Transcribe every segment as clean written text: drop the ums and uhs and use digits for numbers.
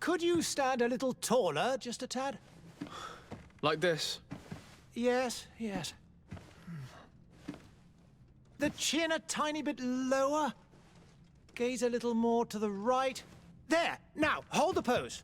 Could you stand a little taller, just a tad? Like this? Yes, yes. The chin a tiny bit lower. Gaze a little more to the right. There! Now, hold the pose.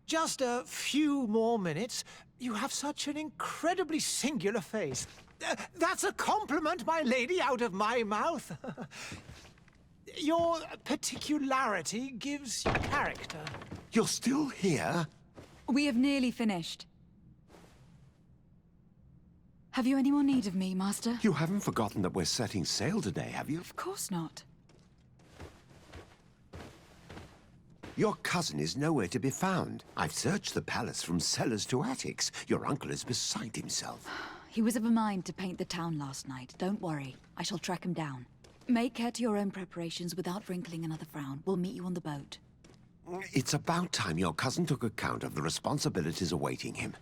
Just a few more minutes. You have such an incredibly singular face. That's a compliment, my lady, out of my mouth. Your particularity gives you character. You're still here? We have nearly finished. Have you any more need of me, Master? You haven't forgotten that we're setting sail today, have you? Of course not. Your cousin is nowhere to be found. I've searched the palace from cellars to attics. Your uncle is beside himself. He was of a mind to paint the town last night. Don't worry. I shall track him down. Make care to your own preparations without wrinkling another frown. We'll meet you on the boat. It's about time your cousin took account of the responsibilities awaiting him.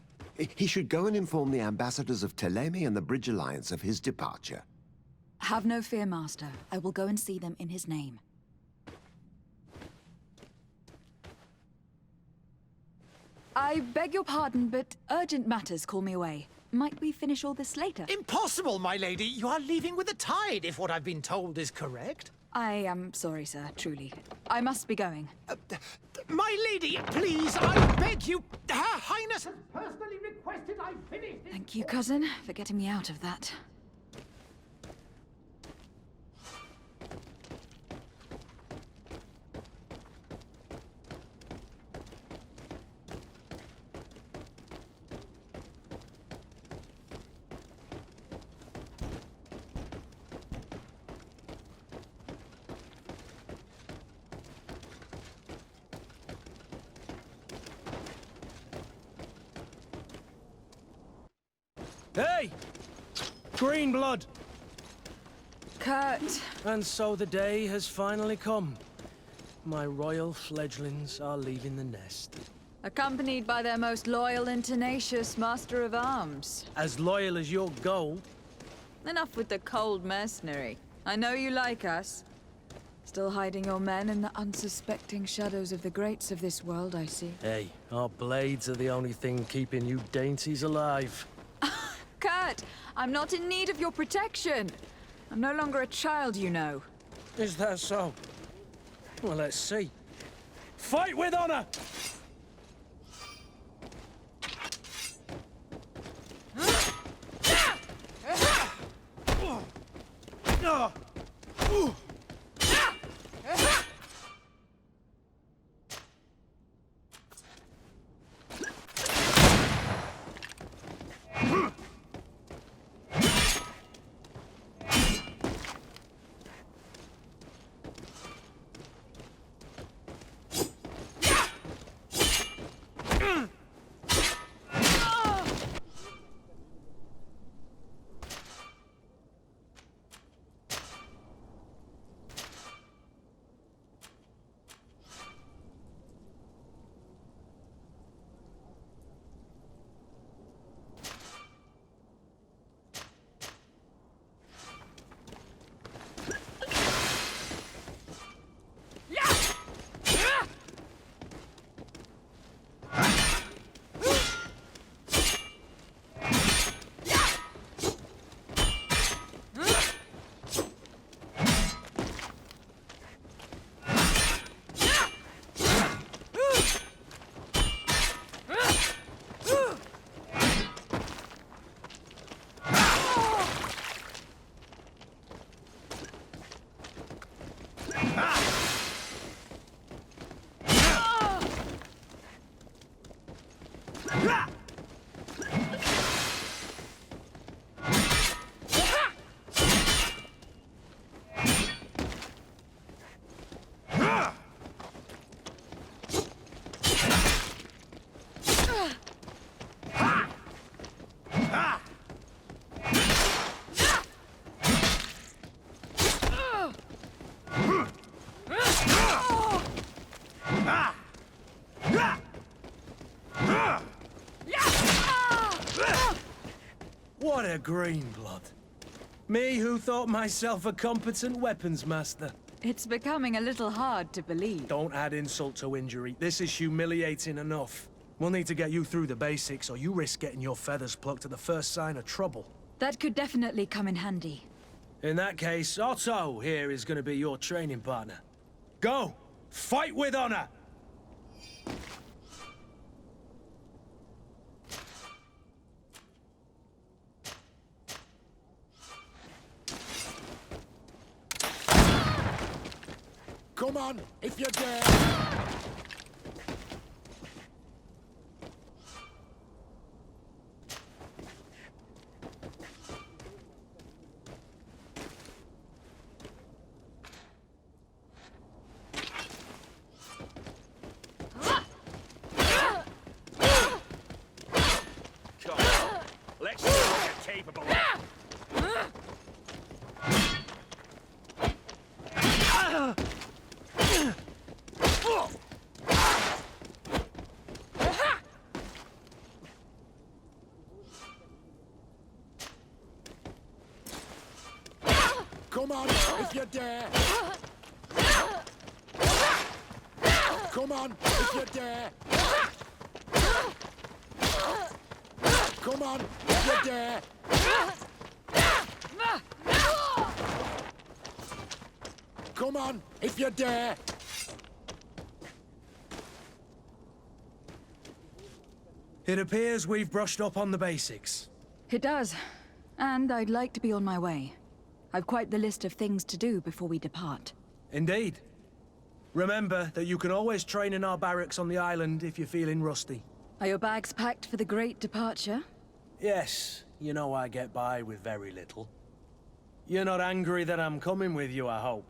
He should go and inform the ambassadors of Telemi and the Bridge Alliance of his departure. Have no fear, Master. I will go and see them in his name. I beg your pardon, but urgent matters call me away. Might we finish all this later? Impossible, my lady. You are leaving with the tide, if what I've been told is correct. I am sorry, sir, truly. I must be going. My lady, please, I beg you. Her Highness has personally requested I finish this. Thank you, cousin, for getting me out of that. Hey! Green blood! Kurt! And so the day has finally come. My royal fledglings are leaving the nest. Accompanied by their most loyal and tenacious master of arms. As loyal as your gold. Enough with the cold mercenary. I know you like us. Still hiding your men in the unsuspecting shadows of the greats of this world, I see. Hey, our blades are the only thing keeping you dainties alive. Kurt, I'm not in need of your protection. I'm no longer a child, you know. Is that so? Well, let's see. Fight with honor! What a green blood. Me who thought myself a competent weapons master. It's becoming a little hard to believe. Don't add insult to injury. This is humiliating enough. We'll need to get you through the basics, or you risk getting your feathers plucked at the first sign of trouble. That could definitely come in handy. In that case, Otto here is going to be your training partner. Go! Fight with honor! Come on, if you dare! Let's see what you're capable of. Come on, if you dare! Come on, if you dare! Come on, if you dare! Come on, if you dare! It appears we've brushed up on the basics. It does. And I'd like to be on my way. I've quite the list of things to do before we depart. Indeed. Remember that you can always train in our barracks on the island if you're feeling rusty. Are your bags packed for the great departure? Yes, you know I get by with very little. You're not angry that I'm coming with you, I hope.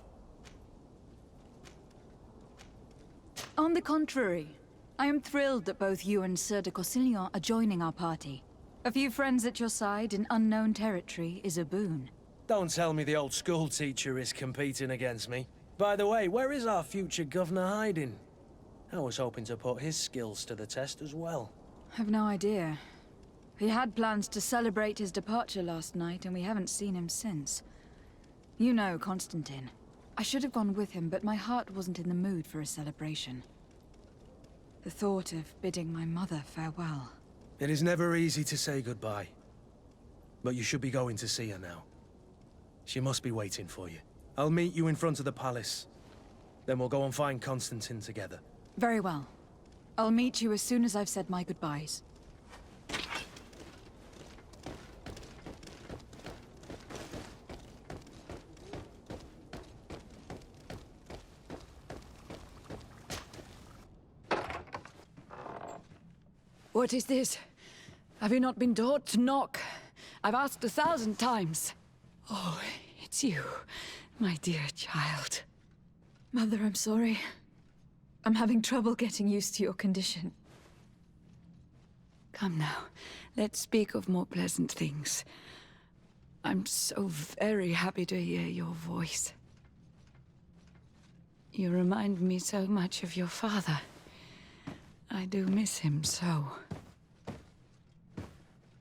On the contrary, I am thrilled that both you and Sir de Cossillon are joining our party. A few friends at your side in unknown territory is a boon. Don't tell me the old school teacher is competing against me. By the way, where is our future governor hiding? I was hoping to put his skills to the test as well. I've no idea. He had plans to celebrate his departure last night, and we haven't seen him since. You know Constantine. I should have gone with him, but my heart wasn't in the mood for a celebration. The thought of bidding my mother farewell. It is never easy to say goodbye. But you should be going to see her now. She must be waiting for you. I'll meet you in front of the palace. Then we'll go and find Constantine together. Very well. I'll meet you as soon as I've said my goodbyes. What is this? Have you not been taught to knock? I've asked 1,000 times. Oh, it's you, my dear child. Mother, I'm sorry. I'm having trouble getting used to your condition. Come now, let's speak of more pleasant things. I'm so very happy to hear your voice. You remind me so much of your father. I do miss him so.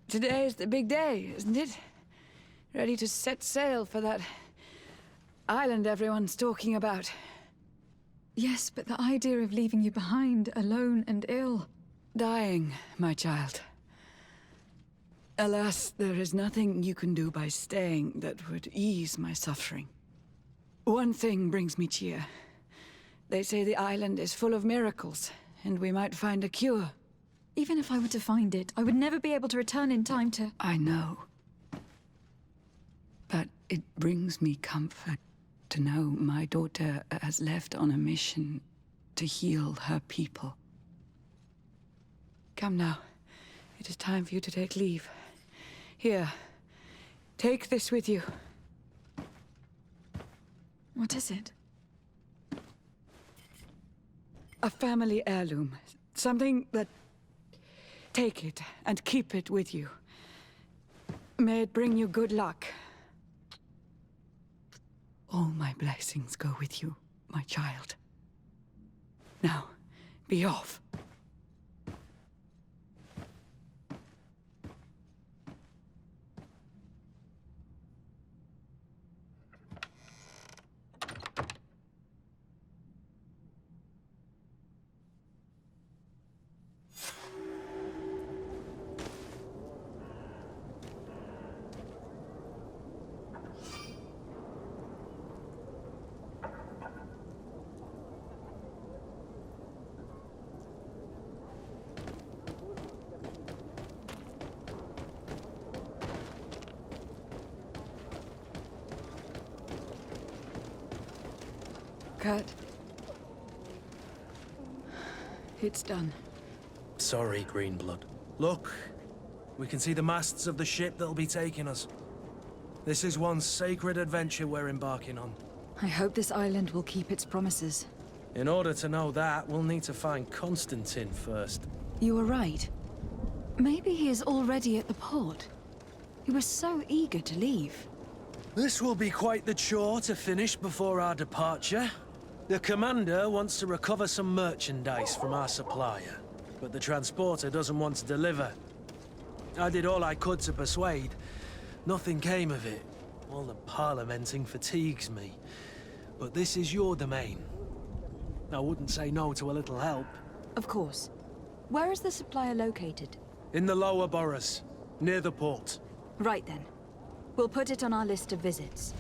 Today is the big day, isn't it? Ready to set sail for that island everyone's talking about. Yes, but the idea of leaving you behind, alone and ill. Dying, my child. Alas, there is nothing you can do by staying that would ease my suffering. One thing brings me cheer. They say the island is full of miracles, and we might find a cure. Even if I were to find it, I would never be able to return in time to... I know. But it brings me comfort to know my daughter has left on a mission to heal her people. Come now. It is time for you to take leave. Here, take this with you. What is it? A family heirloom. Something that... Take it and keep it with you. May it bring you good luck. All my blessings go with you, my child. Now, be off. Kurt. It's done. Sorry, Greenblood. Look, we can see the masts of the ship that'll be taking us. This is one sacred adventure we're embarking on. I hope this island will keep its promises. In order to know that, we'll need to find Constantine first. You were right. Maybe he is already at the port. He was so eager to leave. This will be quite the chore to finish before our departure. The commander wants to recover some merchandise from our supplier, but the transporter doesn't want to deliver. I did all I could to persuade. Nothing came of it. All the parliamenting fatigues me. But this is your domain. I wouldn't say no to a little help. Of course. Where is the supplier located? In the lower boroughs, near the port. Right then. We'll put it on our list of visits.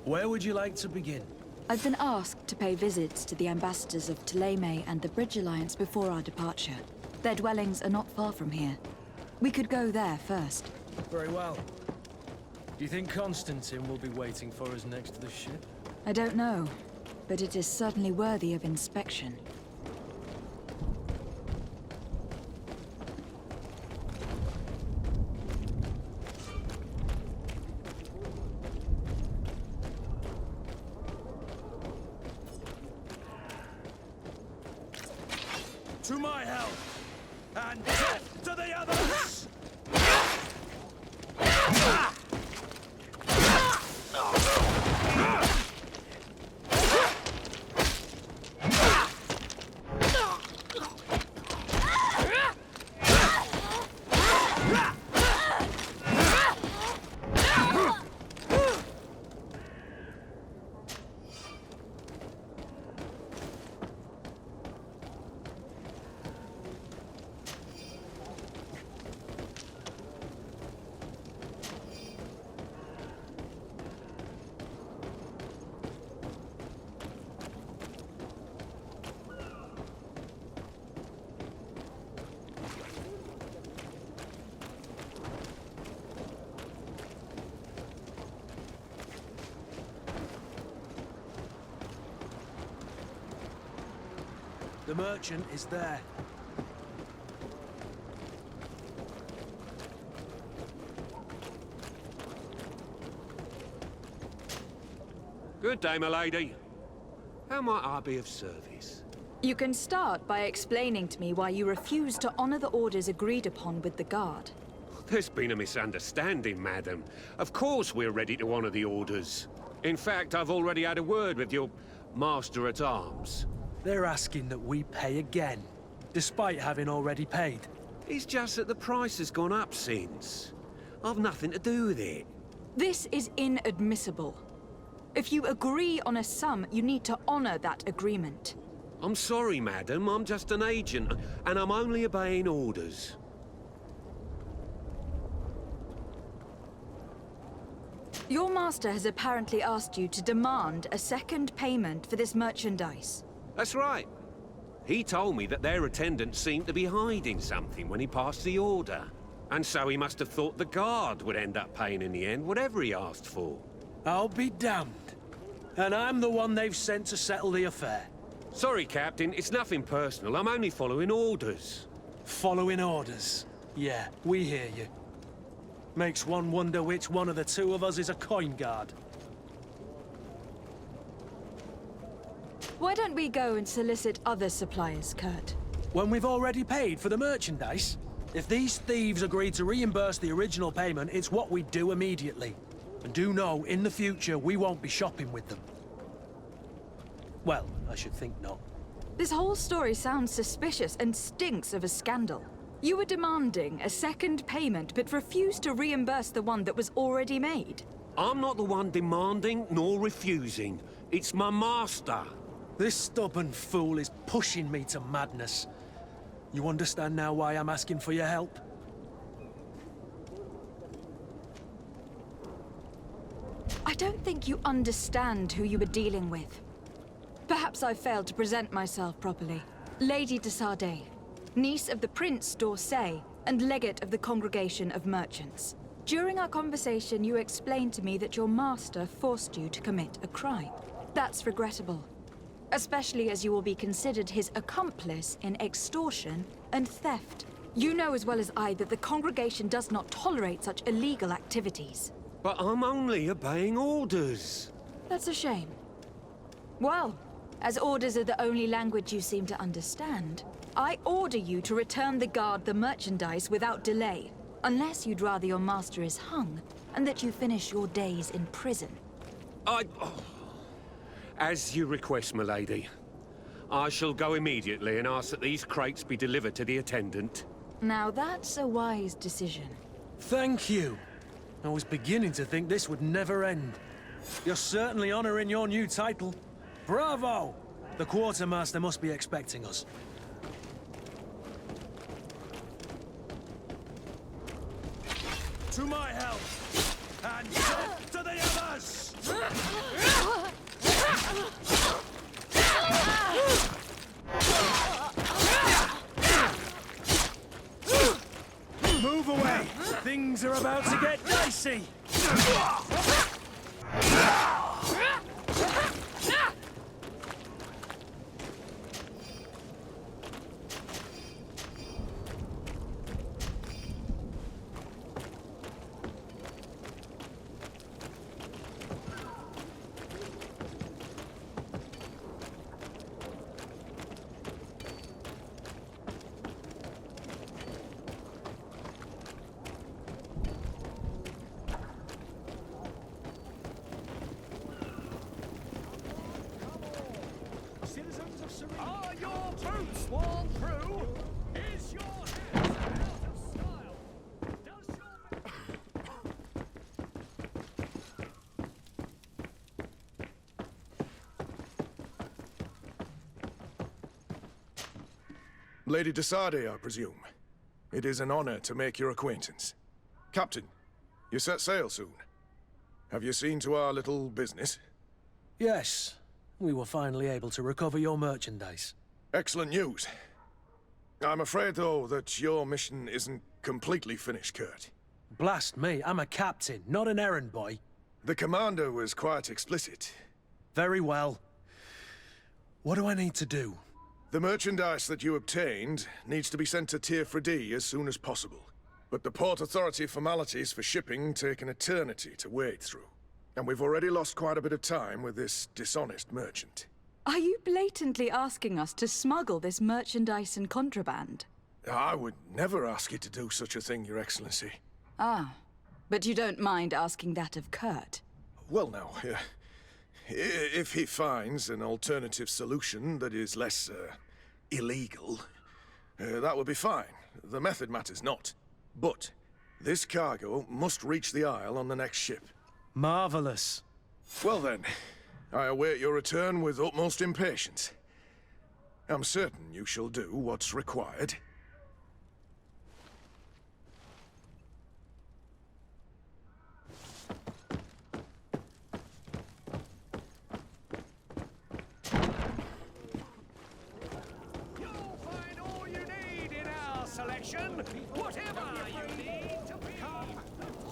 Where would you like to begin? I've been asked to pay visits to the ambassadors of Thélème and the Bridge Alliance before our departure. Their dwellings are not far from here. We could go there first. Very well. Do you think Constantine will be waiting for us next to the ship? I don't know, but it is certainly worthy of inspection. To my help! And death to the others! The merchant is there. Good day, my lady. How might I be of service? You can start by explaining to me why you refuse to honor the orders agreed upon with the guard. There's been a misunderstanding, madam. Of course we're ready to honor the orders. In fact, I've already had a word with your master-at-arms. They're asking that we pay again, despite having already paid. It's just that the price has gone up since. I've nothing to do with it. This is inadmissible. If you agree on a sum, you need to honor that agreement. I'm sorry, madam. I'm just an agent, and I'm only obeying orders. Your master has apparently asked you to demand a second payment for this merchandise. That's right. He told me that their attendants seemed to be hiding something when he passed the order. And so he must have thought the guard would end up paying in the end, whatever he asked for. I'll be damned. And I'm the one they've sent to settle the affair. Sorry, Captain. It's nothing personal. I'm only following orders. Following orders. Yeah, we hear you. Makes one wonder which one of the two of us is a coin guard. Why don't we go and solicit other suppliers, Kurt? When we've already paid for the merchandise? If these thieves agree to reimburse the original payment, it's what we do immediately. And do know, in the future, we won't be shopping with them. Well, I should think not. This whole story sounds suspicious and stinks of a scandal. You were demanding a second payment, but refused to reimburse the one that was already made. I'm not the one demanding nor refusing. It's my master. This stubborn fool is pushing me to madness. You understand now why I'm asking for your help? I don't think you understand who you were dealing with. Perhaps I failed to present myself properly. Lady de Sardet, niece of the Prince d'Orsay and legate of the Congregation of Merchants. During our conversation, you explained to me that your master forced you to commit a crime. That's regrettable, especially as you will be considered his accomplice in extortion and theft. You know as well as I that the Congregation does not tolerate such illegal activities. But I'm only obeying orders. That's a shame. Well, as orders are the only language you seem to understand, I order you to return the guard the merchandise without delay, unless you'd rather your master is hung, and that you finish your days in prison. As you request, my lady. I shall go immediately and ask that these crates be delivered to the attendant. Now that's a wise decision. Thank you. I was beginning to think this would never end. You're certainly honoring your new title. Bravo! The quartermaster must be expecting us. To my help! And death to the others! Move away! Things are about to get dicey! Citizens of Serene, are your boots worn through? Is your hair out of style? Does Lady de Sardet, I presume. It is an honor to make your acquaintance. Captain, you set sail soon. Have you seen to our little business? Yes. We were finally able to recover your merchandise. Excellent news. I'm afraid, though, that your mission isn't completely finished, Kurt. Blast me, I'm a captain, not an errand boy. The commander was quite explicit. Very well. What do I need to do? The merchandise that you obtained needs to be sent to Tier D as soon as possible. But the Port Authority formalities for shipping take an eternity to wade through. And we've already lost quite a bit of time with this dishonest merchant. Are you blatantly asking us to smuggle this merchandise and contraband? I would never ask you to do such a thing, Your Excellency. Ah, but you don't mind asking that of Kurt? Well, now, if he finds an alternative solution that is less, illegal, that would be fine. The method matters not. But this cargo must reach the Isle on the next ship. Marvelous. Well then, I await your return with utmost impatience. I'm certain you shall do what's required. You'll find all you need in our selection, whatever you need to become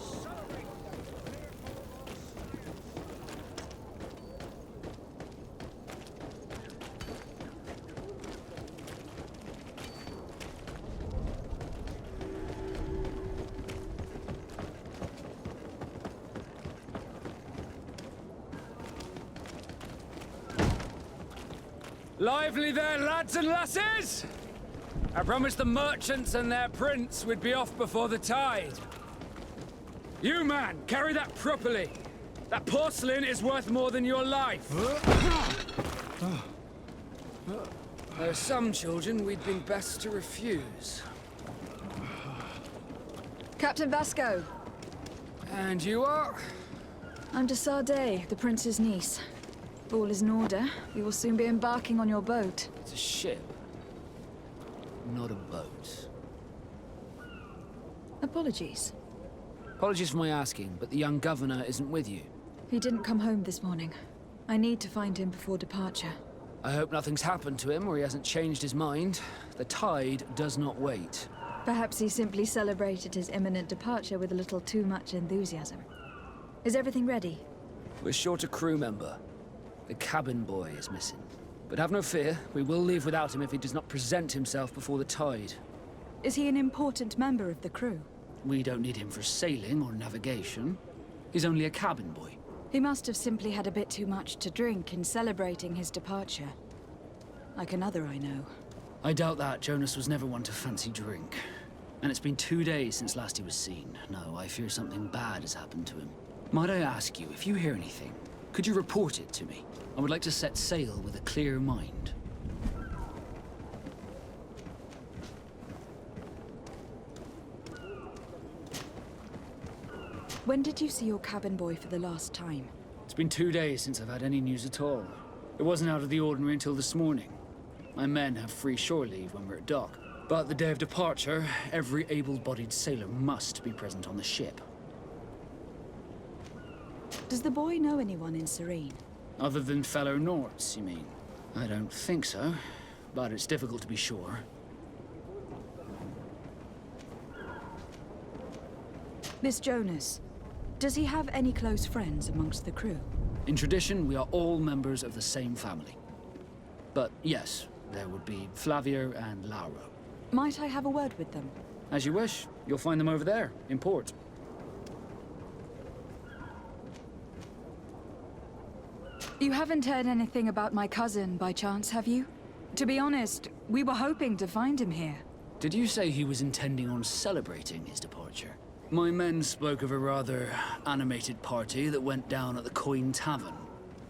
Serene. Lively there, lads and lasses! I promised the merchants and their prince we'd be off before the tide. You, man, carry that properly. That porcelain is worth more than your life. There are some children we'd been best to refuse. Captain Vasco. And you are? I'm de Sardet, the prince's niece. All is in order. We will soon be embarking on your boat. It's a ship, not a boat. Apologies. Apologies for my asking, but the young governor isn't with you. He didn't come home this morning. I need to find him before departure. I hope nothing's happened to him or he hasn't changed his mind. The tide does not wait. Perhaps he simply celebrated his imminent departure with a little too much enthusiasm. Is everything ready? We're short a crew member. The cabin boy is missing. But have no fear, we will leave without him if he does not present himself before the tide. Is he an important member of the crew? We don't need him for sailing or navigation. He's only a cabin boy. He must have simply had a bit too much to drink in celebrating his departure. Like another I know. I doubt that. Jonas was never one to fancy drink. And it's been 2 days since last he was seen. No, I fear something bad has happened to him. Might I ask you, if you hear anything, could you report it to me? I would like to set sail with a clear mind. When did you see your cabin boy for the last time? It's been 2 days since I've had any news at all. It wasn't out of the ordinary until this morning. My men have free shore leave when we're at dock. But the day of departure, every able-bodied sailor must be present on the ship. Does the boy know anyone in Serene? Other than fellow Norts, you mean? I don't think so, but it's difficult to be sure. This Jonas, does he have any close friends amongst the crew? In tradition, we are all members of the same family. But yes, there would be Flavia and Lauro. Might I have a word with them? As you wish. You'll find them over there, in port. You haven't heard anything about my cousin, by chance, have you? To be honest, we were hoping to find him here. Did you say he was intending on celebrating his departure? My men spoke of a rather animated party that went down at the Coin Tavern,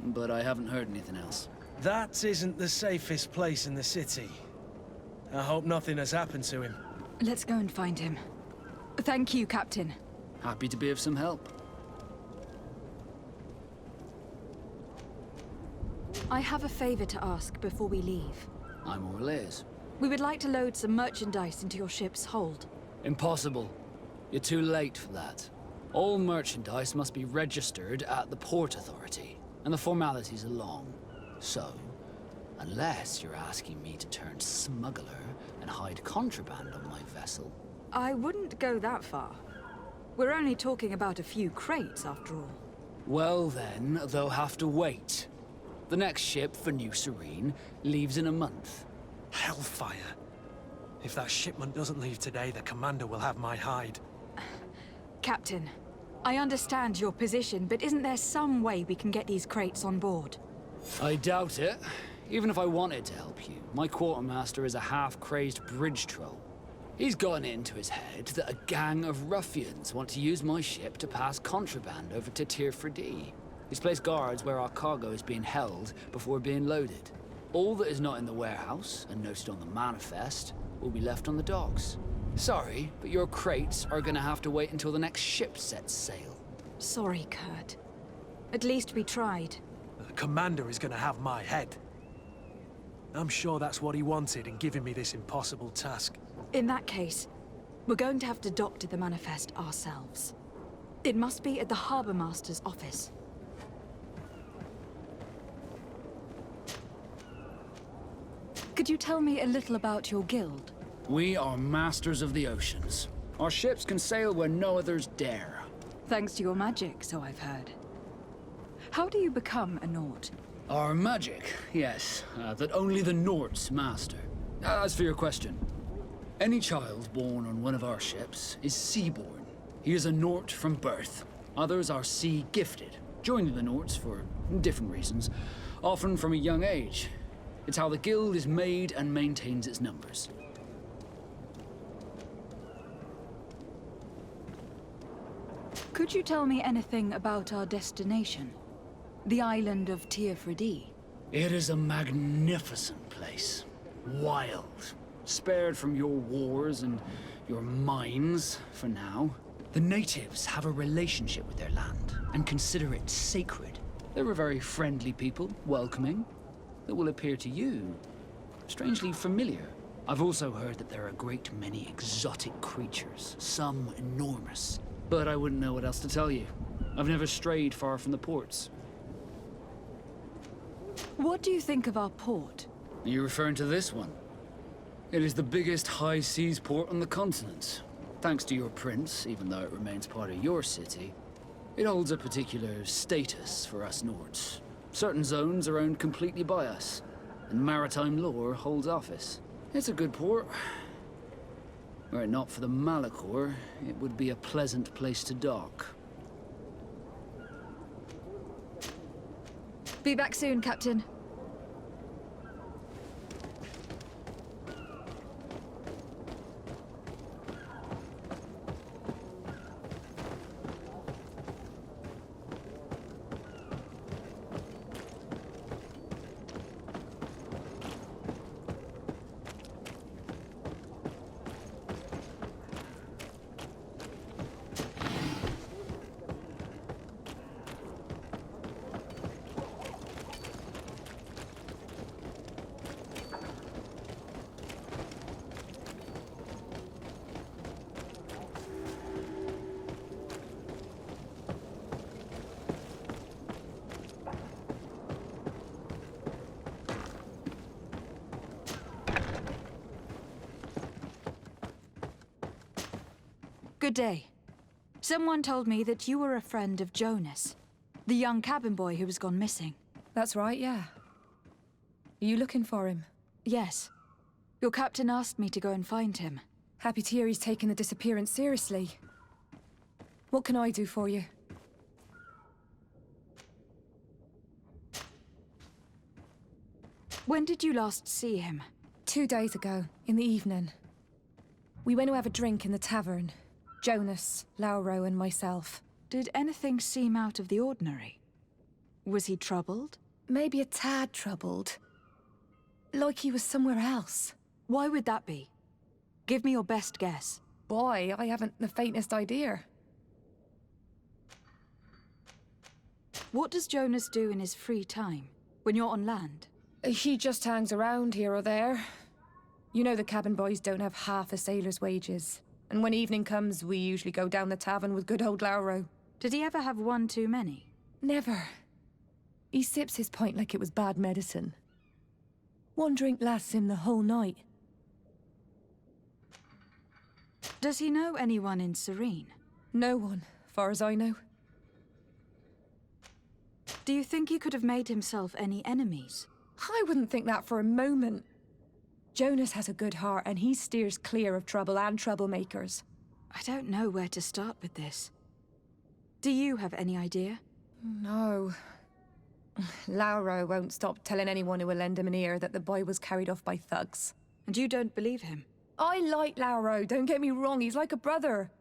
but I haven't heard anything else. That isn't the safest place in the city. I hope nothing has happened to him. Let's go and find him. Thank you, Captain. Happy to be of some help. I have a favor to ask before we leave. I'm all ears. We would like to load some merchandise into your ship's hold. Impossible. You're too late for that. All merchandise must be registered at the Port Authority, and the formalities are long. So, unless you're asking me to turn smuggler and hide contraband on my vessel. I wouldn't go that far. We're only talking about a few crates, after all. Well then, they'll have to wait. The next ship for New Serene leaves in a month. Hellfire. If that shipment doesn't leave today, the commander will have my hide. Captain, I understand your position, but isn't there some way we can get these crates on board? I doubt it. Even if I wanted to help you, my quartermaster is a half-crazed bridge troll. He's gotten it into his head that a gang of ruffians want to use my ship to pass contraband over to Tirfredi. He's placed guards where our cargo is being held before being loaded. All that is not in the warehouse, and noted on the manifest, will be left on the docks. Sorry, but your crates are gonna have to wait until the next ship sets sail. Sorry, Kurt. At least we tried. The commander is gonna have my head. I'm sure that's what he wanted in giving me this impossible task. In that case, we're going to have to doctor the manifest ourselves. It must be at the Harbour Master's office. Could you tell me a little about your guild? We are masters of the oceans. Our ships can sail where no others dare. Thanks to your magic, so I've heard. How do you become a Nord? Our magic, yes, that only the Nords master. As for your question, any child born on one of our ships is sea-born. He is a Nord from birth. Others are sea-gifted, joining the Nords for different reasons, often from a young age. It's how the guild is made and maintains its numbers. Could you tell me anything about our destination? The island of Tirfredi? It is a magnificent place. Wild. Spared from your wars and your mines, for now. The natives have a relationship with their land, and consider it sacred. They're a very friendly people, welcoming, that will appear to you strangely familiar. I've also heard that there are a great many exotic creatures, some enormous. But I wouldn't know what else to tell you. I've never strayed far from the ports. What do you think of our port? Are you referring to this one? It is the biggest high seas port on the continent. Thanks to your prince, even though it remains part of your city, it holds a particular status for us Nords. Certain zones are owned completely by us, and maritime law holds office. It's a good port. Were it not for the Malachor, it would be a pleasant place to dock. Be back soon, Captain. Good day. Someone told me that you were a friend of Jonas, the young cabin boy who has gone missing. That's right, yeah. Are you looking for him? Yes. Your captain asked me to go and find him. Happy to hear he's taken the disappearance seriously. What can I do for you? When did you last see him? 2 days ago, in the evening. We went to have a drink in the tavern. Jonas, Lauro, and myself. Did anything seem out of the ordinary? Was he troubled? Maybe a tad troubled. Like he was somewhere else. Why would that be? Give me your best guess. Boy, I haven't the faintest idea. What does Jonas do in his free time, when you're on land? He just hangs around here or there. You know the cabin boys don't have half a sailor's wages. And when evening comes, we usually go down the tavern with good old Lauro. Did he ever have one too many? Never. He sips his pint like it was bad medicine. One drink lasts him the whole night. Does he know anyone in Serene? No one, far as I know. Do you think he could have made himself any enemies? I wouldn't think that for a moment. Jonas has a good heart, and he steers clear of trouble and troublemakers. I don't know where to start with this. Do you have any idea? No. Lauro won't stop telling anyone who will lend him an ear that the boy was carried off by thugs. And you don't believe him? I like Lauro, don't get me wrong, he's like a brother.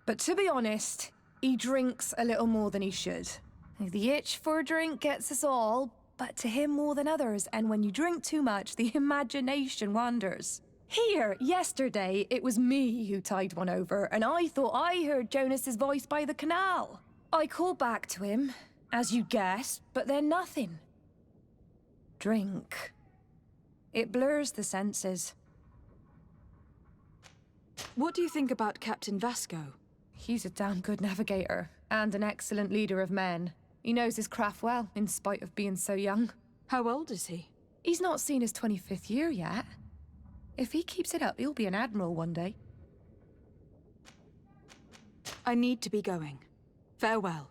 But to be honest, he drinks a little more than he should. The itch for a drink gets us all, but to him more than others, and when you drink too much, the imagination wanders. Here, yesterday, it was me who tied one over, and I thought I heard Jonas's voice by the canal. I called back to him, as you guessed, but then nothing. Drink. It blurs the senses. What do you think about Captain Vasco? He's a damn good navigator, and an excellent leader of men. He knows his craft well, in spite of being so young. How old is he? He's not seen his 25th year yet. If he keeps it up, he'll be an admiral one day. I need to be going. Farewell.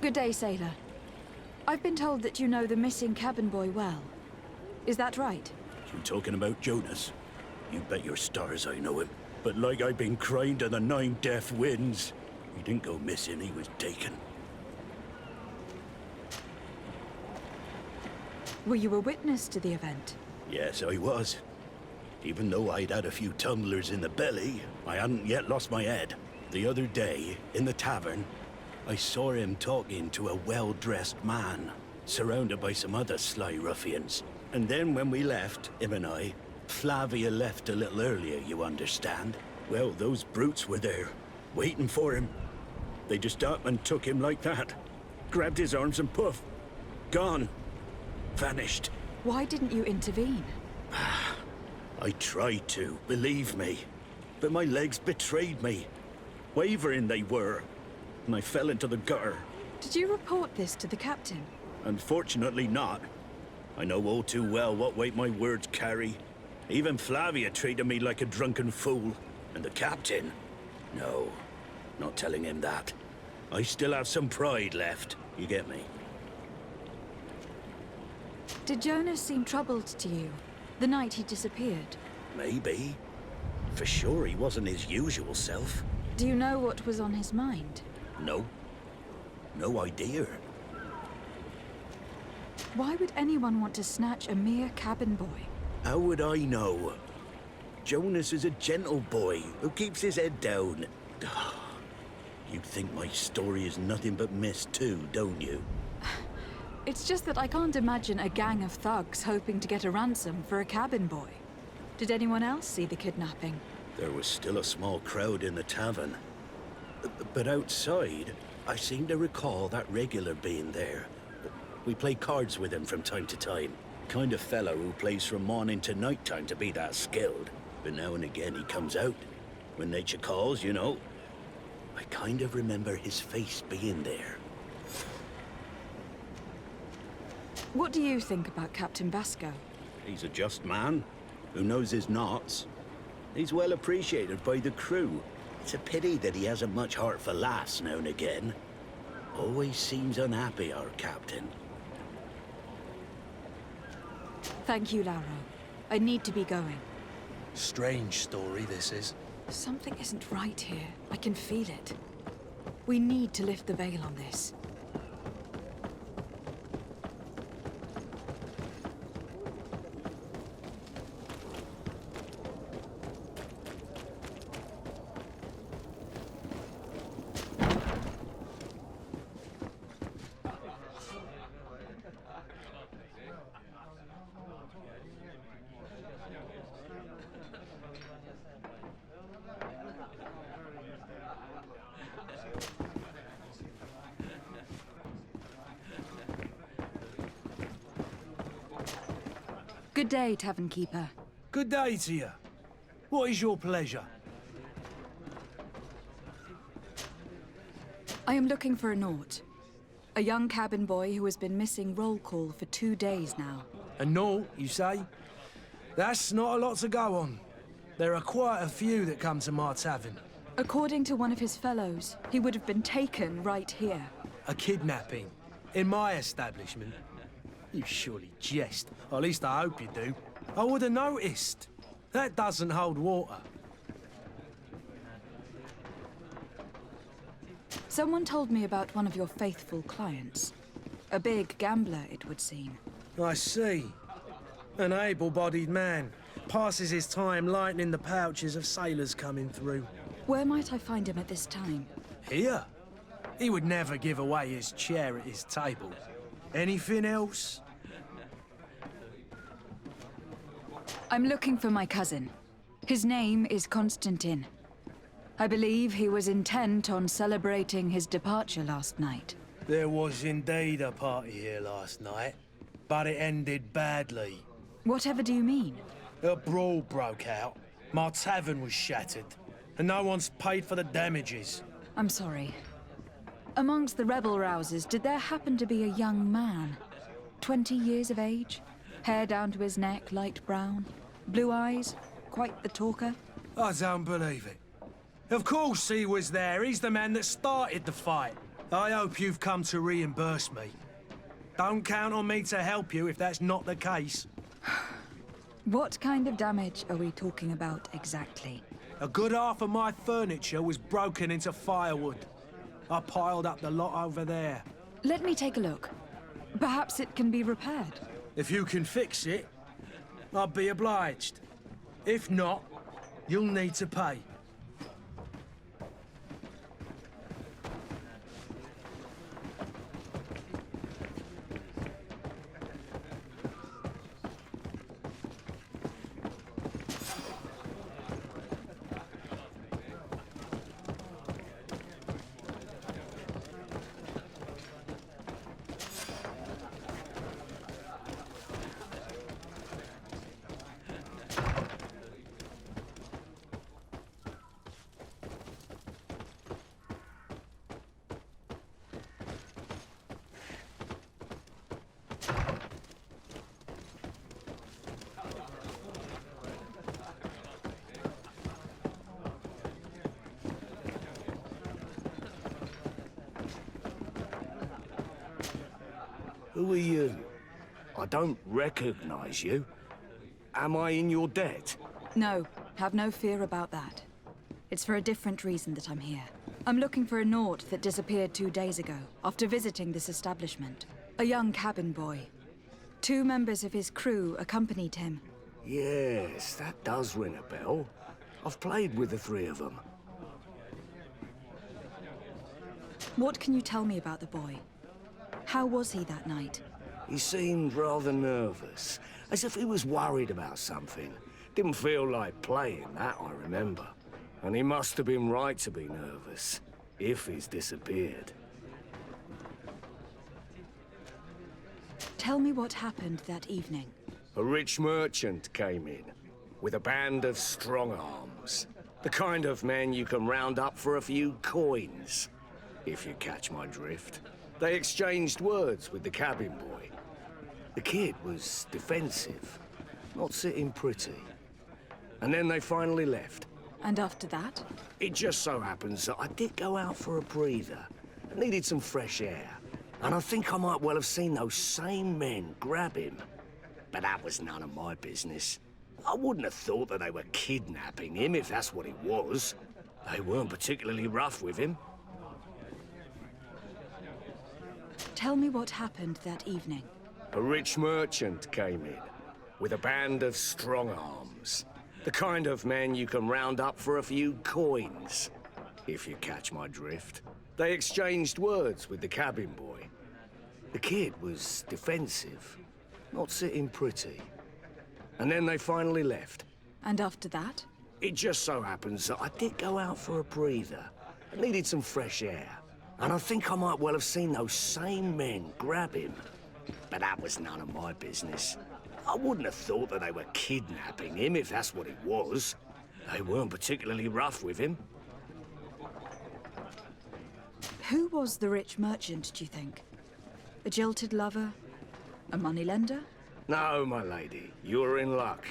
Good day, sailor. I've been told that you know the missing cabin boy well. Is that right? You talking about Jonas? You bet your stars I know him. But like I've been crying to the 9 deaf winds, he didn't go missing, he was taken. Were you a witness to the event? Yes, I was. Even though I'd had a few tumblers in the belly, I hadn't yet lost my head. The other day, in the tavern, I saw him talking to a well-dressed man, surrounded by some other sly ruffians. And then when we left, him and I, Flavia left a little earlier, you understand? Well, those brutes were there, waiting for him. They just up and took him like that. Grabbed his arms and poof, Gone. Vanished. Why didn't you intervene? I tried to, believe me. But my legs betrayed me. Wavering they were. And I fell into the gutter. Did you report this to the captain? Unfortunately not. I know all too well what weight my words carry. Even Flavia treated me like a drunken fool. And the captain? No, not telling him that. I still have some pride left, you get me? Did Jonas seem troubled to you, the night he disappeared? Maybe. For sure he wasn't his usual self. Do you know what was on his mind? No. No idea. Why would anyone want to snatch a mere cabin boy? How would I know? Jonas is a gentle boy who keeps his head down. You think my story is nothing but mist too, don't you? It's just that I can't imagine a gang of thugs hoping to get a ransom for a cabin boy. Did anyone else see the kidnapping? There was still a small crowd in the tavern. But outside, I seem to recall that regular being there. We play cards with him from time to time. Kind of fellow who plays from morning to night time to be that skilled. But now and again he comes out. When nature calls, you know. I kind of remember his face being there. What do you think about Captain Basco? He's a just man, who knows his knots. He's well appreciated by the crew. It's a pity that he hasn't much heart for laughs now and again. Always seems unhappy, our captain. Thank you, Lauro. I need to be going. Strange story, this is. Something isn't right here. I can feel it. We need to lift the veil on this. Good day, Tavern Keeper. Good day to you. What is your pleasure? I am looking for a Naut. A young cabin boy who has been missing roll call for 2 days now. A Naut, you say? That's not a lot to go on. There are quite a few that come to my tavern. According to one of his fellows, he would have been taken right here. A kidnapping? In my establishment? You surely jest. Or at least I hope you do. I would have noticed. That doesn't hold water. Someone told me about one of your faithful clients. A big gambler, it would seem. I see. An able-bodied man. Passes his time lightening the pouches of sailors coming through. Where might I find him at this time? Here? He would never give away his chair at his table. Anything else? I'm looking for my cousin. His name is Constantine. I believe he was intent on celebrating his departure last night. There was indeed a party here last night, but it ended badly. Whatever do you mean? A brawl broke out. My tavern was shattered, and no one's paid for the damages. I'm sorry. Amongst the rebel rousers, did there happen to be a young man? 20 years of age? Hair down to his neck, light brown? Blue eyes? Quite the talker? I don't believe it. Of course he was there. He's the man that started the fight. I hope you've come to reimburse me. Don't count on me to help you if that's not the case. What kind of damage are we talking about exactly? A good half of my furniture was broken into firewood. I piled up the lot over there. Let me take a look. Perhaps it can be repaired. If you can fix it, I'll be obliged. If not, you'll need to pay. Who are you? I don't recognize you. Am I in your debt? No, have no fear about that. It's for a different reason that I'm here. I'm looking for a Nord that disappeared 2 days ago, after visiting this establishment. A young cabin boy. 2 members of his crew accompanied him. Yes, that does ring a bell. I've played with the 3 of them. What can you tell me about the boy? How was he that night? He seemed rather nervous, as if he was worried about something. Didn't feel like playing, that I remember. And he must have been right to be nervous, if he's disappeared. Tell me what happened that evening. A rich merchant came in, with a band of strong arms. The kind of men you can round up for a few coins, if you catch my drift. They exchanged words with the cabin boy. The kid was defensive, not sitting pretty. And then they finally left. And after that? It just so happens that I did go out for a breather. I needed some fresh air. And I think I might well have seen those same men grab him. But that was none of my business. I wouldn't have thought that they were kidnapping him if that's what it was. They weren't particularly rough with him. Tell me what happened that evening. A rich merchant came in, with a band of strong arms. The kind of men you can round up for a few coins, if you catch my drift. They exchanged words with the cabin boy. The kid was defensive, not sitting pretty. And then they finally left. And after that? It just so happens that I did go out for a breather. I needed some fresh air. And I think I might well have seen those same men grab him. But that was none of my business. I wouldn't have thought that they were kidnapping him if that's what it was. They weren't particularly rough with him. Who was the rich merchant, do you think? A jilted lover? A moneylender? No, my lady, you're in luck.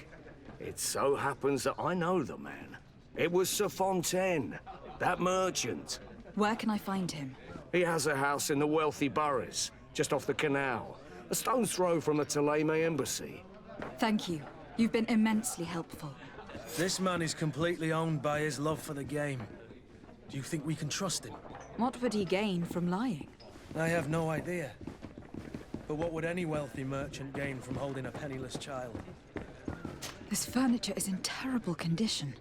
It so happens that I know the man. It was Sir Fontaine, that merchant. Where can I find him? He has a house in the wealthy boroughs, just off the canal. A stone's throw from the Thélème embassy. Thank you. You've been immensely helpful. This man is completely owned by his love for the game. Do you think we can trust him? What would he gain from lying? I have no idea. But what would any wealthy merchant gain from holding a penniless child? This furniture is in terrible condition.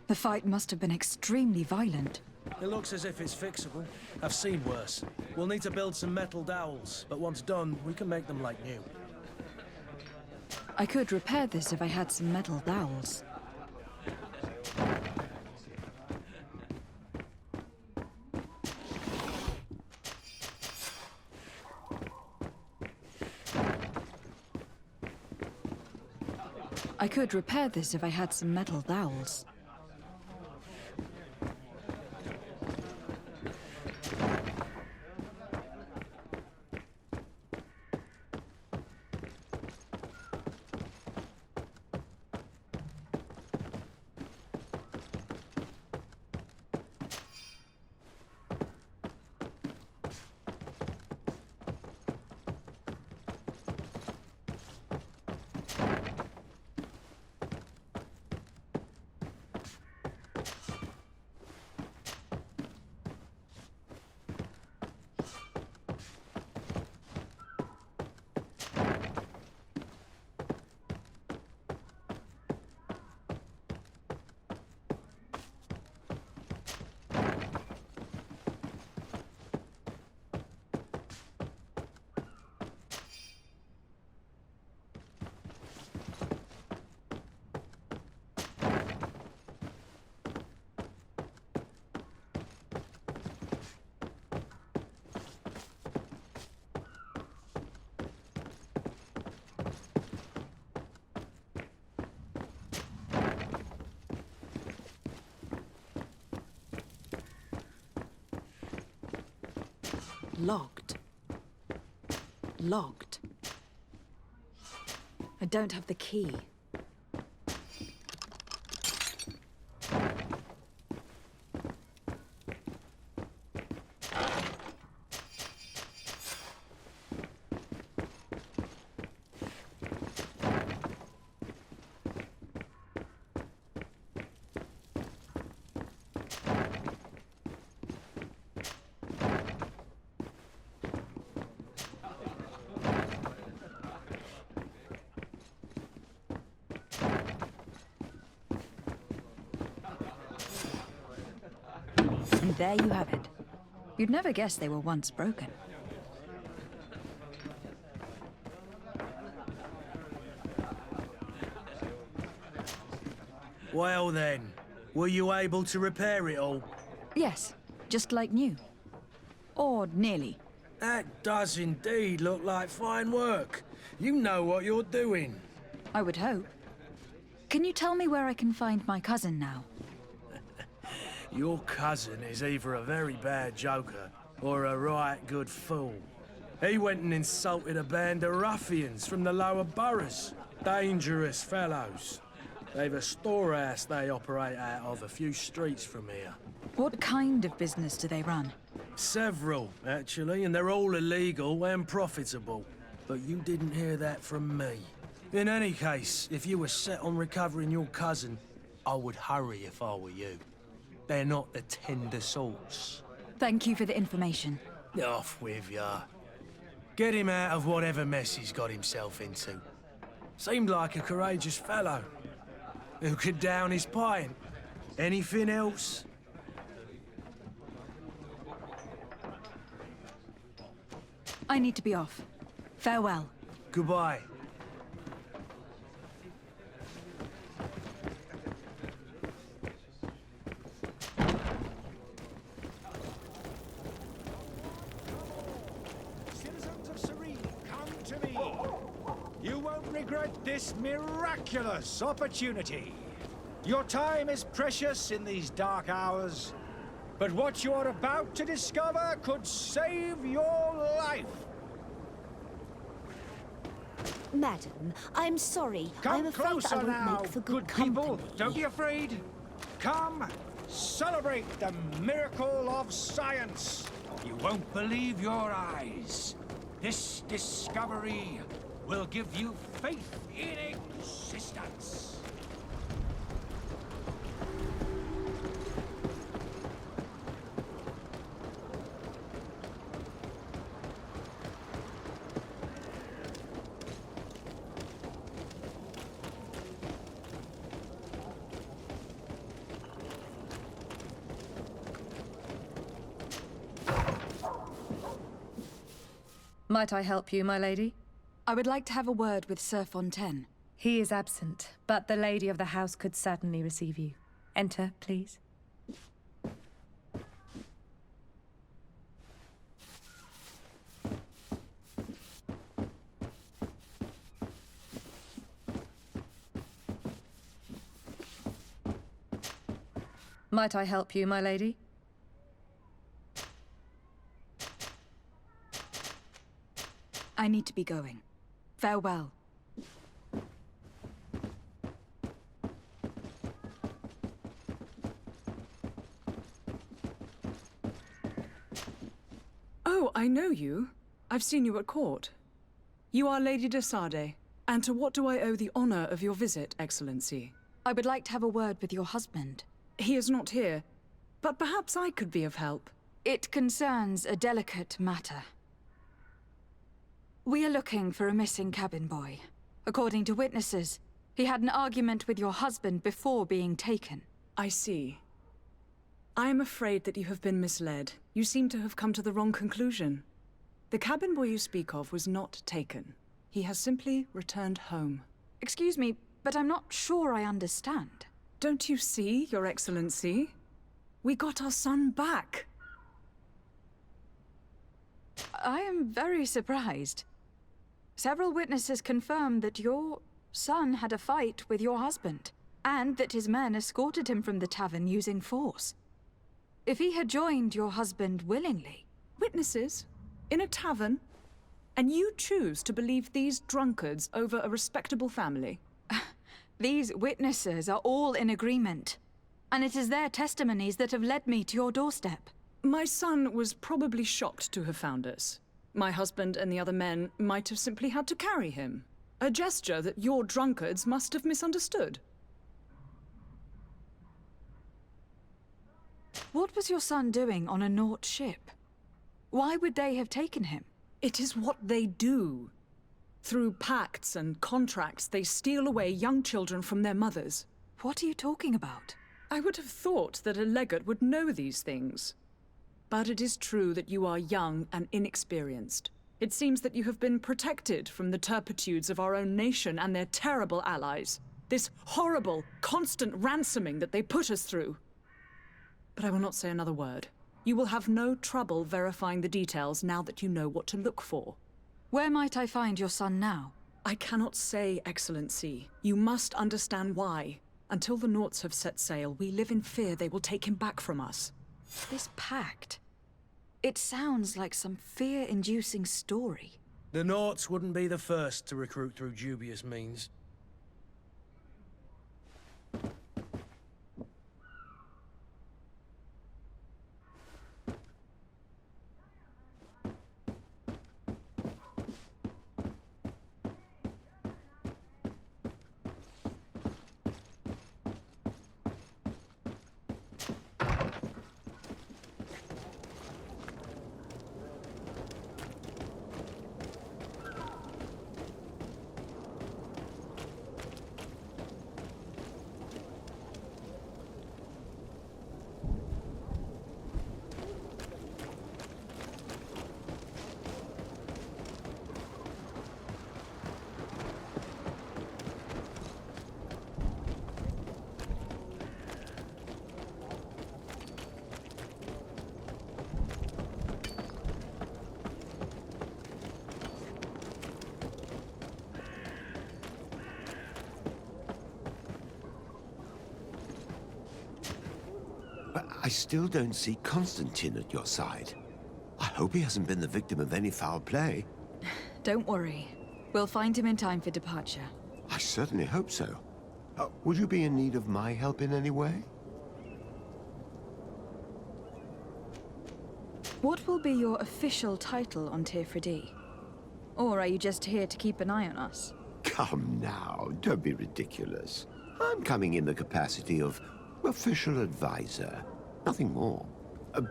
The fight must have been extremely violent. It looks as if it's fixable. I've seen worse. We'll need to build some metal dowels, but once done, we can make them like new. I could repair this if I had some metal dowels. I could repair this if I had some metal dowels. Locked. Locked. I don't have the key. And there you have it. You'd never guess they were once broken. Well then, were you able to repair it all? Yes, just like new. Or nearly. That does indeed look like fine work. You know what you're doing. I would hope. Can you tell me where I can find my cousin now? Your cousin is either a very bad joker or a right good fool. He went and insulted a band of ruffians from the lower boroughs. Dangerous fellows. They've a storehouse they operate out of a few streets from here. What kind of business do they run? Several, actually, and they're all illegal and profitable. But you didn't hear that from me. In any case, if you were set on recovering your cousin, I would hurry if I were you. They're not the tender sorts. Thank you for the information. Off with ya. Get him out of whatever mess he's got himself into. Seemed like a courageous fellow. Who could down his pint? Anything else? I need to be off. Farewell. Goodbye. Citizens of Serene, come to me. You won't regret this miraculous opportunity. Your time is precious in these dark hours, but what you are about to discover could save your life. Madam, I'm sorry. Come I'm afraid closer I won't now, make for good people. Don't be afraid. Come, celebrate the miracle of science. You won't believe your eyes. This discovery will give you faith in existence. Might I help you, my lady? I would like to have a word with Sir Fontaine. He is absent, but the lady of the house could certainly receive you. Enter, please. Might I help you, my lady? I need to be going. Farewell. Oh, I know you. I've seen you at court. You are Lady de Sade. And to what do I owe the honor of your visit, Excellency? I would like to have a word with your husband. He is not here, but perhaps I could be of help. It concerns a delicate matter. We are looking for a missing cabin boy. According to witnesses, he had an argument with your husband before being taken. I see. I am afraid that you have been misled. You seem to have come to the wrong conclusion. The cabin boy you speak of was not taken. He has simply returned home. Excuse me, but I'm not sure I understand. Don't you see, Your Excellency? We got our son back. I am very surprised. Several witnesses confirmed that your son had a fight with your husband, and that his men escorted him from the tavern using force. If he had joined your husband willingly... Witnesses? In a tavern? And you choose to believe these drunkards over a respectable family? These witnesses are all in agreement, and it is their testimonies that have led me to your doorstep. My son was probably shocked to have found us. My husband and the other men might have simply had to carry him. A gesture that your drunkards must have misunderstood. What was your son doing on a Naut ship? Why would they have taken him? It is what they do. Through pacts and contracts, they steal away young children from their mothers. What are you talking about? I would have thought that a legate would know these things. But it is true that you are young and inexperienced. It seems that you have been protected from the turpitudes of our own nation and their terrible allies. This horrible, constant ransoming that they put us through. But I will not say another word. You will have no trouble verifying the details now that you know what to look for. Where might I find your son now? I cannot say, Excellency. You must understand why. Until the Naughts have set sail, we live in fear they will take him back from us. This pact. It sounds like some fear-inducing story. The Naughts wouldn't be the first to recruit through dubious means. I still don't see Constantine at your side. I hope he hasn't been the victim of any foul play. Don't worry. We'll find him in time for departure. I certainly hope so. Would you be in need of my help in any way? What will be your official title on Tifredi? Or are you just here to keep an eye on us? Come now, don't be ridiculous. I'm coming in the capacity of official advisor, nothing more.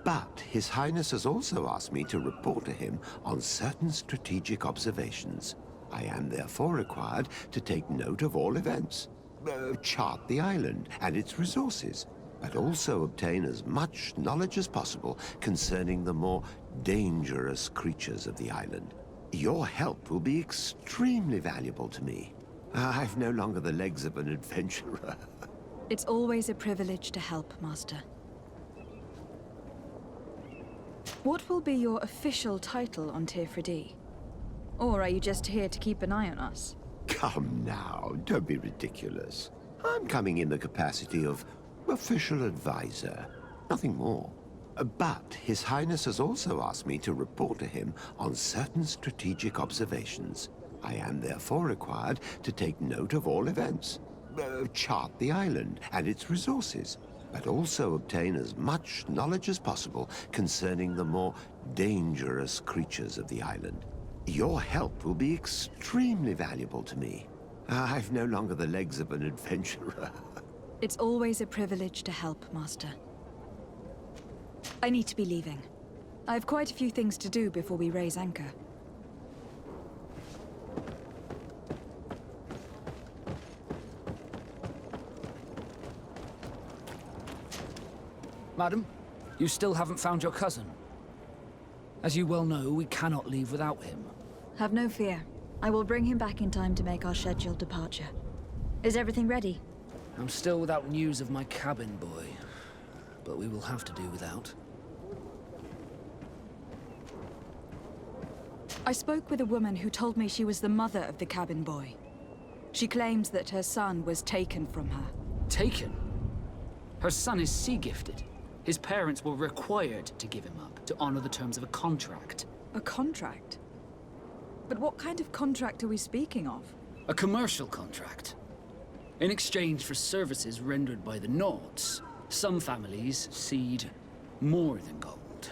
But His Highness has also asked me to report to him on certain strategic observations. I am therefore required to take note of all events, chart the island and its resources, but also obtain as much knowledge as possible concerning the more dangerous creatures of the island. Your help will be extremely valuable to me. I've no longer the legs of an adventurer. It's always a privilege to help, Master. What will be your official title on Tifredi? Or are you just here to keep an eye on us? Come now, don't be ridiculous. I'm coming in the capacity of official advisor, nothing more. But His Highness has also asked me to report to him on certain strategic observations. I am therefore required to take note of all events, chart the island and its resources, but also obtain as much knowledge as possible concerning the more dangerous creatures of the island. Your help will be extremely valuable to me. I've no longer the legs of an adventurer. It's always a privilege to help, Master. I need to be leaving. I have quite a few things to do before we raise anchor. Madam, you still haven't found your cousin. As you well know, we cannot leave without him. Have no fear. I will bring him back in time to make our scheduled departure. Is everything ready? I'm still without news of my cabin boy, but we will have to do without. I spoke with a woman who told me she was the mother of the cabin boy. She claims that her son was taken from her. Taken? Her son is sea-gifted. His parents were required to give him up to honor the terms of a contract. A contract? But what kind of contract are we speaking of? A commercial contract. In exchange for services rendered by the Naughts, some families cede more than gold.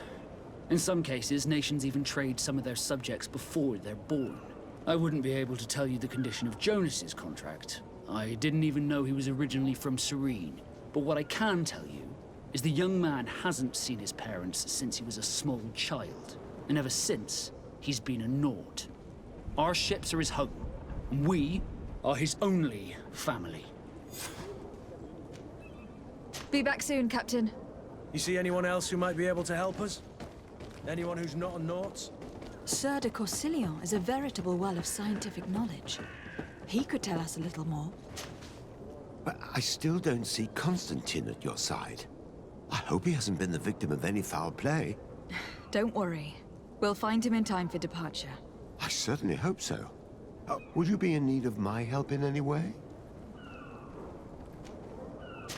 In some cases, nations even trade some of their subjects before they're born. I wouldn't be able to tell you the condition of Jonas's contract. I didn't even know he was originally from Serene. But what I can tell you is the young man hasn't seen his parents since he was a small child. And ever since, he's been a Naught. Our ships are his home, and we are his only family. Be back soon, Captain. You see anyone else who might be able to help us? Anyone who's not a Naut? Sir de Corsilion is a veritable well of scientific knowledge. He could tell us a little more. But I still don't see Constantine at your side. I hope he hasn't been the victim of any foul play. Don't worry. We'll find him in time for departure. I certainly hope so. Would you be in need of my help in any way?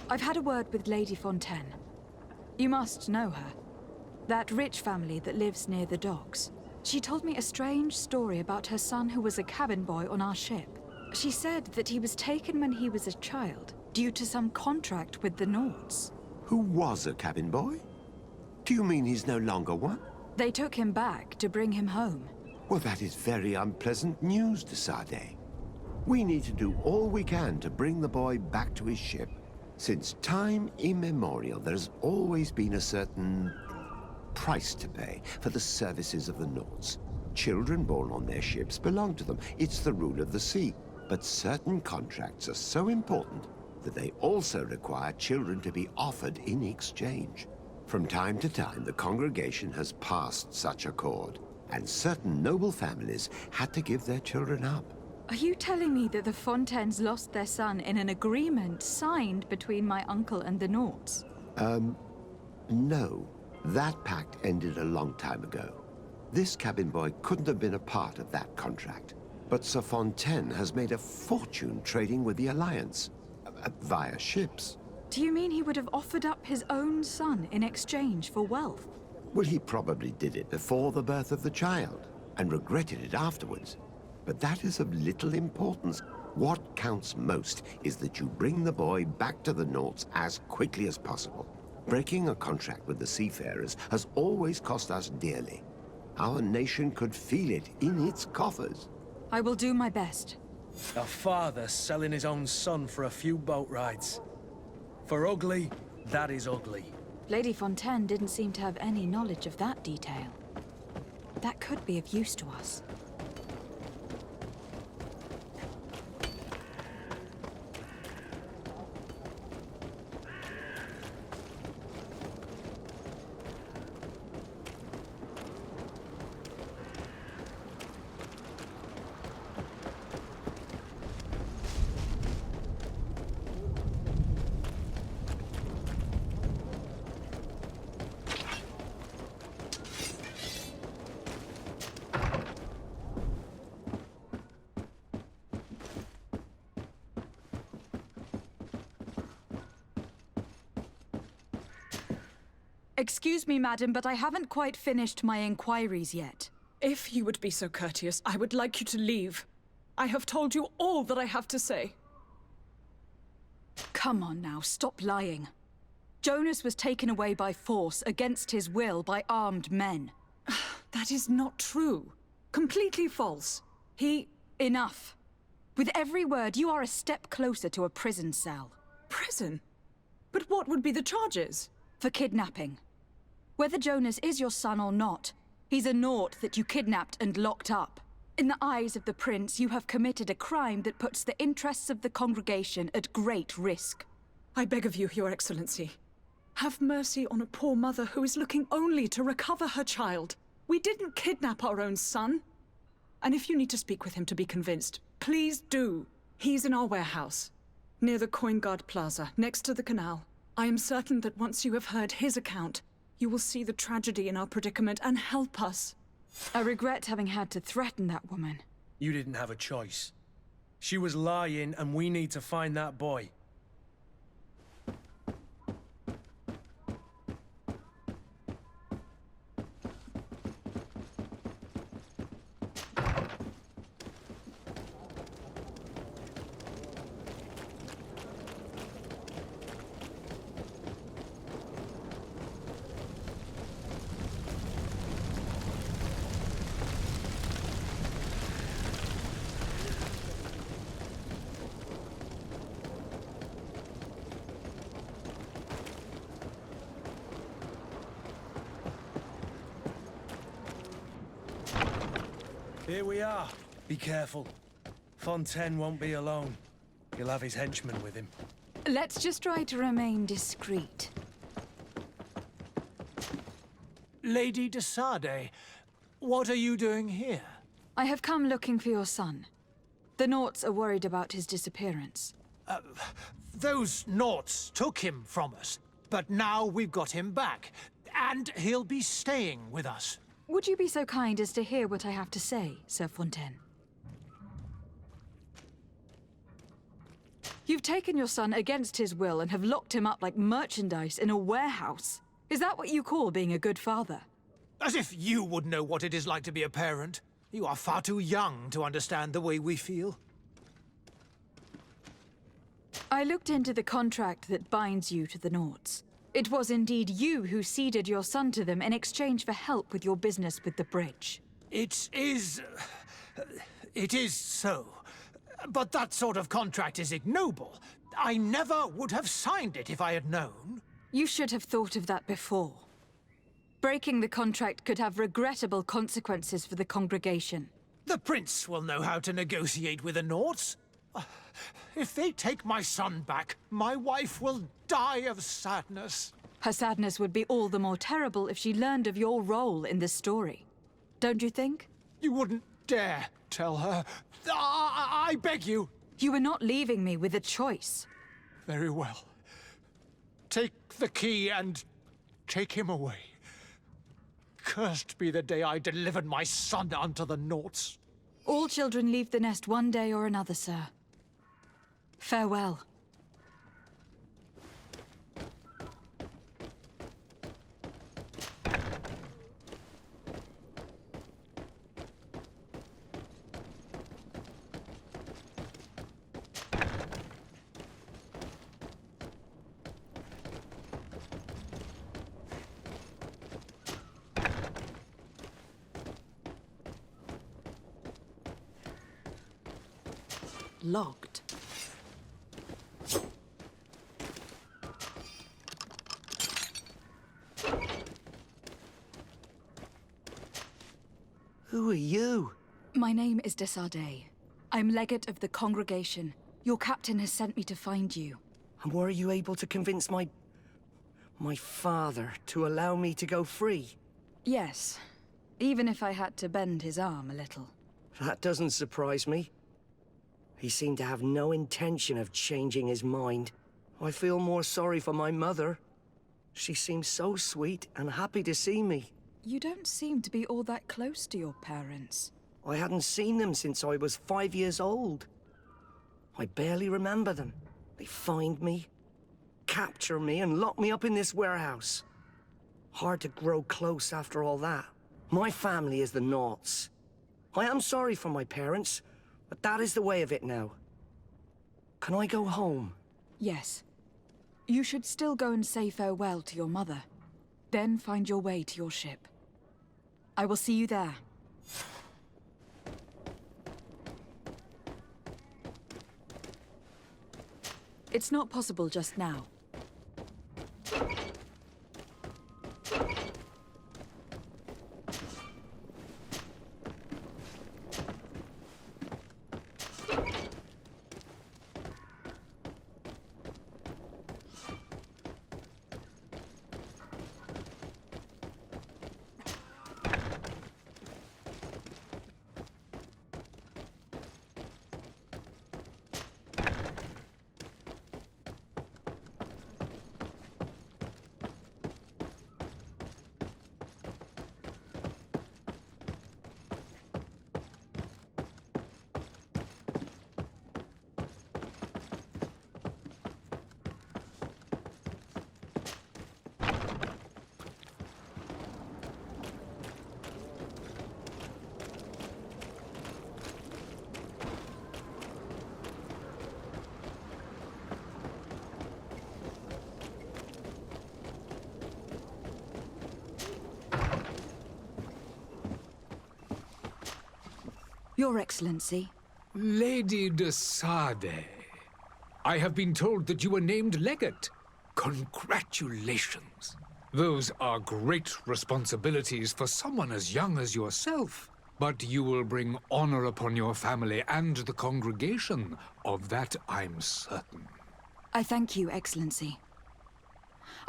I've had a word with Lady Fontaine. You must know her. That rich family that lives near the docks. She told me a strange story about her son who was a cabin boy on our ship. She said that he was taken when he was a child, due to some contract with the Nauts. Who was a cabin boy? Do you mean he's no longer one? They took him back to bring him home. Well, that is very unpleasant news, de Sade. We need to do all we can to bring the boy back to his ship. Since time immemorial, there's always been a certain price to pay for the services of the Nauts. Children born on their ships belong to them. It's the rule of the sea. But certain contracts are so important that they also require children to be offered in exchange. From time to time, the congregation has passed such accord, and certain noble families had to give their children up. Are you telling me that the Fontaines lost their son in an agreement signed between my uncle and the Nauts? No. That pact ended a long time ago. This cabin boy couldn't have been a part of that contract. But Sir Fontaine has made a fortune trading with the Alliance, via ships. Do you mean he would have offered up his own son in exchange for wealth? Well, he probably did it before the birth of the child, and regretted it afterwards. But that is of little importance. What counts most is that you bring the boy back to the Nauts as quickly as possible. Breaking a contract with the seafarers has always cost us dearly. Our nation could feel it in its coffers. I will do my best. A father selling his own son for a few boat rides. For ugly, that is ugly. Lady Fontaine didn't seem to have any knowledge of that detail. That could be of use to us. Excuse me, madam, but I haven't quite finished my inquiries yet. If you would be so courteous, I would like you to leave. I have told you all that I have to say. Come on now, stop lying. Jonas was taken away by force, against his will, by armed men. That is not true. Completely false. Enough. With every word, you are a step closer to a prison cell. Prison? But what would be the charges? For kidnapping. Whether Jonas is your son or not, he's a Naut that you kidnapped and locked up. In the eyes of the prince, you have committed a crime that puts the interests of the congregation at great risk. I beg of you, Your Excellency. Have mercy on a poor mother who is looking only to recover her child. We didn't kidnap our own son. And if you need to speak with him to be convinced, please do. He's in our warehouse, near the Coin Guard Plaza, next to the canal. I am certain that once you have heard his account, you will see the tragedy in our predicament and help us. I regret having had to threaten that woman. You didn't have a choice. She was lying, and we need to find that boy. Here we are. Be careful. Fontaine won't be alone. He'll have his henchmen with him. Let's just try to remain discreet. Lady de Sade, what are you doing here? I have come looking for your son. The Naughts are worried about his disappearance. Those Naughts took him from us, but now we've got him back, and he'll be staying with us. Would you be so kind as to hear what I have to say, Sir Fontaine? You've taken your son against his will and have locked him up like merchandise in a warehouse. Is that what you call being a good father? As if you would know what it is like to be a parent. You are far too young to understand the way we feel. I looked into the contract that binds you to the Naughts. It was indeed you who ceded your son to them in exchange for help with your business with the bridge. It is so. But that sort of contract is ignoble. I never would have signed it if I had known. You should have thought of that before. Breaking the contract could have regrettable consequences for the congregation. The prince will know how to negotiate with the Naughts. If they take my son back, my wife will die of sadness. Her sadness would be all the more terrible if she learned of your role in this story. Don't you think? You wouldn't dare tell her. I beg you. You were not leaving me with a choice. Very well. Take the key and take him away. Cursed be the day I delivered my son unto the Naughts. All children leave the nest one day or another, sir. Farewell. Locked. Who are you? My name is de Sade. I'm legate of the congregation. Your captain has sent me to find you. And were you able to convince my father to allow me to go free? Yes. Even if I had to bend his arm a little. That doesn't surprise me. He seemed to have no intention of changing his mind. I feel more sorry for my mother. She seems so sweet and happy to see me. You don't seem to be all that close to your parents. I hadn't seen them since I was 5 years old. I barely remember them. They find me, capture me, and lock me up in this warehouse. Hard to grow close after all that. My family is the Naughts. I am sorry for my parents, but that is the way of it now. Can I go home? Yes. You should still go and say farewell to your mother. Then find your way to your ship. I will see you there. It's not possible just now. Your Excellency. Lady de Sade, I have been told that you were named legate. Congratulations. Those are great responsibilities for someone as young as yourself. But you will bring honor upon your family and the congregation. Of that I'm certain. I thank you, Excellency.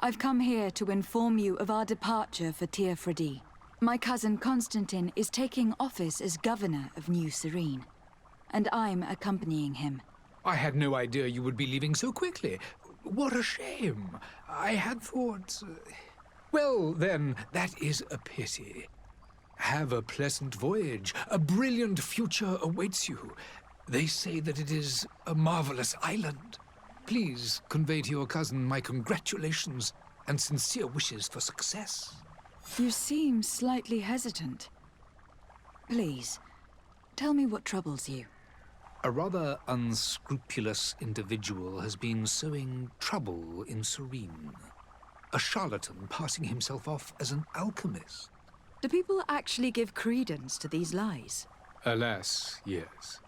I've come here to inform you of our departure for Teofredi. My cousin Constantine is taking office as governor of New Serene, and I'm accompanying him. I had no idea you would be leaving so quickly. What a shame. I had thought... Well, then, that is a pity. Have a pleasant voyage. A brilliant future awaits you. They say that it is a marvelous island. Please convey to your cousin my congratulations and sincere wishes for success. You seem slightly hesitant. Please, tell me what troubles you. A rather unscrupulous individual has been sowing trouble in Serene. A charlatan passing himself off as an alchemist. Do people actually give credence to these lies? Alas, yes.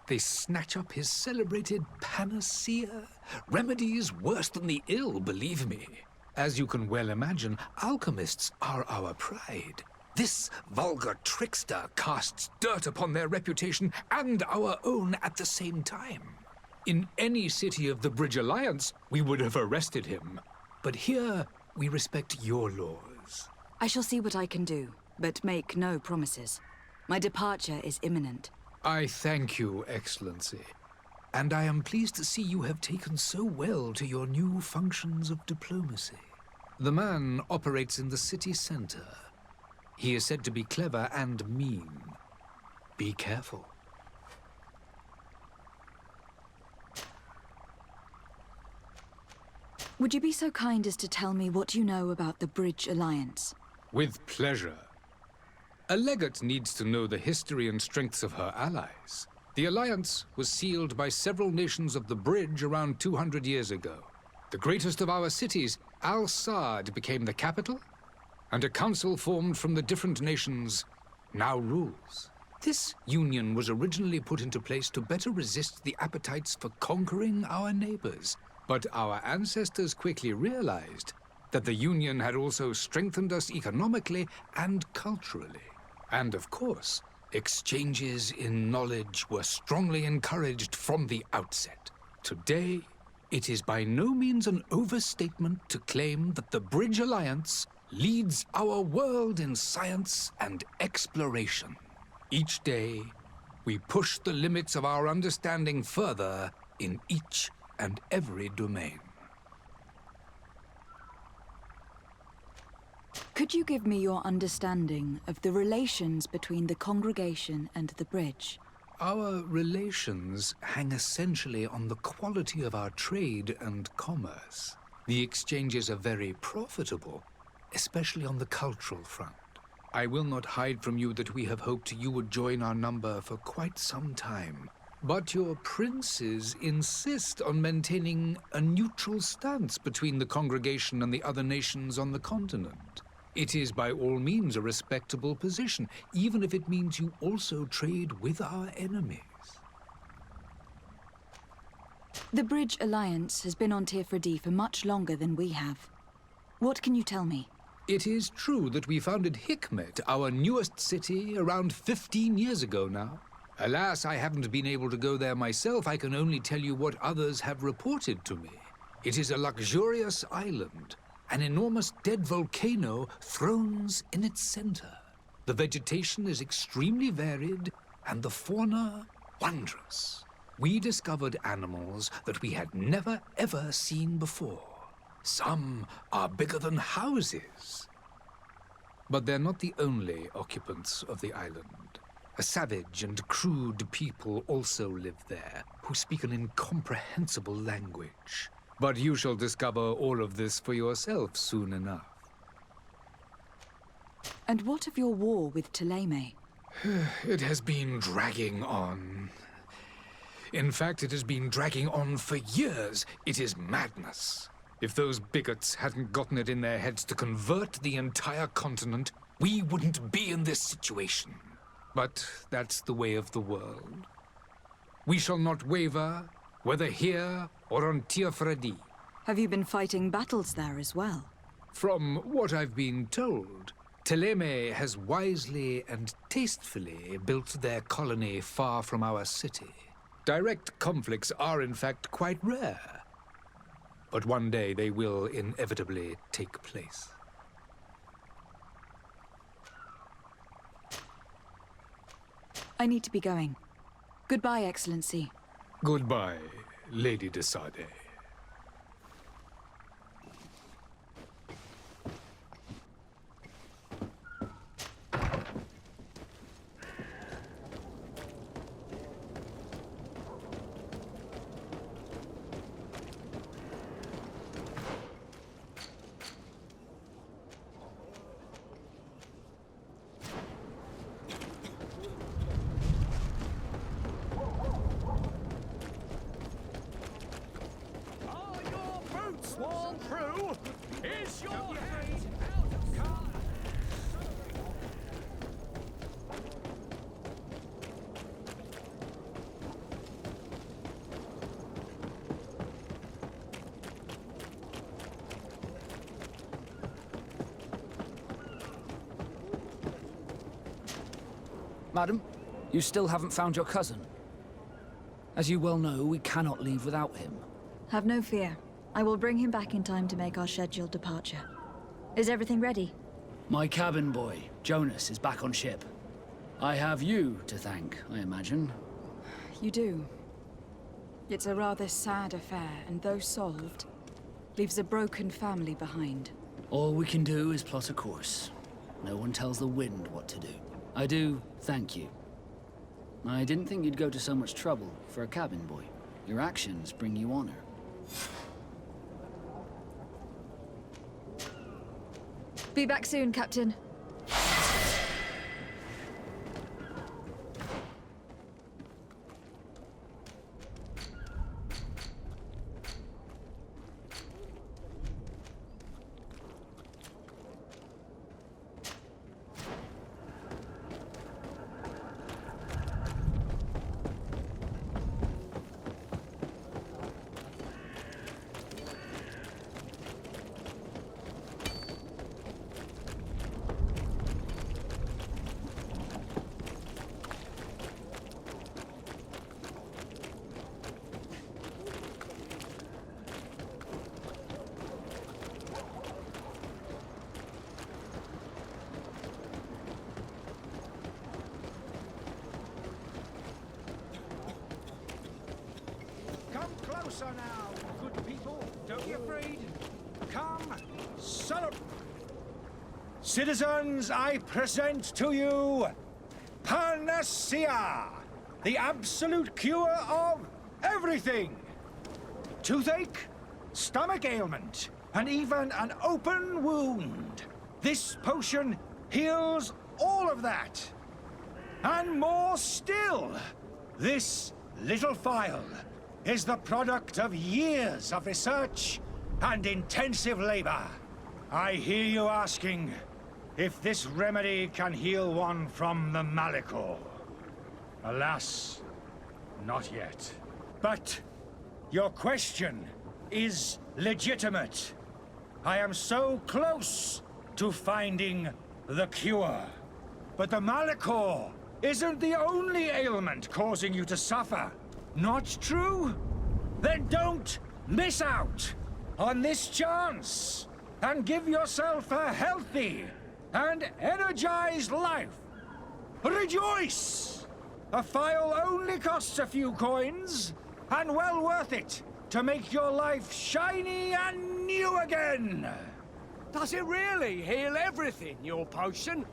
They snatch up his celebrated panacea. Remedies worse than the ill, believe me. As you can well imagine, alchemists are our pride. This vulgar trickster casts dirt upon their reputation and our own at the same time. In any city of the Bridge Alliance, we would have arrested him. But here, we respect your laws. I shall see what I can do, but make no promises. My departure is imminent. I thank you, Excellency. And I am pleased to see you have taken so well to your new functions of diplomacy. The man operates in the city center. He is said to be clever and mean. Be careful. Would you be so kind as to tell me what you know about the Bridge Alliance? With pleasure. A legate needs to know the history and strengths of her allies. The alliance was sealed by several nations of the Bridge around 200 years ago. The greatest of our cities, Al-Saad, became the capital, and a council formed from the different nations now rules. This union was originally put into place to better resist the appetites for conquering our neighbors. But our ancestors quickly realized that the union had also strengthened us economically and culturally. And of course, exchanges in knowledge were strongly encouraged from the outset. Today, it is by no means an overstatement to claim that the Bridge Alliance leads our world in science and exploration. Each day, we push the limits of our understanding further in each and every domain. Could you give me your understanding of the relations between the congregation and the Bridge? Our relations hang essentially on the quality of our trade and commerce. The exchanges are very profitable, especially on the cultural front. I will not hide from you that we have hoped you would join our number for quite some time. But your princes insist on maintaining a neutral stance between the congregation and the other nations on the continent. It is by all means a respectable position, even if it means you also trade with our enemies. The Bridge Alliance has been on Teofredi for much longer than we have. What can you tell me? It is true that we founded Hickmet, our newest city, around 15 years ago now. Alas, I haven't been able to go there myself. I can only tell you what others have reported to me. It is a luxurious island. An enormous dead volcano thrones in its center. The vegetation is extremely varied, and the fauna wondrous. We discovered animals that we had never ever seen before. Some are bigger than houses. But they're not the only occupants of the island. A savage and crude people also live there, who speak an incomprehensible language. But you shall discover all of this for yourself soon enough. And what of your war with Ptolemy? It has been dragging on. In fact, it has been dragging on for years. It is madness. If those bigots hadn't gotten it in their heads to convert the entire continent, we wouldn't be in this situation. But that's the way of the world. We shall not waver, whether here or on Teofredi. Have you been fighting battles there as well? From what I've been told, Ptolemy has wisely and tastefully built their colony far from our city. Direct conflicts are in fact quite rare, but one day they will inevitably take place. I need to be going. Goodbye, Excellency. Goodbye, Lady de Sade. Swarm crew, is your head out of colour? Madam, you still haven't found your cousin. As you well know, we cannot leave without him. Have no fear. I will bring him back in time to make our scheduled departure. Is everything ready? My cabin boy, Jonas, is back on ship. I have you to thank, I imagine. You do. It's a rather sad affair, and though solved, leaves a broken family behind. All we can do is plot a course. No one tells the wind what to do. I do thank you. I didn't think you'd go to so much trouble for a cabin boy. Your actions bring you honor. Be back soon, Captain. Closer now, good people. Don't be afraid. Come, celebrate. Citizens, I present to you Panacea, the absolute cure of everything. Toothache, stomach ailment, and even an open wound. This potion heals all of that. And more still, this little phial is the product of years of research and intensive labor. I hear you asking if this remedy can heal one from the Malachor. Alas, not yet. But your question is legitimate. I am so close to finding the cure. But the Malachor isn't the only ailment causing you to suffer. Not true? Then don't miss out on this chance and give yourself a healthy and energized life. Rejoice! A phial only costs a few coins, and well worth it to make your life shiny and new again. Does it really heal everything, your potion?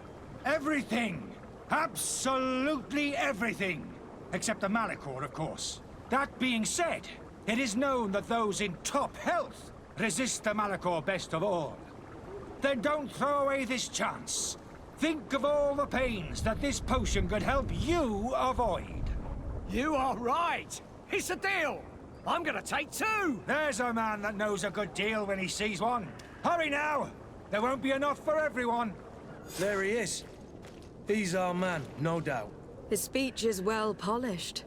Everything. Absolutely everything. Except the Malachor, of course. That being said, it is known that those in top health resist the Malachor best of all. Then don't throw away this chance. Think of all the pains that this potion could help you avoid. You are right. It's a deal. I'm gonna take two. There's a man that knows a good deal when he sees one. Hurry now. There won't be enough for everyone. There he is. He's our man, no doubt. His speech is well polished.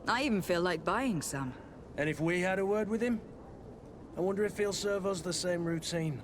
I even feel like buying some. And if we had a word with him, I wonder if he'll serve us the same routine.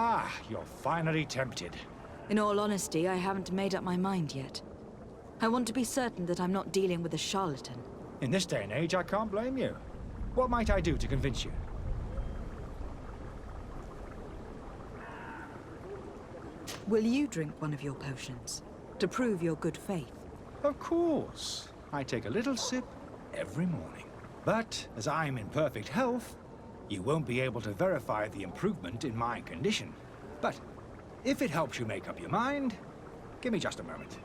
Ah, you're finally tempted. In all honesty, I haven't made up my mind yet. I want to be certain that I'm not dealing with a charlatan. In this day and age, I can't blame you. What might I do to convince you? Will you drink one of your potions, to prove your good faith? Of course. I take a little sip every morning. But, as I'm in perfect health, you won't be able to verify the improvement in my condition. But, if it helps you make up your mind, give me just a moment.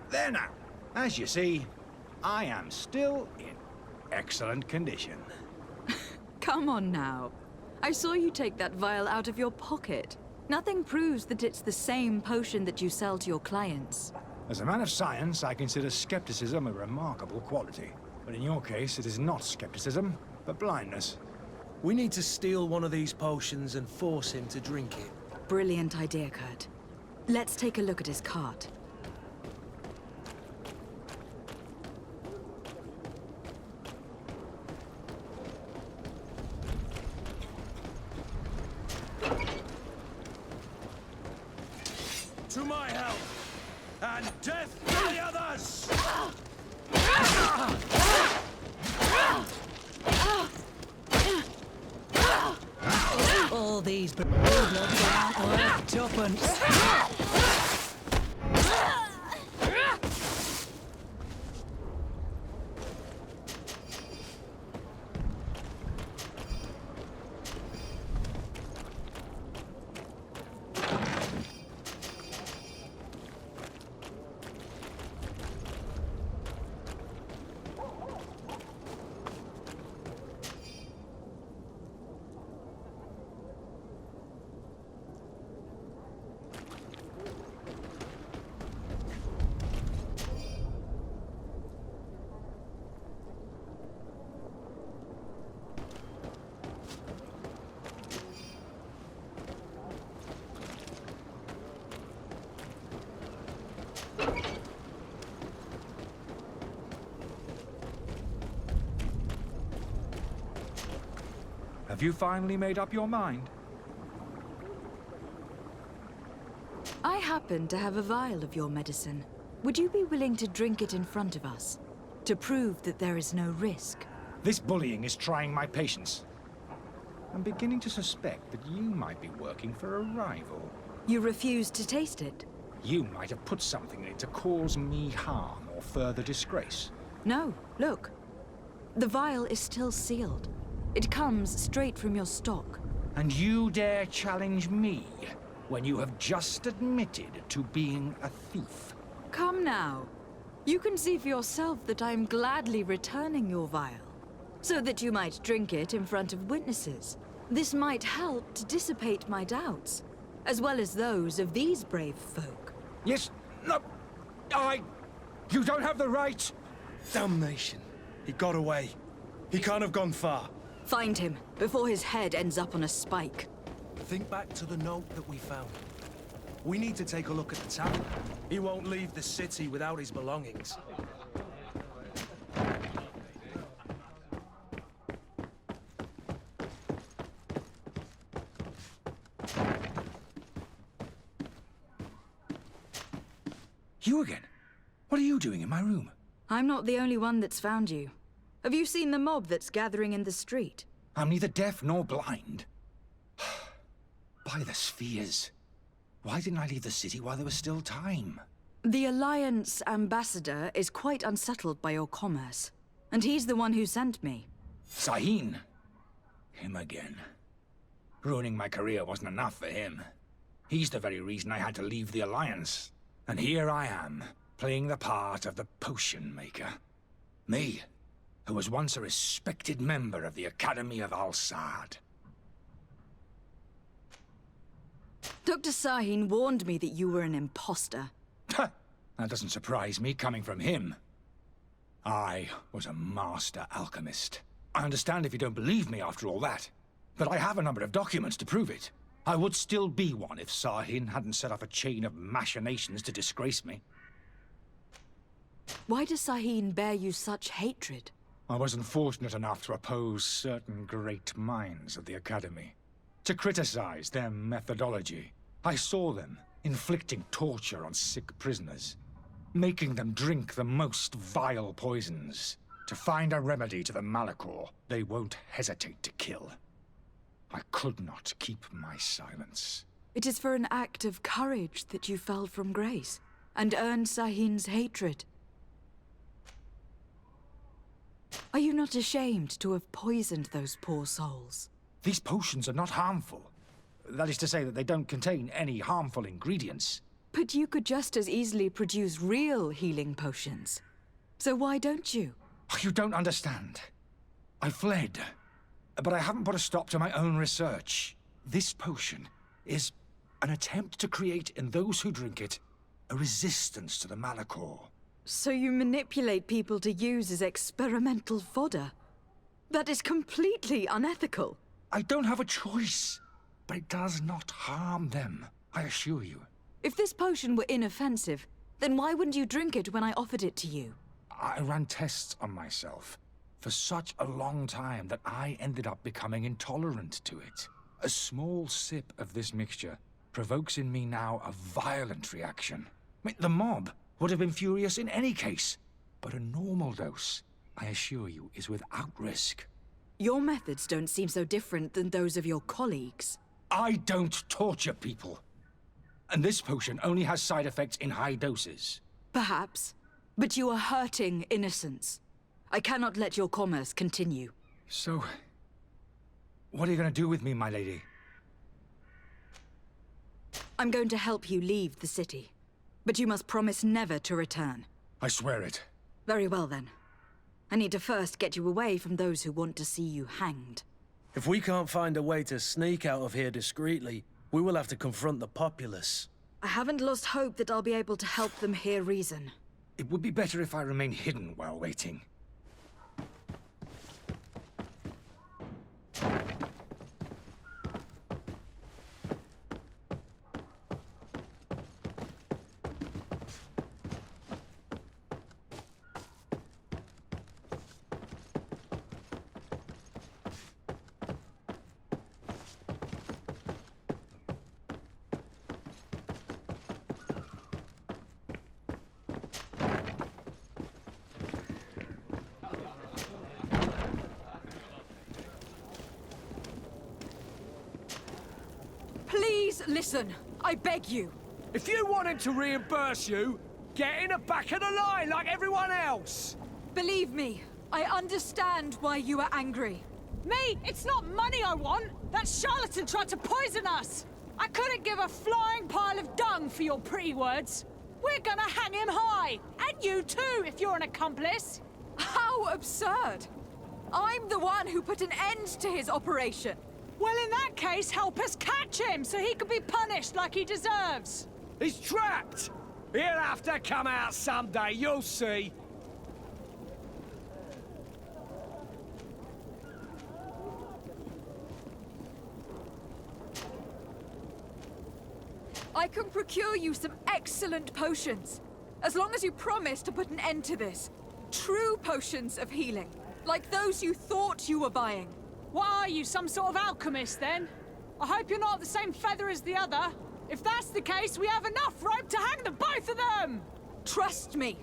There now. As you see, I am still in excellent condition. Come on now. I saw you take that vial out of your pocket. Nothing proves that it's the same potion that you sell to your clients. As a man of science, I consider skepticism a remarkable quality. But in your case, it is not skepticism, but blindness. We need to steal one of these potions and force him to drink it. Brilliant idea, Kurt. Let's take a look at his cart. To my help, and death to the others! All these bloods aren't worth tuppence. Have you finally made up your mind? I happen to have a vial of your medicine. Would you be willing to drink it in front of us? To prove that there is no risk? This bullying is trying my patience. I'm beginning to suspect that you might be working for a rival. You refuse to taste it? You might have put something in it to cause me harm or further disgrace. No, look. The vial is still sealed. It comes straight from your stock. And you dare challenge me when you have just admitted to being a thief? Come now. You can see for yourself that I am gladly returning your vial, so that you might drink it in front of witnesses. This might help to dissipate my doubts, as well as those of these brave folk. Yes, no, you don't have the right. Damnation. He got away. He can't have gone far. Find him, before his head ends up on a spike. Think back to the note that we found. We need to take a look at the tavern. He won't leave the city without his belongings. You again? What are you doing in my room? I'm not the only one that's found you. Have you seen the mob that's gathering in the street? I'm neither deaf nor blind. By the spheres. Why didn't I leave the city while there was still time? The Alliance ambassador is quite unsettled by your commerce, and he's the one who sent me. Serene. Him again. Ruining my career wasn't enough for him. He's the very reason I had to leave the Alliance. And here I am, playing the part of the potion maker. Me, who was once a respected member of the Academy of Al-Sad. Dr. Sahin warned me that you were an imposter. That doesn't surprise me, coming from him. I was a master alchemist. I understand if you don't believe me after all that, but I have a number of documents to prove it. I would still be one if Sahin hadn't set off a chain of machinations to disgrace me. Why does Sahin bear you such hatred? I wasn't fortunate enough to oppose certain great minds at the Academy, to criticize their methodology. I saw them inflicting torture on sick prisoners, making them drink the most vile poisons. To find a remedy to the Malachor, they won't hesitate to kill. I could not keep my silence. It is for an act of courage that you fell from grace, and earned Sahin's hatred. Are you not ashamed to have poisoned those poor souls? These potions are not harmful. That is to say that they don't contain any harmful ingredients. But you could just as easily produce real healing potions. So why don't you? You don't understand. I fled, but I haven't put a stop to my own research. This potion is an attempt to create in those who drink it a resistance to the Malachor. So you manipulate people to use as experimental fodder? That is completely unethical. I don't have a choice, but it does not harm them, I assure you. If this potion were inoffensive, then why wouldn't you drink it when I offered it to you? I ran tests on myself for such a long time that I ended up becoming intolerant to it. A small sip of this mixture provokes in me now a violent reaction. The mob would have been furious in any case, but a normal dose, I assure you, is without risk. Your methods don't seem so different than those of your colleagues. I don't torture people. And this potion only has side effects in high doses. Perhaps, but you are hurting innocents. I cannot let your commerce continue. So, what are you going to do with me, my lady? I'm going to help you leave the city. But you must promise never to return. I swear it. Very well, then. I need to first get you away from those who want to see you hanged. If we can't find a way to sneak out of here discreetly, we will have to confront the populace. I haven't lost hope that I'll be able to help them hear reason. It would be better if I remain hidden while waiting. Please listen, I beg you. If you want him to reimburse you, get in the back of the line like everyone else. Believe me, I understand why you are angry. Me? It's not money I want. That charlatan tried to poison us. I couldn't give a flying pile of dung for your pretty words. We're gonna hang him high. And you too, if you're an accomplice. How absurd! I'm the one who put an end to his operation. Well, in that case, help us catch him so he can be punished like he deserves. He's trapped. He'll have to come out someday, you'll see. I can procure you some excellent potions, as long as you promise to put an end to this. True potions of healing, like those you thought you were buying. What are you, some sort of alchemist, then? I hope you're not the same feather as the other. If that's the case, we have enough rope to hang the both of them! Trust me.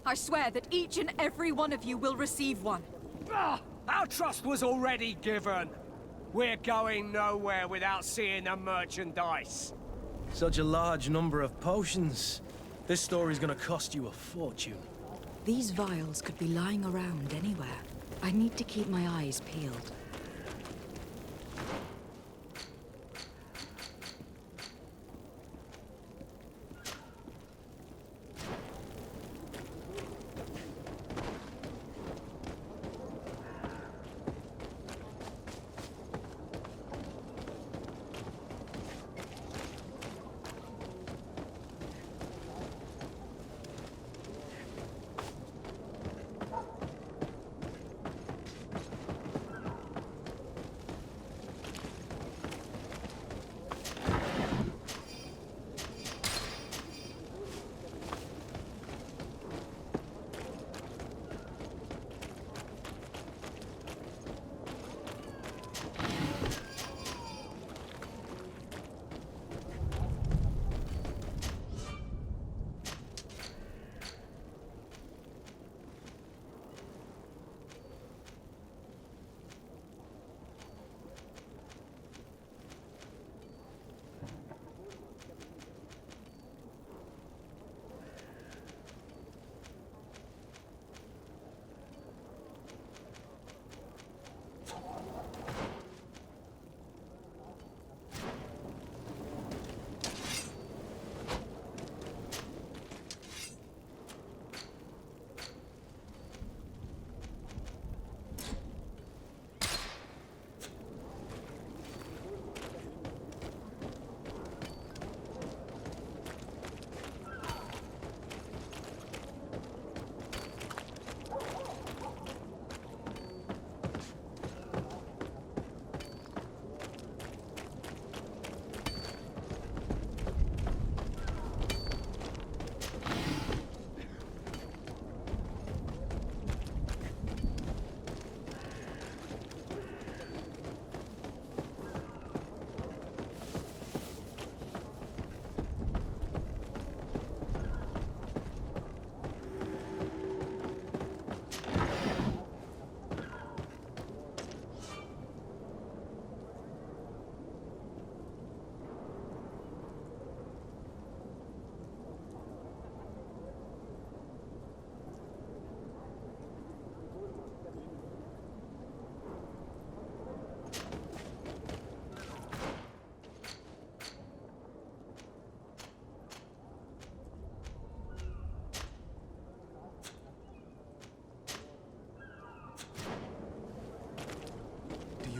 I swear that each and every one of you will receive one. Our trust was already given. We're going nowhere without seeing the merchandise. Such a large number of potions. This story's gonna cost you a fortune. These vials could be lying around anywhere. I need to keep my eyes peeled.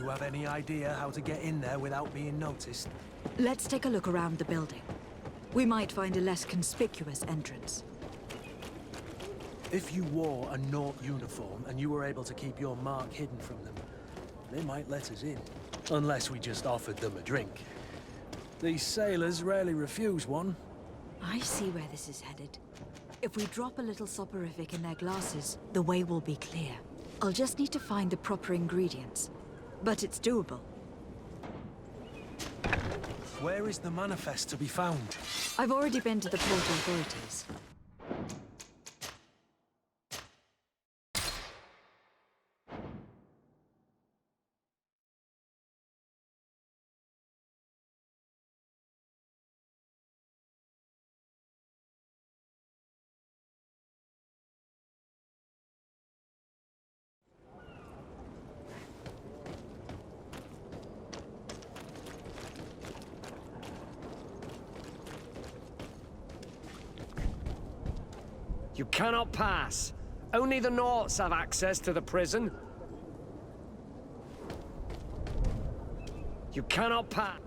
have any idea how to get in there without being noticed? Let's take a look around the building. We might find a less conspicuous entrance. If you wore a Naught uniform and you were able to keep your mark hidden from them, they might let us in. Unless we just offered them a drink. These sailors rarely refuse one. I see where this is headed. If we drop a little soporific in their glasses, the way will be clear. I'll just need to find the proper ingredients. But it's doable. Where is the manifest to be found? I've already been to the port authorities. You cannot pass. Only the Naughts have access to the prison. You cannot pass.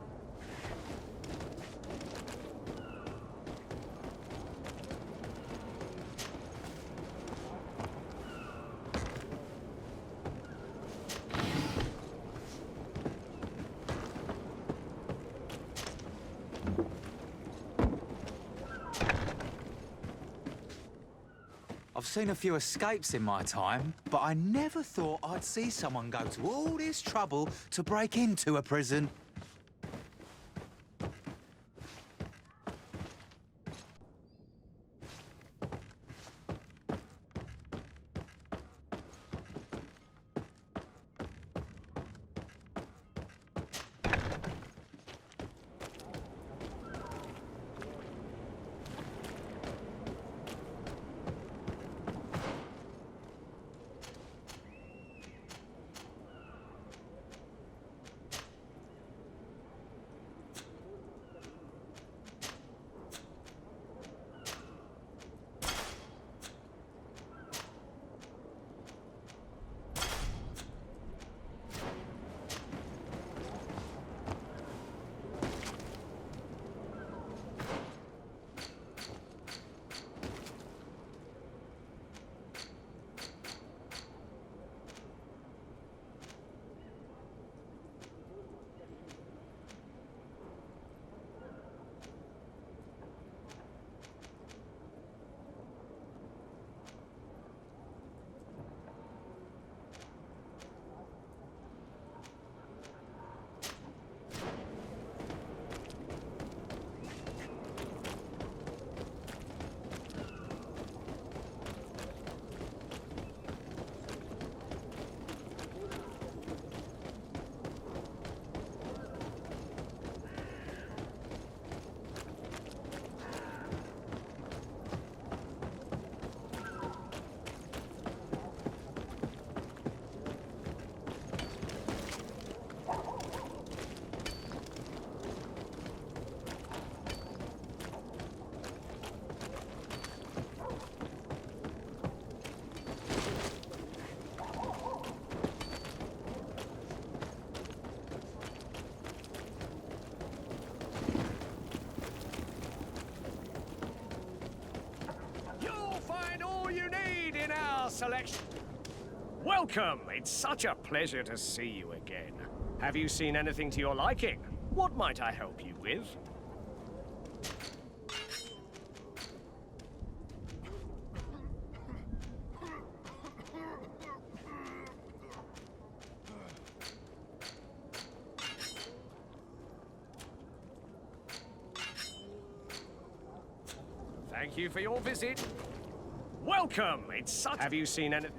I've seen a few escapes in my time, but I never thought I'd see someone go to all this trouble to break into a prison. Selection. Welcome! It's such a pleasure to see you again. Have you seen anything to your liking? What might I help you with? Thank you for your visit. Welcome! It's such... Have you seen anything?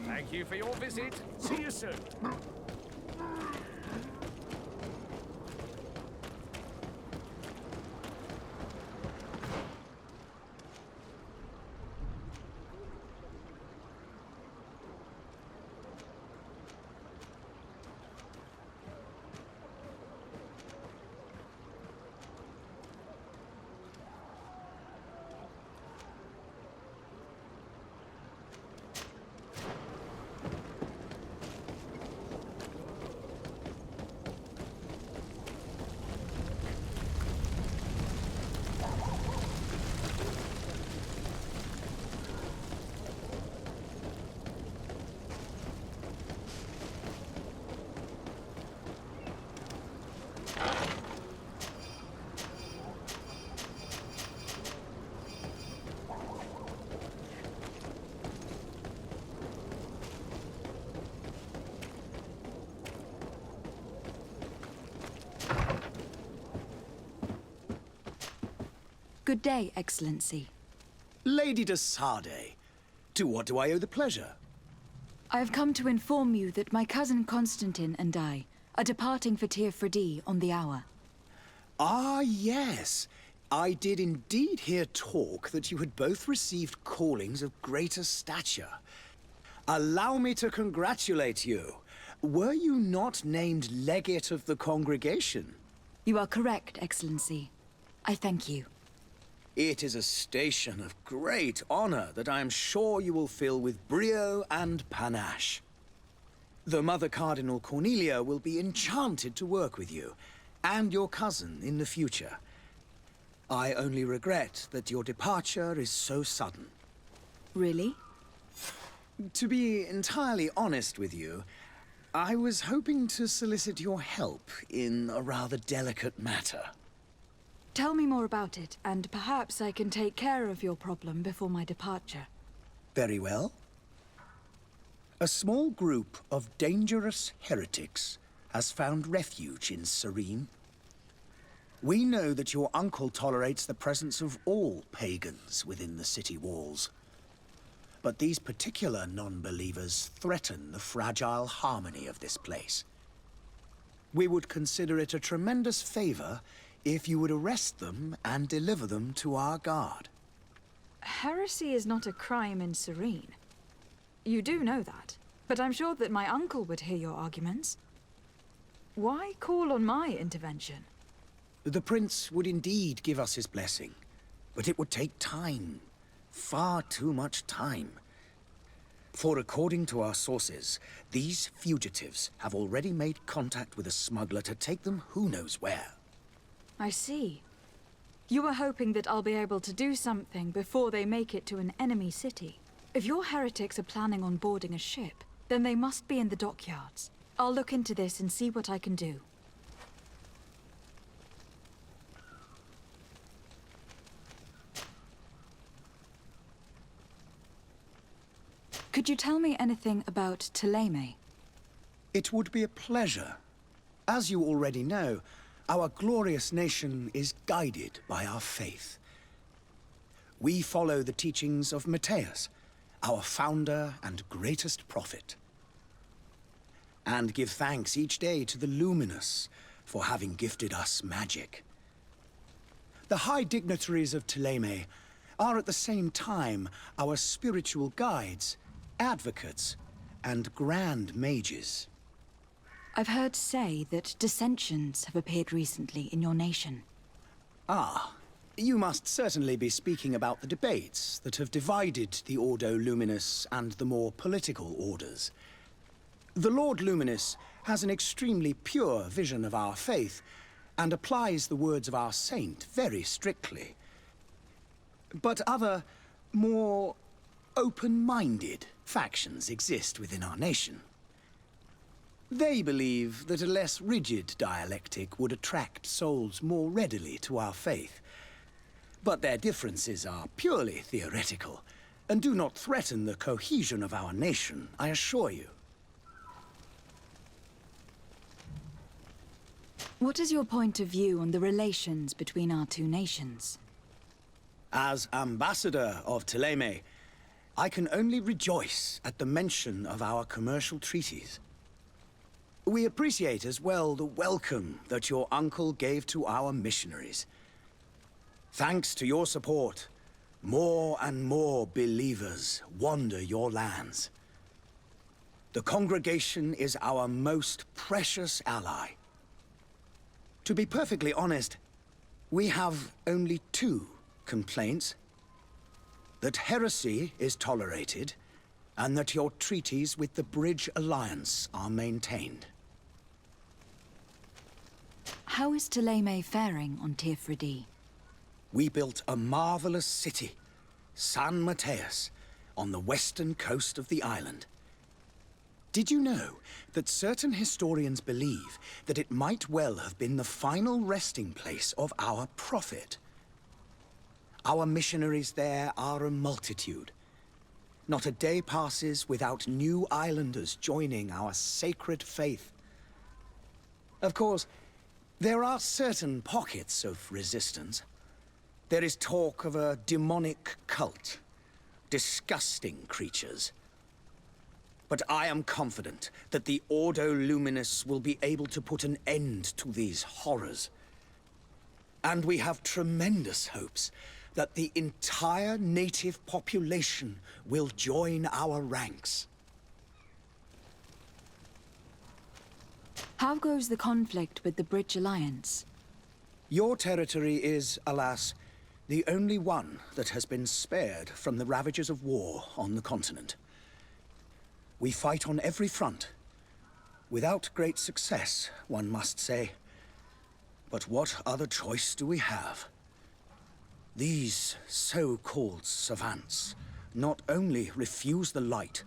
Thank you for your visit. See you soon. Good day, Excellency. Lady de Sardet, to what do I owe the pleasure? I have come to inform you that my cousin Constantine and I are departing for Tir Freddy on the hour. Ah, yes. I did indeed hear talk that you had both received callings of greater stature. Allow me to congratulate you. Were you not named legate of the congregation? You are correct, Excellency. I thank you. It is a station of great honor that I am sure you will fill with brio and panache. The Mother Cardinal Cornelia will be enchanted to work with you, and your cousin in the future. I only regret that your departure is so sudden. Really? To be entirely honest with you, I was hoping to solicit your help in a rather delicate matter. Tell me more about it, and perhaps I can take care of your problem before my departure. Very well. A small group of dangerous heretics has found refuge in Serene. We know that your uncle tolerates the presence of all pagans within the city walls. But these particular non-believers threaten the fragile harmony of this place. We would consider it a tremendous favor if you would arrest them and deliver them to our guard. Heresy is not a crime in Serene. You do know that, but I'm sure that my uncle would hear your arguments. Why call on my intervention? The prince would indeed give us his blessing, but it would take time. Far too much time. For according to our sources, these fugitives have already made contact with a smuggler to take them who knows where. I see. You were hoping that I'll be able to do something before they make it to an enemy city. If your heretics are planning on boarding a ship, then they must be in the dockyards. I'll look into this and see what I can do. Could you tell me anything about Thélème? It would be a pleasure. As you already know, our glorious nation is guided by our faith. We follow the teachings of Matthias, our founder and greatest prophet, and give thanks each day to the Luminous for having gifted us magic. The high dignitaries of Thélème are at the same time our spiritual guides, advocates, and grand mages. I've heard say that dissensions have appeared recently in your nation. Ah, you must certainly be speaking about the debates that have divided the Ordo Luminous and the more political orders. The Lord Luminous has an extremely pure vision of our faith and applies the words of our saint very strictly. But other, more open-minded factions exist within our nation. They believe that a less rigid dialectic would attract souls more readily to our faith. But their differences are purely theoretical, and do not threaten the cohesion of our nation, I assure you. What is your point of view on the relations between our two nations? As ambassador of Thélème, I can only rejoice at the mention of our commercial treaties. We appreciate as well the welcome that your uncle gave to our missionaries. Thanks to your support, more and more believers wander your lands. The congregation is our most precious ally. To be perfectly honest, we have only two complaints. That heresy is tolerated, and that your treaties with the Bridge Alliance are maintained. How is Thélème faring on Tir Freddy? We built a marvelous city, San Matthias, on the western coast of the island. Did you know that certain historians believe that it might well have been the final resting place of our prophet? Our missionaries there are a multitude. Not a day passes without new islanders joining our sacred faith. Of course, there are certain pockets of resistance. There is talk of a demonic cult. Disgusting creatures. But I am confident that the Ordo Luminous will be able to put an end to these horrors. And we have tremendous hopes that the entire native population will join our ranks. How goes the conflict with the Bridge Alliance? Your territory is, alas, the only one that has been spared from the ravages of war on the continent. We fight on every front. Without great success, one must say. But what other choice do we have? These so-called savants not only refuse the light,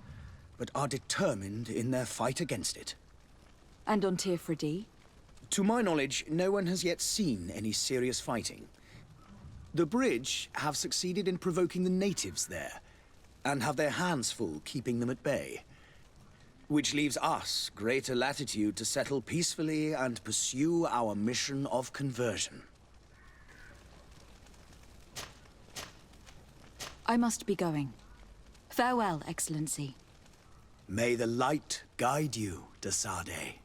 but are determined in their fight against it. And on Tirfredi? To my knowledge, no one has yet seen any serious fighting. The Bridge have succeeded in provoking the natives there, and have their hands full keeping them at bay. Which leaves us greater latitude to settle peacefully and pursue our mission of conversion. I must be going. Farewell, Excellency. May the light guide you, de Sade.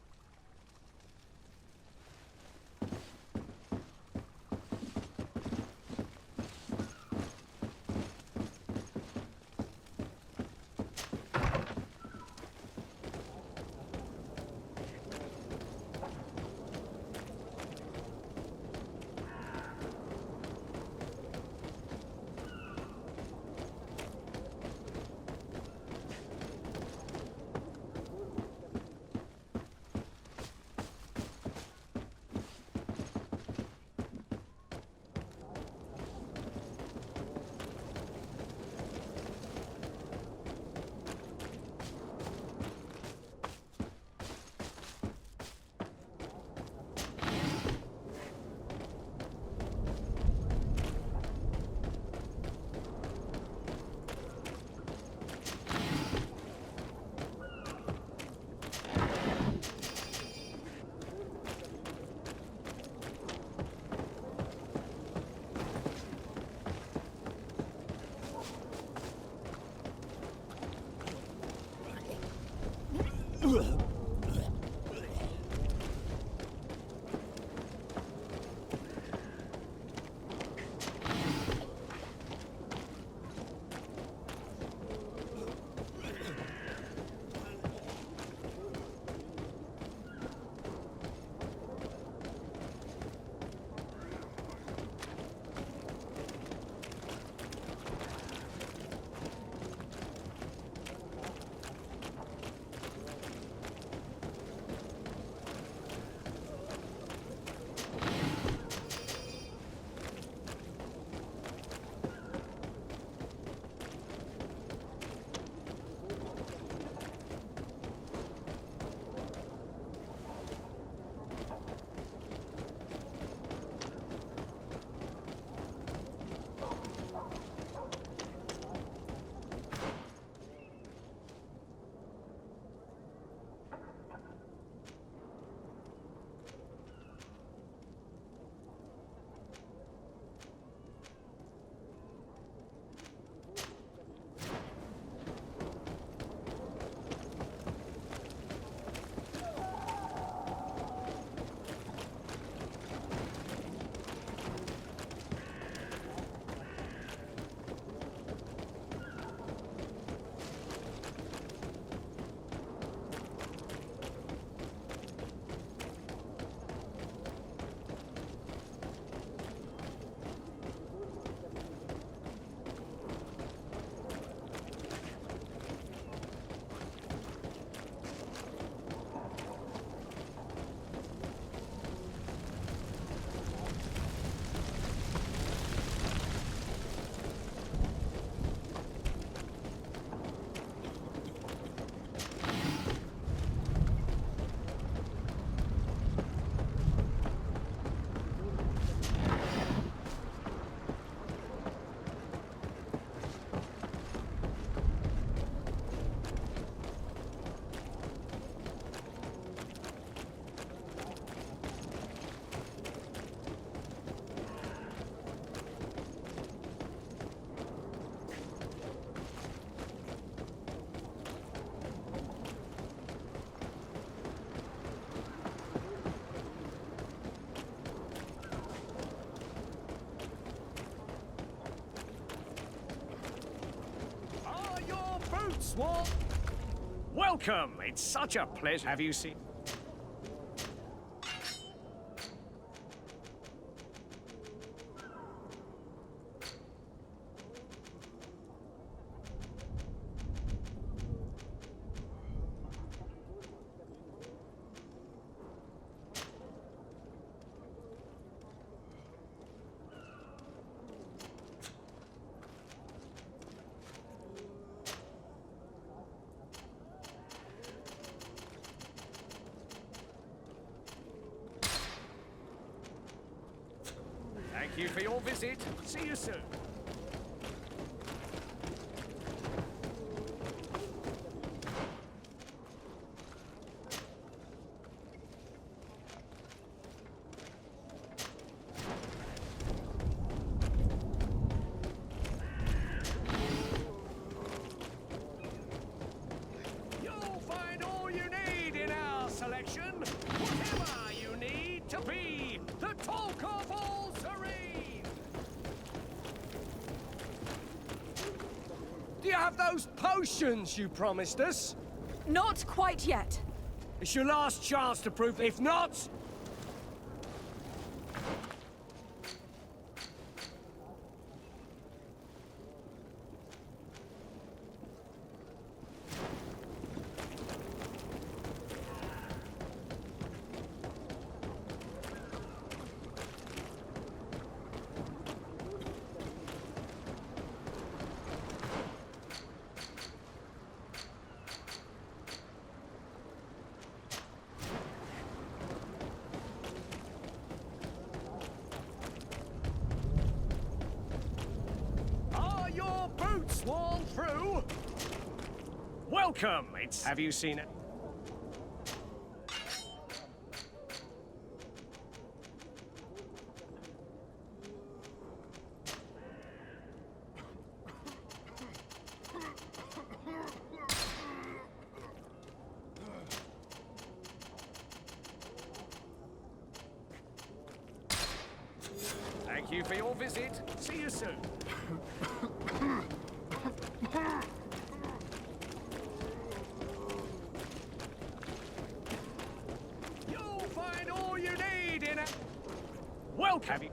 Swarm! Welcome! It's such a pleasure. Have you seen... Thank you for your visit. See you soon. You'll find all you need in our selection. Whatever you need to be the talk of all Serene. Do you have those potions you promised us? Not quite yet. It's your last chance to prove. If not... Are your boots worn through? Welcome! It's... Have you seen it? Thank you for your visit. See you soon. You'll find all you need in it. Welcome. Have you...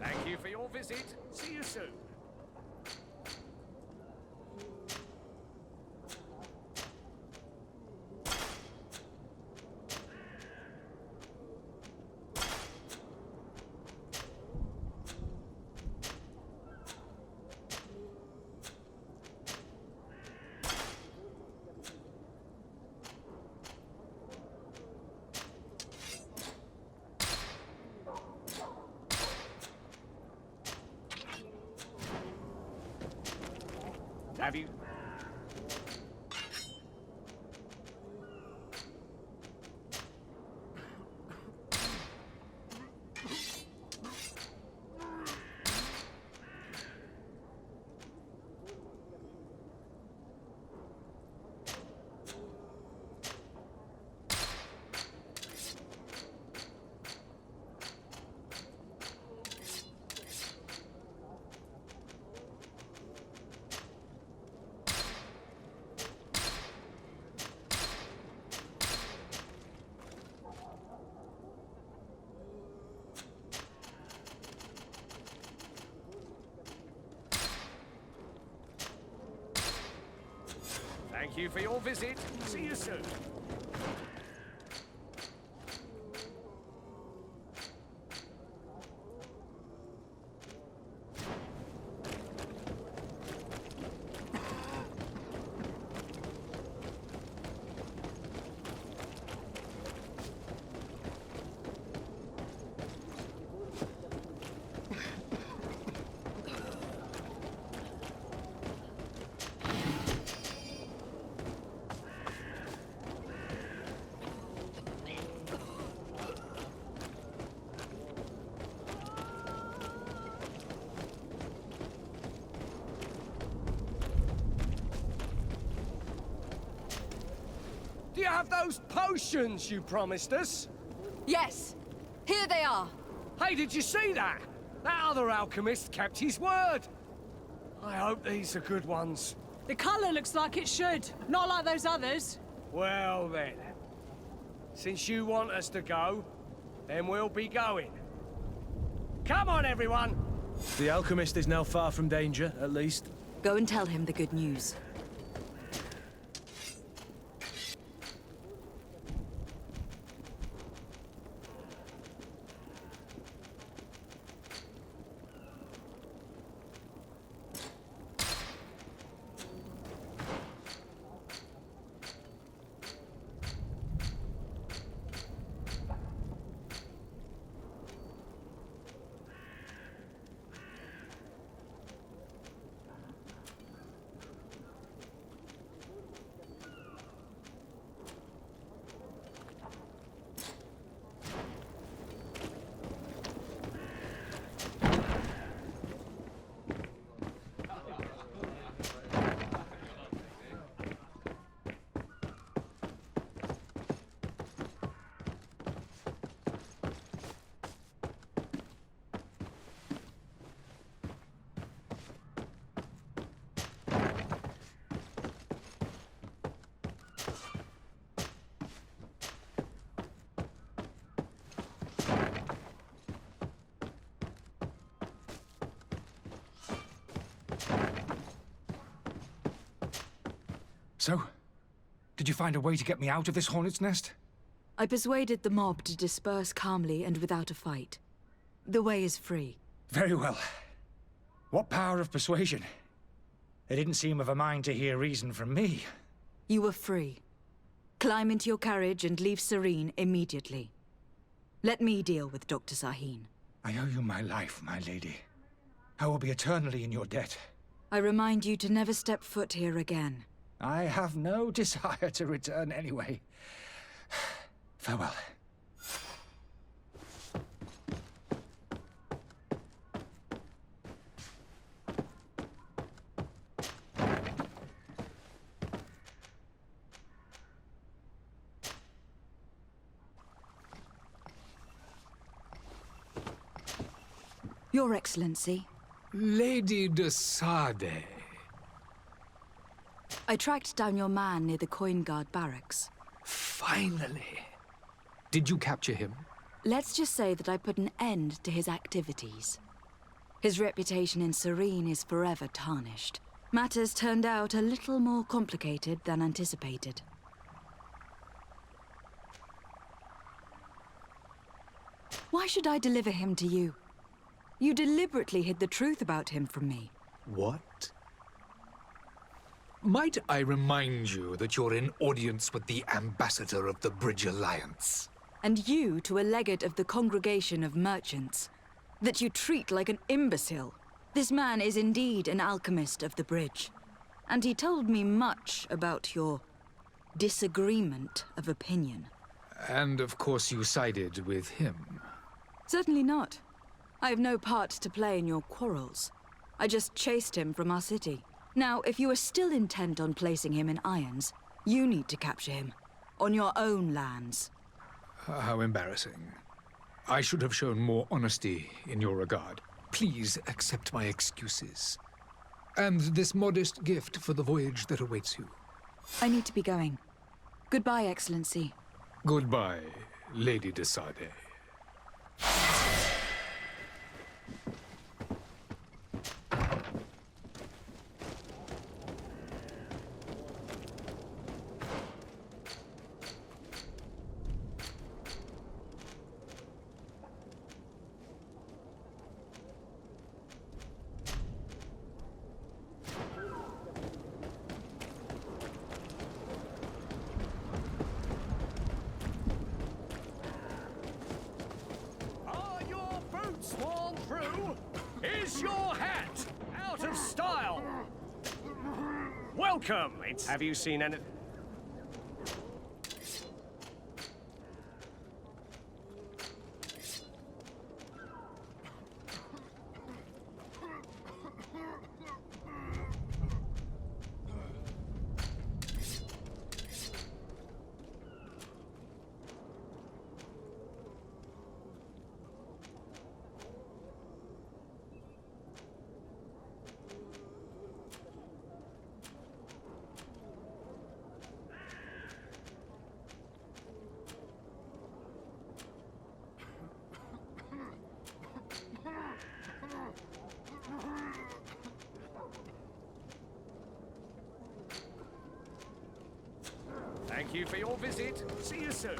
Thank you for your visit. See you soon. Have you... Thank you for your visit. See you soon. have those potions you promised us? Yes. Here they are. Hey, did you see that? That other alchemist kept his word. I hope these are good ones. The colour looks like it should. Not like those others. Well then. Since you want us to go, then we'll be going. Come on, everyone! The alchemist is now far from danger, at least. Go and tell him the good news. So, did you find a way to get me out of this hornet's nest? I persuaded the mob to disperse calmly and without a fight. The way is free. Very well. What power of persuasion? They didn't seem of a mind to hear reason from me. You were free. Climb into your carriage and leave Serene immediately. Let me deal with Dr. Sahin. I owe you my life, my lady. I will be eternally in your debt. I remind you to never step foot here again. I have no desire to return anyway. Farewell. Your Excellency. Lady de Sade. I tracked down your man near the Coin Guard barracks. Finally. Did you capture him? Let's just say that I put an end to his activities. His reputation in Serene is forever tarnished. Matters turned out a little more complicated than anticipated. Why should I deliver him to you? You deliberately hid the truth about him from me. What? Might I remind you that you're in audience with the ambassador of the Bridge Alliance? And you to a legate of the Congregation of Merchants. That you treat like an imbecile. This man is indeed an alchemist of the Bridge. And he told me much about your disagreement of opinion. And of course you sided with him. Certainly not. I have no part to play in your quarrels. I just chased him from our city. Now, if you are still intent on placing him in irons, you need to capture him. On your own lands. How embarrassing. I should have shown more honesty in your regard. Please accept my excuses. And this modest gift for the voyage that awaits you. I need to be going. Goodbye, Excellency. Goodbye, Lady de Sade. Sworn through? Is your hat out of style? Welcome! Have you seen any... Thank you for your visit. See you soon.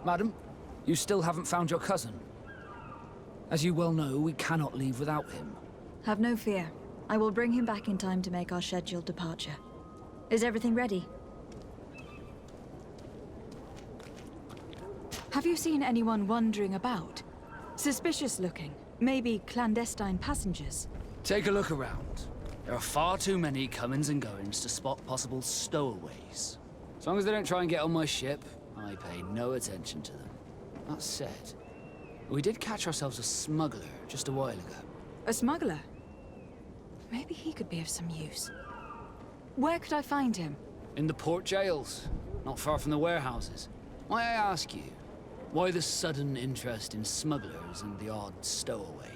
Madam, you still haven't found your cousin. As you well know, we cannot leave without him. Have no fear. I will bring him back in time to make our scheduled departure. Is everything ready? Have you seen anyone wandering about? Suspicious looking. Maybe clandestine passengers. Take a look around. There are far too many comings and goings to spot possible stowaways. As long as they don't try and get on my ship, I pay no attention to them. That said, we did catch ourselves a smuggler just a while ago. A smuggler? Maybe he could be of some use. Where could I find him? In the port jails, not far from the warehouses. May I ask you, why the sudden interest in smugglers and the odd stowaway?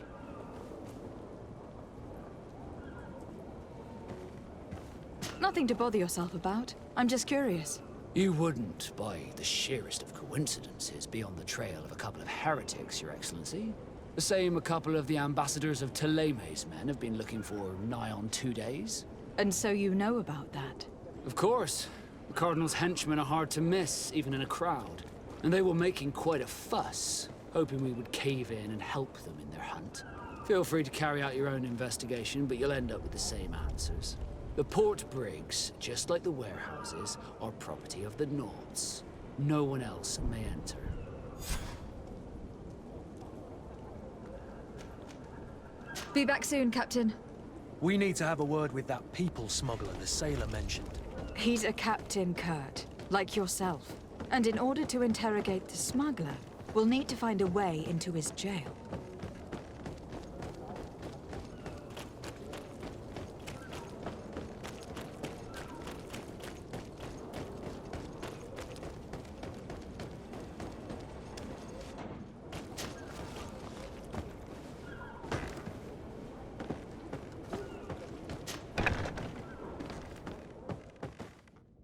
Nothing to bother yourself about. I'm just curious. You wouldn't, by the sheerest of coincidences, be on the trail of a couple of heretics, Your Excellency. The same a couple of the ambassadors of Theleme's men have been looking for nigh on 2 days. And so you know about that? Of course. The Cardinal's henchmen are hard to miss, even in a crowd. And they were making quite a fuss, hoping we would cave in and help them in their hunt. Feel free to carry out your own investigation, but you'll end up with the same answers. The port brigs, just like the warehouses, are property of the Nauts. No one else may enter. Be back soon, Captain. We need to have a word with that people smuggler the sailor mentioned. He's a Captain Kurt, like yourself. And in order to interrogate the smuggler, we'll need to find a way into his jail.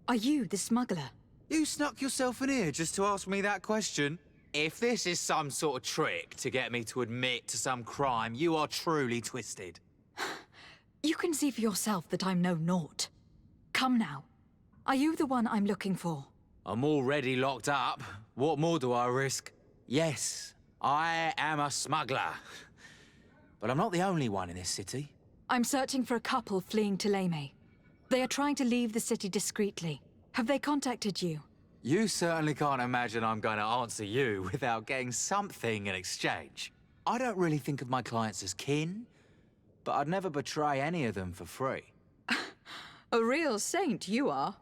Are you the smuggler? You snuck yourself in here just to ask me that question? If this is some sort of trick to get me to admit to some crime, you are truly twisted. You can see for yourself that I'm no naught. Come now. Are you the one I'm looking for? I'm already locked up. What more do I risk? Yes, I am a smuggler. But I'm not the only one in this city. I'm searching for a couple fleeing Theleme. They are trying to leave the city discreetly. Have they contacted you? You certainly can't imagine I'm going to answer you without getting something in exchange. I don't really think of my clients as kin, but I'd never betray any of them for free. A real saint you are.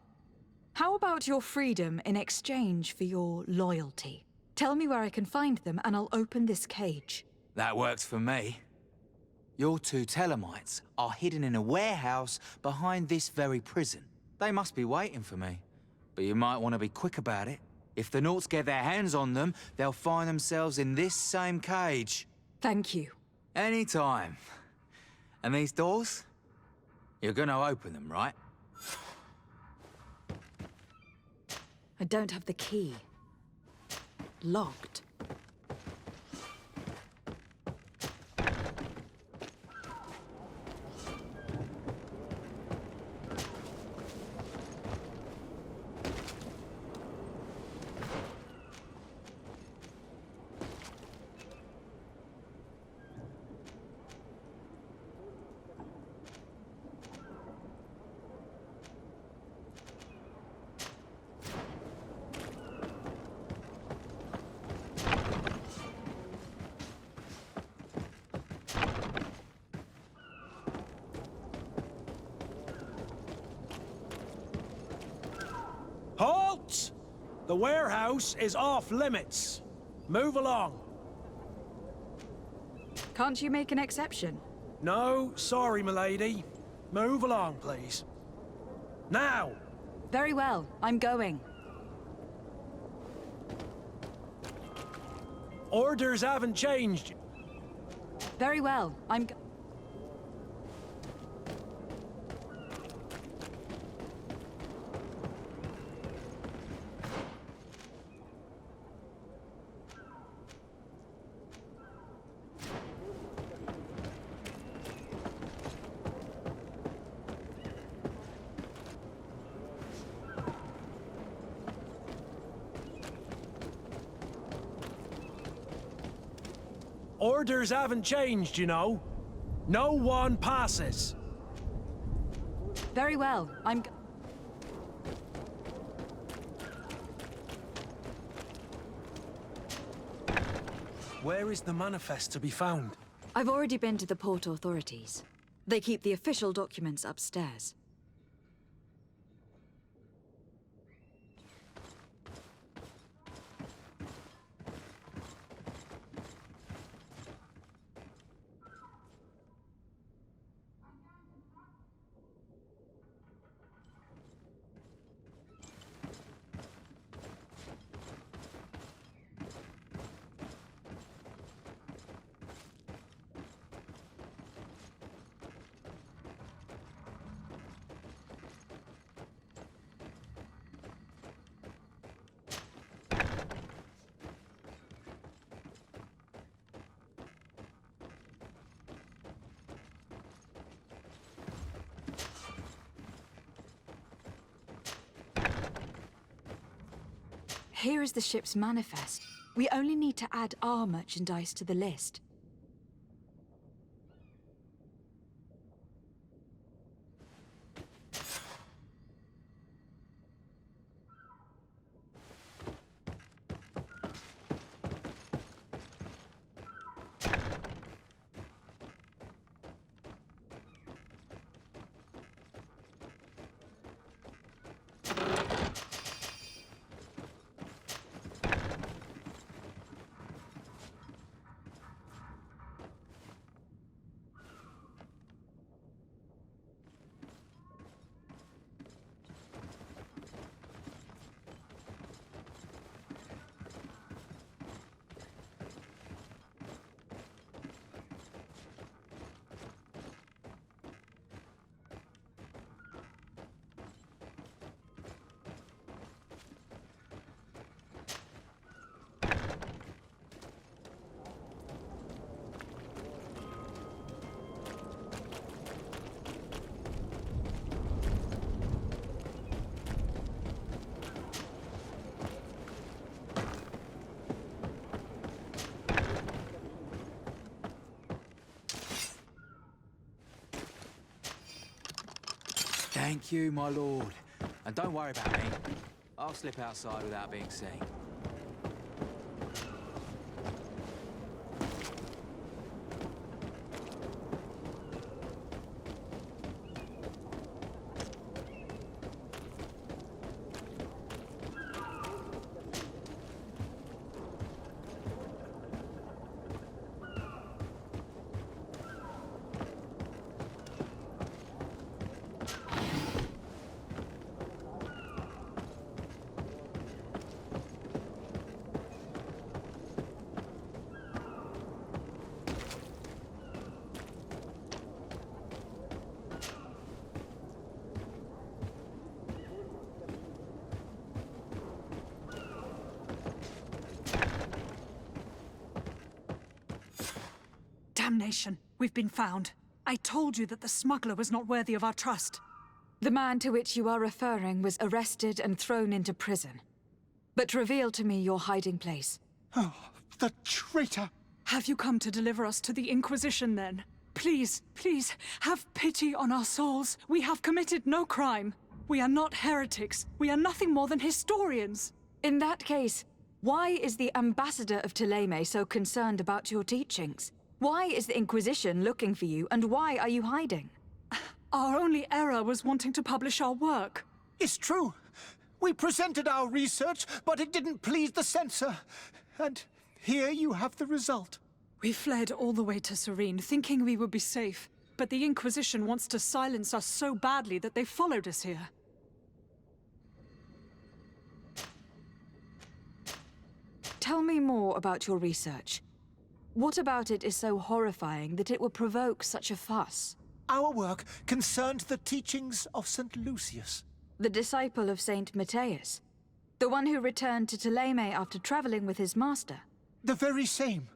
How about your freedom in exchange for your loyalty? Tell me where I can find them and I'll open this cage. That works for me. Your 2 Telemites are hidden in a warehouse behind this very prison. They must be waiting for me. But you might want to be quick about it. If the Nauts get their hands on them, they'll find themselves in this same cage. Thank you. Anytime. And these doors? You're gonna open them, right? I don't have the key. Locked. The warehouse is off limits. Move along. Can't you make an exception? No, sorry, milady. Move along, please. Now! Very well, I'm going. Orders haven't changed. Very well, I'm Orders haven't changed, you know. No one passes. Very well, I'm Where is the manifest to be found? I've already been to the port authorities. They keep the official documents upstairs. Here is the ship's manifest. We only need to add our merchandise to the list. Thank you, my lord. And don't worry about me. I'll slip outside without being seen. Damnation! We've been found. I told you that the smuggler was not worthy of our trust. The man to which you are referring was arrested and thrown into prison. But reveal to me your hiding place. Oh, the traitor! Have you come to deliver us to the Inquisition, then? Please, please, have pity on our souls. We have committed no crime. We are not heretics. We are nothing more than historians. In that case, why is the ambassador of Thélème so concerned about your teachings? Why is the Inquisition looking for you, and why are you hiding? Our only error was wanting to publish our work. It's true. We presented our research, but it didn't please the censor. And here you have the result. We fled all the way to Serene, thinking we would be safe. But the Inquisition wants to silence us so badly that they followed us here. Tell me more about your research. What about it is so horrifying that it will provoke such a fuss? Our work concerned the teachings of St. Lucius. The disciple of Saint Matthias. The one who returned to Thélème after traveling with his master. The very same.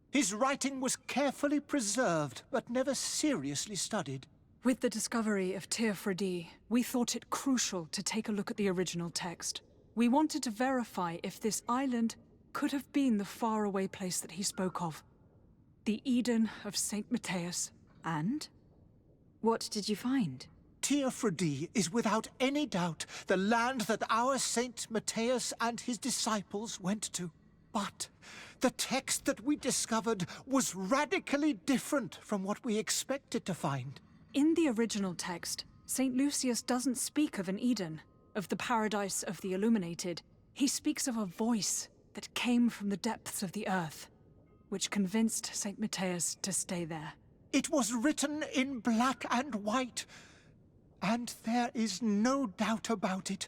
His writing was carefully preserved, but never seriously studied. With the discovery of Teofredi, we thought it crucial to take a look at the original text. We wanted to verify if this island could have been the faraway place that he spoke of. The Eden of Saint Matthias. And? What did you find? Teofredi is without any doubt the land that our Saint Matthias and his disciples went to. But the text that we discovered was radically different from what we expected to find. In the original text, St. Lucius doesn't speak of an Eden, of the paradise of the illuminated. He speaks of a voice that came from the depths of the earth, which convinced St. Matthias to stay there. It was written in black and white, and there is no doubt about it.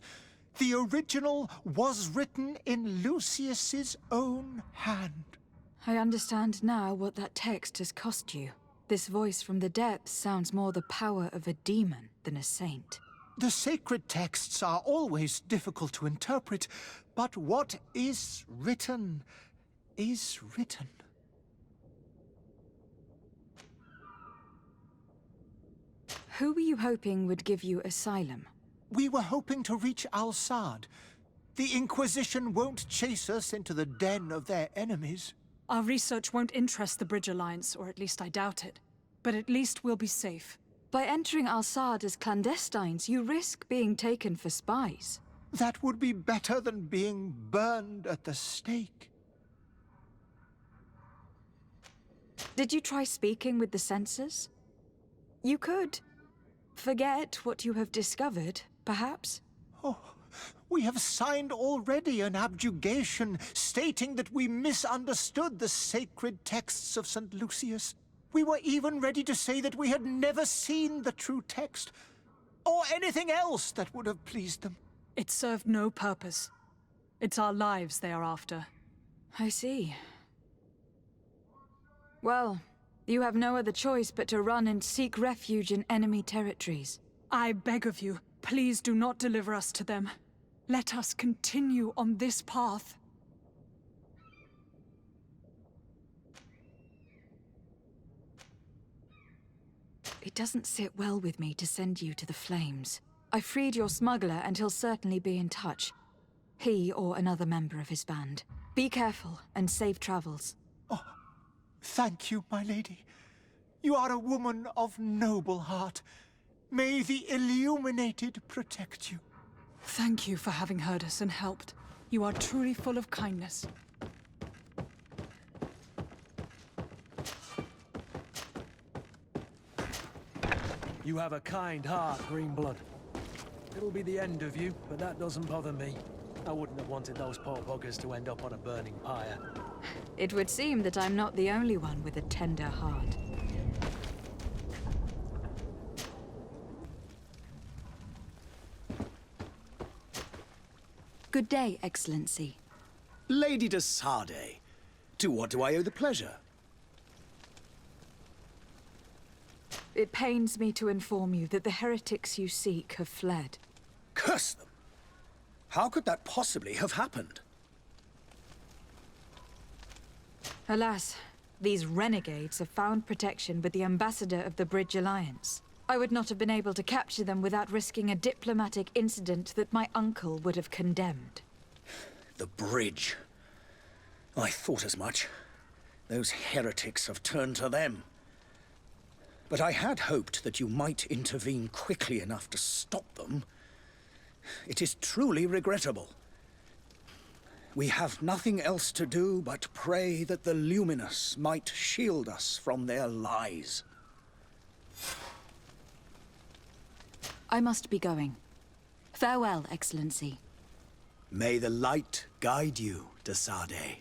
The original was written in Lucius's own hand. I understand now what that text has cost you. This voice from the depths sounds more the power of a demon than a saint. The sacred texts are always difficult to interpret, but what is written is written. Who were you hoping would give you asylum? We were hoping to reach Al-Sad. The Inquisition won't chase us into the den of their enemies. Our research won't interest the Bridge Alliance, or at least I doubt it. But at least we'll be safe. By entering Al-Sad as clandestines, you risk being taken for spies. That would be better than being burned at the stake. Did you try speaking with the censors? You could. Forget what you have discovered, perhaps? Oh, we have signed already an abjugation stating that we misunderstood the sacred texts of St. Lucius. We were even ready to say that we had never seen the true text, or anything else that would have pleased them. It served no purpose. It's our lives they are after. I see. Well, you have no other choice but to run and seek refuge in enemy territories. I beg of you, please do not deliver us to them. Let us continue on this path. It doesn't sit well with me to send you to the flames. I freed your smuggler and he'll certainly be in touch. He or another member of his band. Be careful and safe travels. Oh, thank you, my lady. You are a woman of noble heart. May the illuminated protect you. Thank you for having heard us and helped. You are truly full of kindness. You have a kind heart, Greenblood. It'll be the end of you, but that doesn't bother me. I wouldn't have wanted those poor buggers to end up on a burning pyre. It would seem that I'm not the only one with a tender heart. Good day, Excellency. Lady de Sardet, to what do I owe the pleasure? It pains me to inform you that the heretics you seek have fled. Curse them! How could that possibly have happened? Alas, these renegades have found protection with the ambassador of the Bridge Alliance. I would not have been able to capture them without risking a diplomatic incident that my uncle would have condemned. The bridge. I thought as much. Those heretics have turned to them. But I had hoped that you might intervene quickly enough to stop them. It is truly regrettable. We have nothing else to do but pray that the Luminous might shield us from their lies. I must be going. Farewell, Excellency. May the light guide you, de Sade.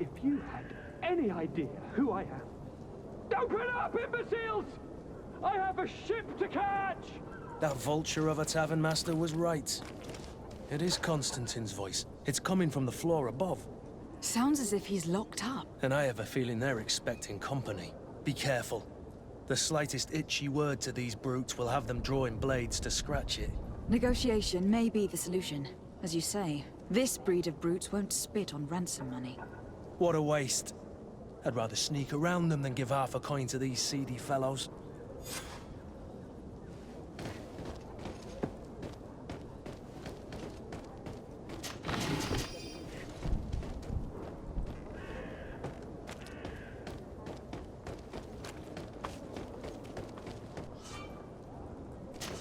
If you had any idea who I am... Open up, imbeciles! I have a ship to catch! That vulture of a tavern master was right. It is Constantine's voice. It's coming from the floor above. Sounds as if he's locked up. And I have a feeling they're expecting company. Be careful. The slightest itchy word to these brutes will have them drawing blades to scratch it. Negotiation may be the solution. As you say, this breed of brutes won't spit on ransom money. What a waste. I'd rather sneak around them than give half a coin to these seedy fellows.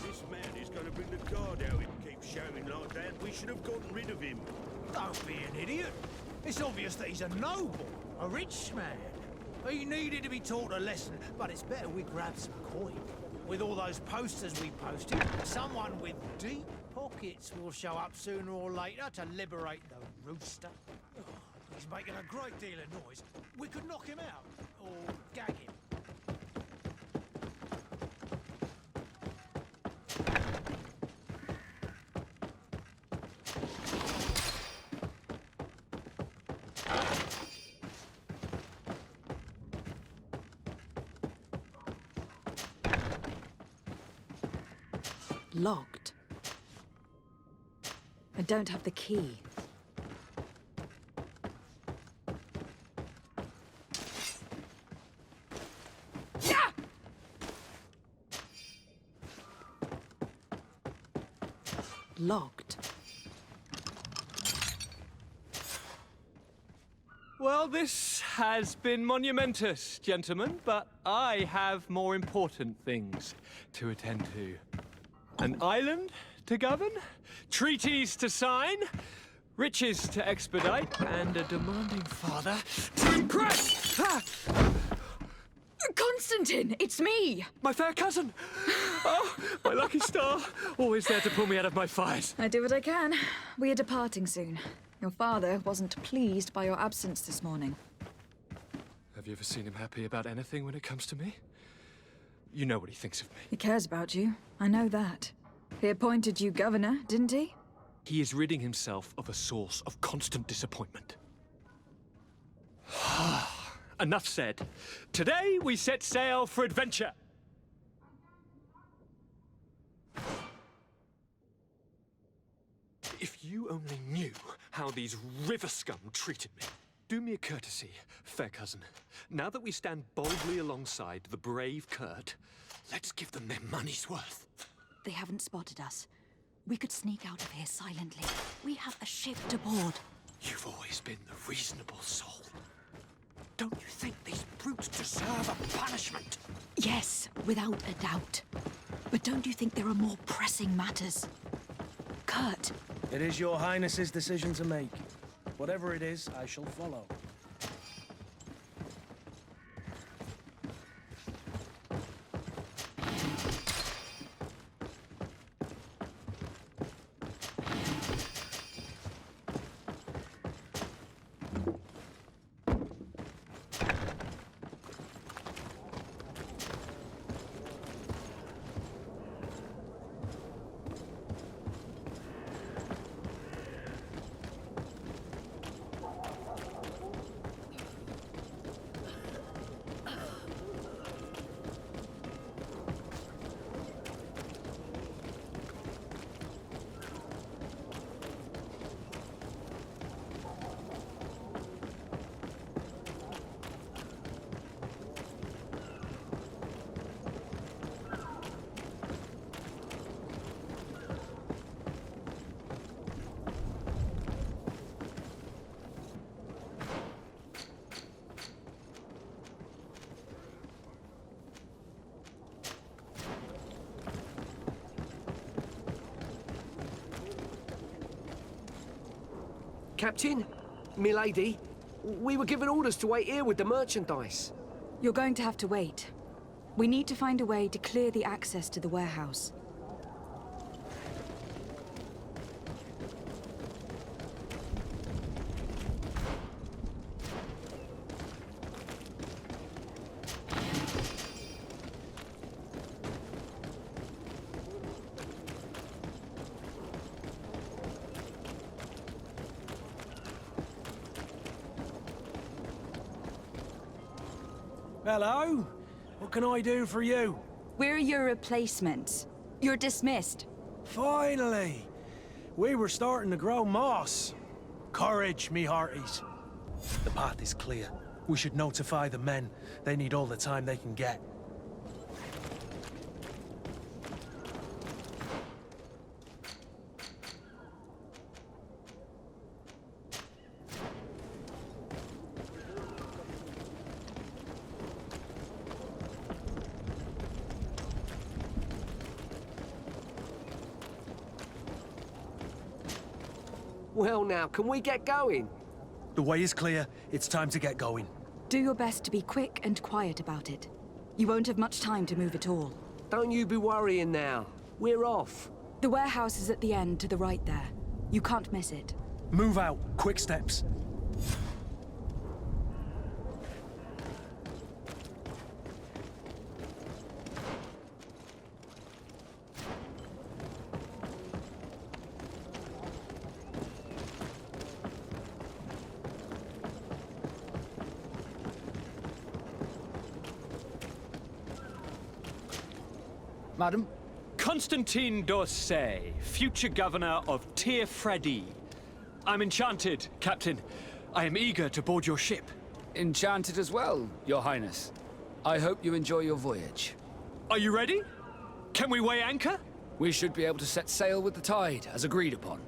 This man is going to bring the guard out if he keeps shouting like that. We should have gotten rid of him. Don't be an idiot. It's obvious that he's a noble, a rich man. He needed to be taught a lesson, but it's better we grab some coin. With all those posters we posted, someone with deep pockets will show up sooner or later to liberate the rooster. Oh, he's making a great deal of noise. We could knock him out, or gag him. Locked. I don't have the key. Yeah! Locked. Well, this has been monumentous, gentlemen, but I have more important things to attend to. An island to govern, treaties to sign, riches to expedite, and a demanding father to impress! Ah! Constantine, it's me! My fair cousin! Oh, my lucky star, always there to pull me out of my fires. I do what I can. We are departing soon. Your father wasn't pleased by your absence this morning. Have you ever seen him happy about anything when it comes to me? You know what he thinks of me. He cares about you. I know that. He appointed you governor, didn't he? He is ridding himself of a source of constant disappointment. Enough said. Today we set sail for adventure. If you only knew how these river scum treated me. Do me a courtesy, fair cousin. Now that we stand boldly alongside the brave Kurt, let's give them their money's worth. They haven't spotted us. We could sneak out of here silently. We have a ship to board. You've always been the reasonable soul. Don't you think these brutes deserve a punishment? Yes, without a doubt. But don't you think there are more pressing matters? Kurt. It is your highness's decision to make. Whatever it is, I shall follow. Captain, milady, we were given orders to wait here with the merchandise. You're going to have to wait. We need to find a way to clear the access to the warehouse. Hello? What can I do for you? We're your replacements. You're dismissed. Finally! We were starting to grow moss. Courage, me hearties. The path is clear. We should notify the men. They need all the time they can get. Well now, can we get going? The way is clear. It's time to get going. Do your best to be quick and quiet about it. You won't have much time to move at all. Don't you be worrying now. We're off. The warehouse is at the end to the right there. You can't miss it. Move out. Quick steps. Madam? Constantine d'Orsay, future governor of Tir-Fredi. I'm enchanted, Captain. I am eager to board your ship. Enchanted as well, Your Highness. I hope you enjoy your voyage. Are you ready? Can we weigh anchor? We should be able to set sail with the tide, as agreed upon.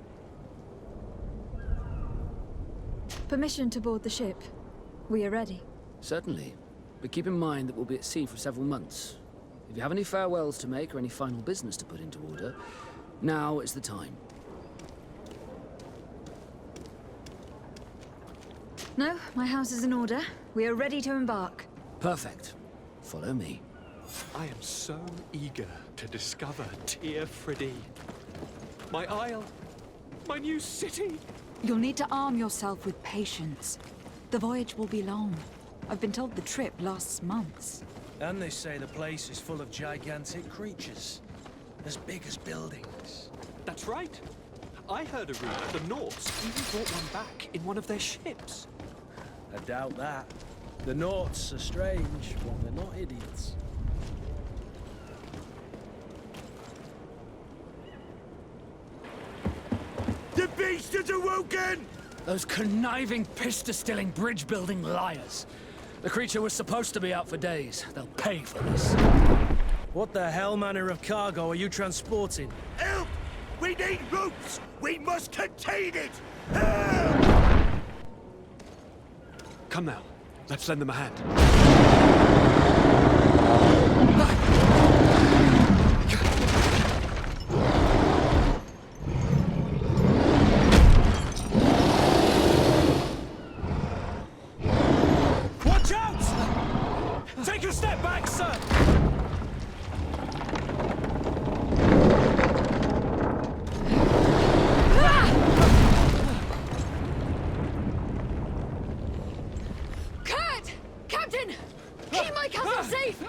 Permission to board the ship. We are ready. Certainly. But keep in mind that we'll be at sea for several months. If you have any farewells to make or any final business to put into order, now is the time. No, my house is in order. We are ready to embark. Perfect. Follow me. I am so eager to discover Tir-Fredi. My isle. My new city. You'll need to arm yourself with patience. The voyage will be long. I've been told the trip lasts months. And they say the place is full of gigantic creatures. As big as buildings. That's right. I heard a rumor the Norts even brought one back in one of their ships. I doubt that. The Norts are strange, but they're not idiots. The beast is awoken! Those conniving, pista-stilling, bridge-building liars. The creature was supposed to be out for days. They'll pay for this. What the hell manner of cargo are you transporting? Help! We need ropes! We must contain it! Help! Come now. Let's lend them a hand. Watch out! Take a step back, sir! Kurt! Captain! Keep my cousin safe!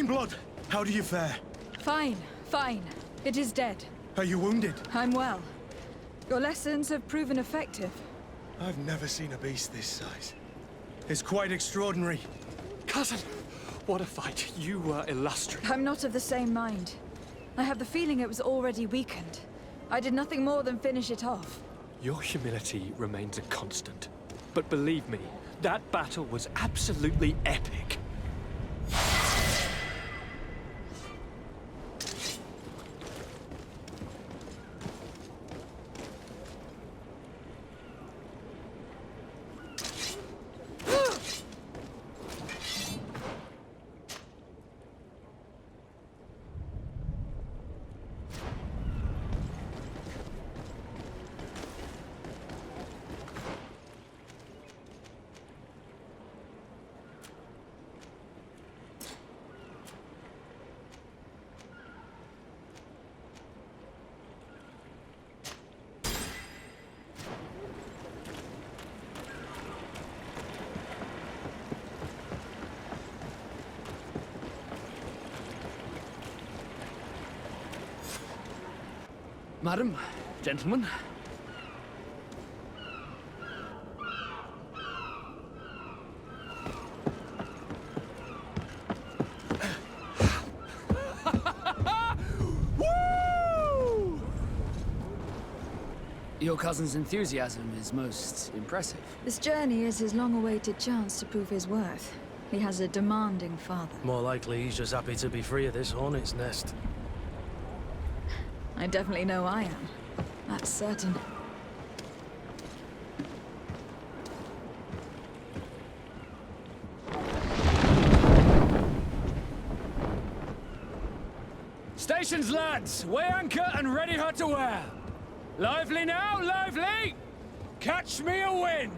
blood! How do you fare? Fine, fine. It is dead. Are you wounded? I'm well. Your lessons have proven effective. I've never seen a beast this size. It's quite extraordinary. Cousin, what a fight. You were illustrious. I'm not of the same mind. I have the feeling it was already weakened. I did nothing more than finish it off. Your humility remains a constant. But believe me, that battle was absolutely epic. Madam, gentlemen. Woo! Your cousin's enthusiasm is most impressive. This journey is his long-awaited chance to prove his worth. He has a demanding father. More likely he's just happy to be free of this hornet's nest. I definitely know I am. That's certain. Stations, lads! Weigh anchor and ready her to wear! Lively now, lively! Catch me a wind!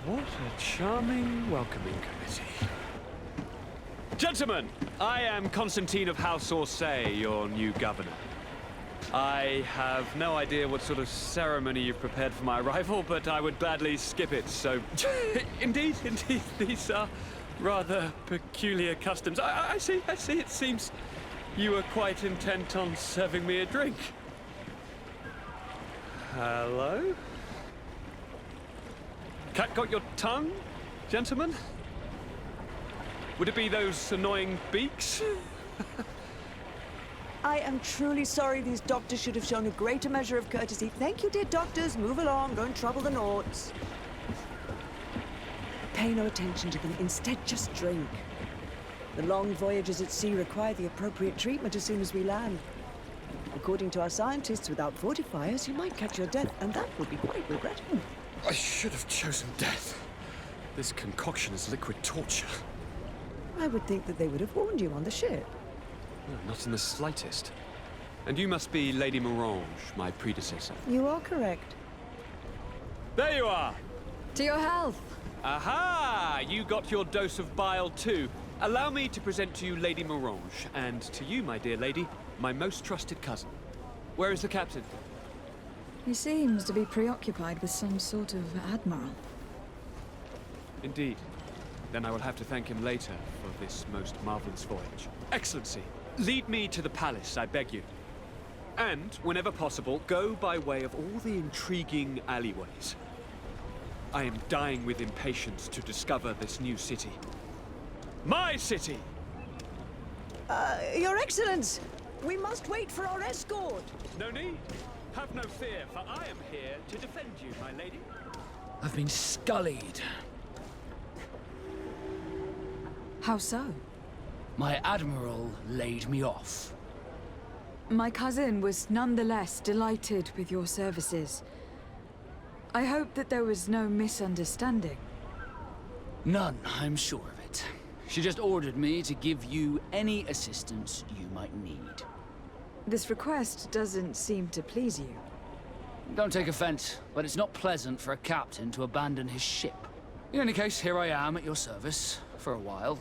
What a charming welcoming committee. Gentlemen, I am Constantine of House Orsay, your new governor. I have no idea what sort of ceremony you've prepared for my arrival, but I would gladly skip it, so... Indeed, these are rather peculiar customs. I see, it seems you were quite intent on serving me a drink. Hello? Cat got your tongue, gentlemen? Would it be those annoying beaks? I am truly sorry. These doctors should have shown a greater measure of courtesy. Thank you, dear doctors. Move along. Don't trouble the Nauts. Pay no attention to them. Instead, just drink. The long voyages at sea require the appropriate treatment as soon as we land. According to our scientists, without fortifiers, you might catch your death, and that would be quite regrettable. I should have chosen death. This concoction is liquid torture. I would think that they would have warned you on the ship. No, not in the slightest. And you must be Lady Morange, my predecessor. You are correct. There you are! To your health! Aha! You got your dose of bile too. Allow me to present to you Lady Morange, and to you, my dear lady, my most trusted cousin. Where is the captain? He seems to be preoccupied with some sort of admiral. Indeed. Then I will have to thank him later for this most marvelous voyage. Excellency, lead me to the palace, I beg you. And, whenever possible, go by way of all the intriguing alleyways. I am dying with impatience to discover this new city. My city! Your Excellence! We must wait for our escort! No need. Have no fear, for I am here to defend you, my lady. I've been scullied. How so? My admiral laid me off. My cousin was nonetheless delighted with your services. I hope that there was no misunderstanding. None, I'm sure of it. She just ordered me to give you any assistance you might need. This request doesn't seem to please you. Don't take offense, but it's not pleasant for a captain to abandon his ship. In any case, here I am at your service, for a while.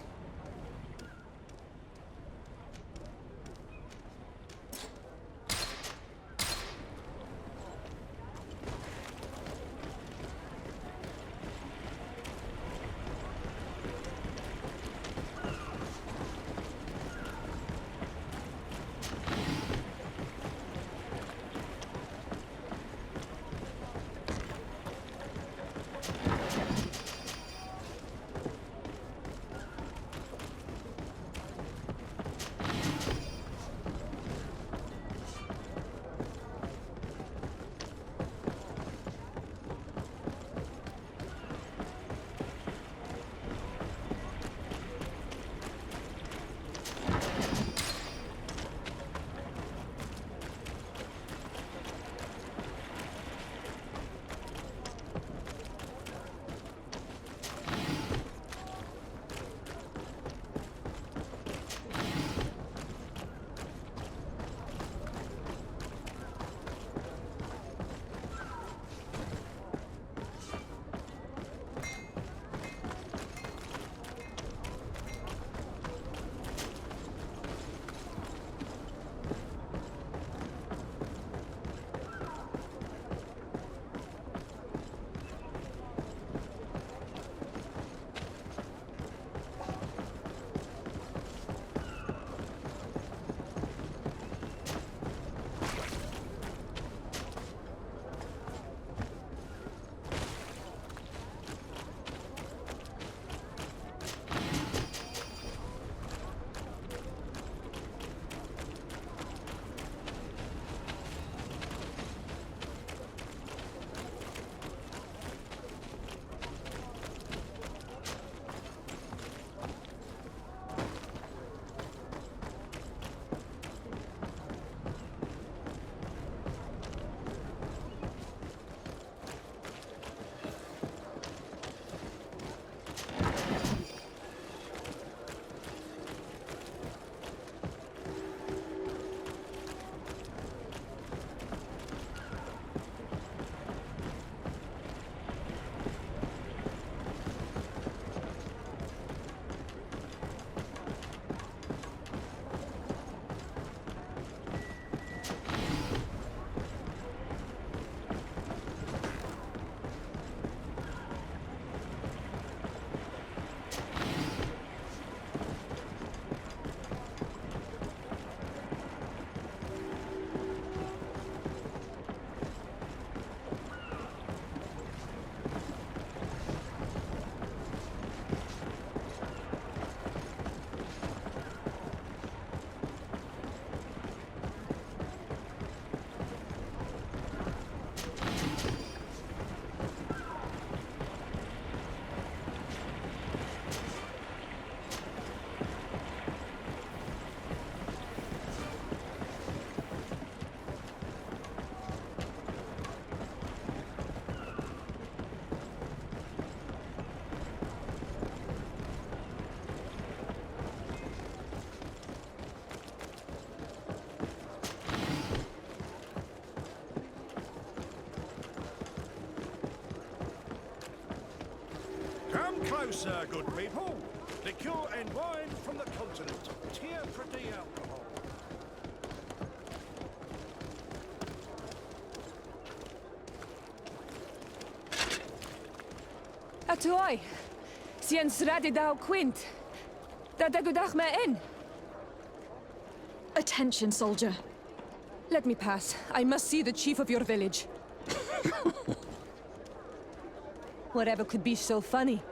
Come closer, good people. Liqueur and wine from the continent. Tier pretty alcohol. Atoy, Siens Radidau Quint. Dadagudach me in. Attention, soldier. Let me pass. I must see the chief of your village. Whatever could be so funny?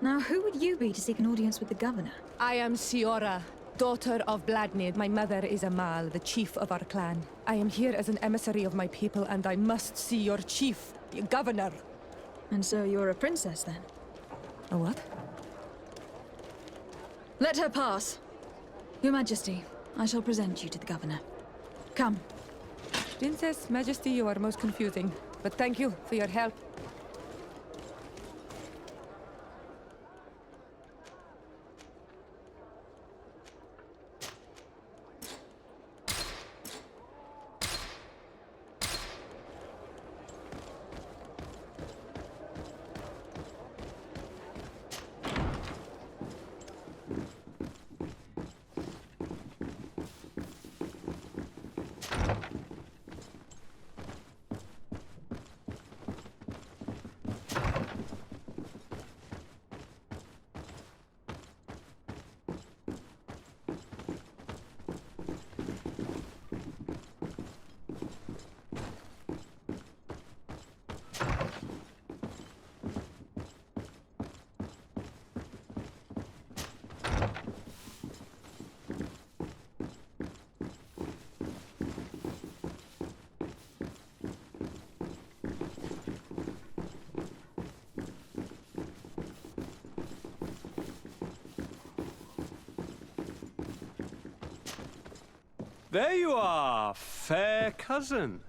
Now, who would you be to seek an audience with the governor? I am Siora, daughter of Bladnid. My mother is Amal, the chief of our clan. I am here as an emissary of my people, and I must see your chief, your governor. And so you're a princess, then? A what? Let her pass. Your Majesty, I shall present you to the governor. Come. Princess, Majesty, you are most confusing. But thank you for your help. There you are, fair cousin.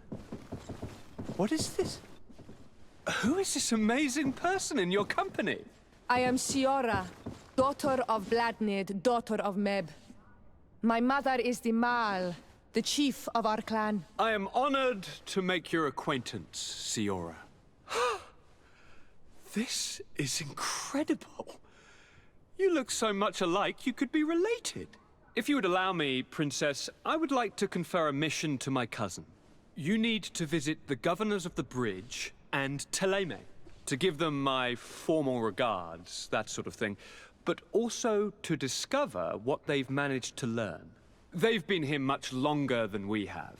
What is this? Who is this amazing person in your company? I am Siora, daughter of Bladnid, daughter of Meb. My mother is the Mal, the chief of our clan. I am honored to make your acquaintance, Siora. This is incredible. You look so much alike, you could be related. If you would allow me, Princess, I would like to confer a mission to my cousin. You need to visit the governors of the bridge and Teleme to give them my formal regards, that sort of thing, but also to discover what they've managed to learn. They've been here much longer than we have.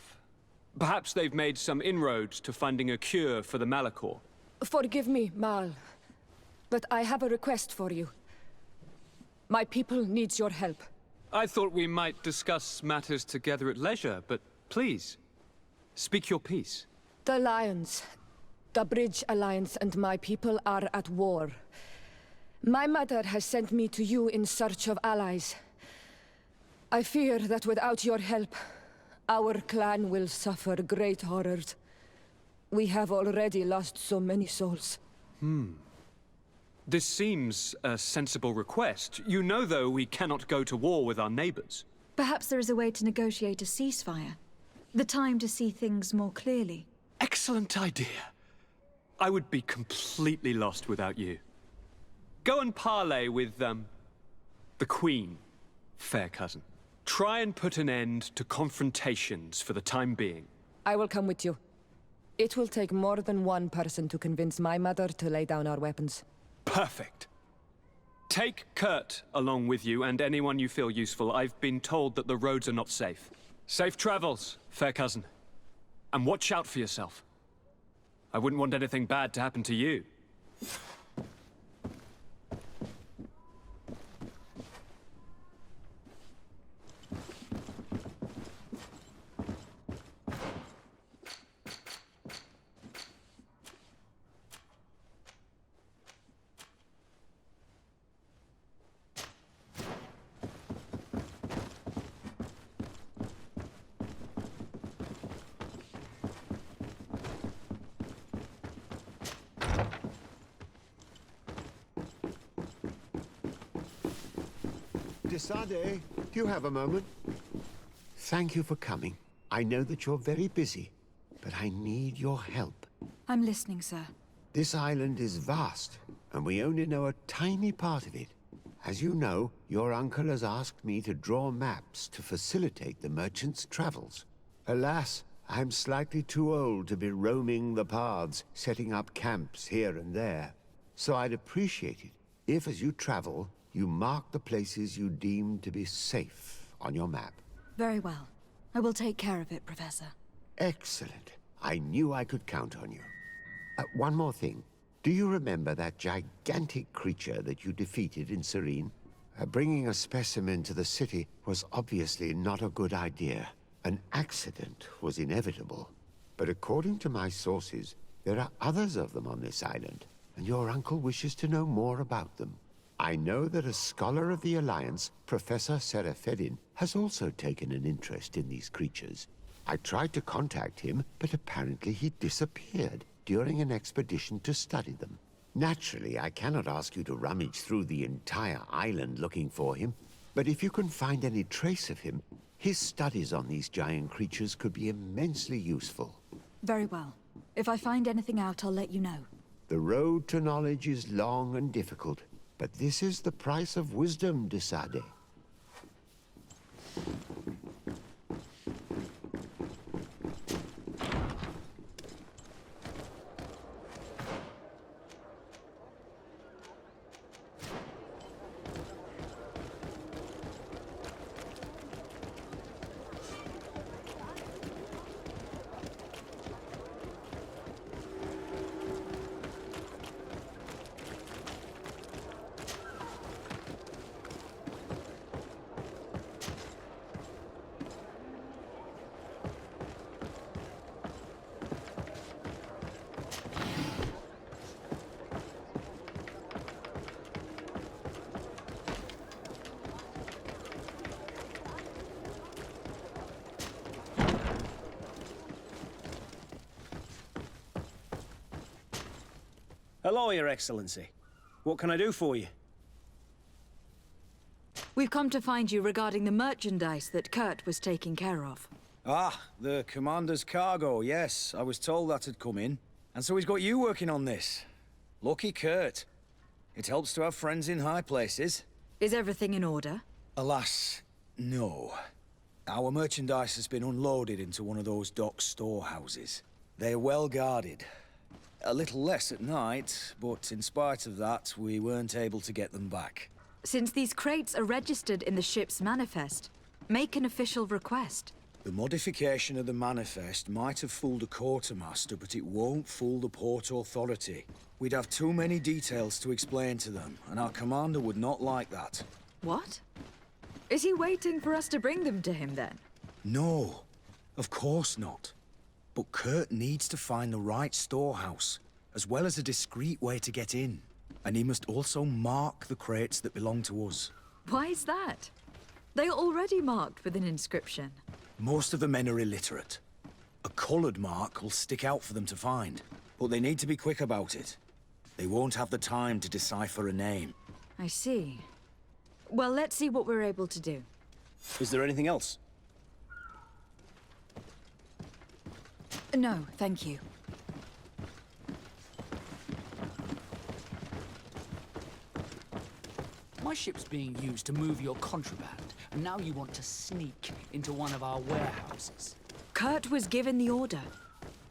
Perhaps they've made some inroads to finding a cure for the Malachor. Forgive me, Mal, but I have a request for you. My people needs your help. I thought we might discuss matters together at leisure, but please, speak your piece. The Lions, the Bridge Alliance and my people are at war. My mother has sent me to you in search of allies. I fear that without your help, our clan will suffer great horrors. We have already lost so many souls. This seems a sensible request. You know, though, we cannot go to war with our neighbors. Perhaps there is a way to negotiate a ceasefire. The time to see things more clearly. Excellent idea. I would be completely lost without you. Go and parley with, the Queen, fair cousin. Try and put an end to confrontations for the time being. I will come with you. It will take more than one person to convince my mother to lay down our weapons. Perfect. Take Kurt along with you and anyone you feel useful. I've been told that the roads are not safe. Safe travels, fair cousin. And watch out for yourself. I wouldn't want anything bad to happen to you. Desade, do you have a moment? Thank you for coming. I know that you're very busy, but I need your help. I'm listening, sir. This island is vast, and we only know a tiny part of it. As you know, your uncle has asked me to draw maps to facilitate the merchant's travels. Alas, I'm slightly too old to be roaming the paths, setting up camps here and there. So I'd appreciate it if, as you travel, you mark the places you deem to be safe on your map. Very well. I will take care of it, Professor. Excellent. I knew I could count on you. One more thing. Do you remember that gigantic creature that you defeated in Serene? Bringing a specimen to the city was obviously not a good idea. An accident was inevitable. But according to my sources, there are others of them on this island, and your uncle wishes to know more about them. I know that a scholar of the Alliance, Professor Serafedin, has also taken an interest in these creatures. I tried to contact him, but apparently he disappeared during an expedition to study them. Naturally, I cannot ask you to rummage through the entire island looking for him, but if you can find any trace of him, his studies on these giant creatures could be immensely useful. Very well. If I find anything out, I'll let you know. The road to knowledge is long and difficult, but this is the price of wisdom, de Sade. Hello, Your Excellency. What can I do for you? We've come to find you regarding the merchandise that Kurt was taking care of. Ah, the commander's cargo, yes. I was told that had come in. And so he's got you working on this. Lucky Kurt. It helps to have friends in high places. Is everything in order? Alas, no. Our merchandise has been unloaded into one of those dock storehouses. They're well guarded. A little less at night, but in spite of that, we weren't able to get them back. Since these crates are registered in the ship's manifest, make an official request. The modification of the manifest might have fooled a quartermaster, but it won't fool the Port Authority. We'd have too many details to explain to them, and our commander would not like that. What? Is he waiting for us to bring them to him, then? No, of course not. But Kurt needs to find the right storehouse, as well as a discreet way to get in. And he must also mark the crates that belong to us. Why is that? They are already marked with an inscription. Most of the men are illiterate. A colored mark will stick out for them to find, but they need to be quick about it. They won't have the time to decipher a name. I see. Well, let's see what we're able to do. Is there anything else? No, thank you. My ship's being used to move your contraband, and now you want to sneak into one of our warehouses. Kurt was given the order.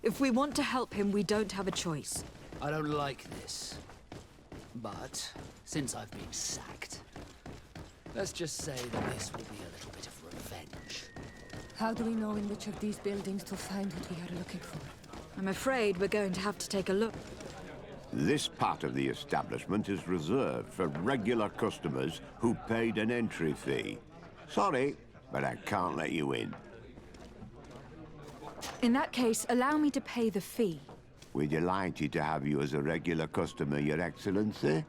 If we want to help him, we don't have a choice. I don't like this. But, since I've been sacked, let's just say that this will be a little bit of revenge. How do we know in which of these buildings to find what we are looking for? I'm afraid we're going to have to take a look. This part of the establishment is reserved for regular customers who paid an entry fee. Sorry, but I can't let you in. In that case, allow me to pay the fee. We're delighted to have you as a regular customer, Your Excellency.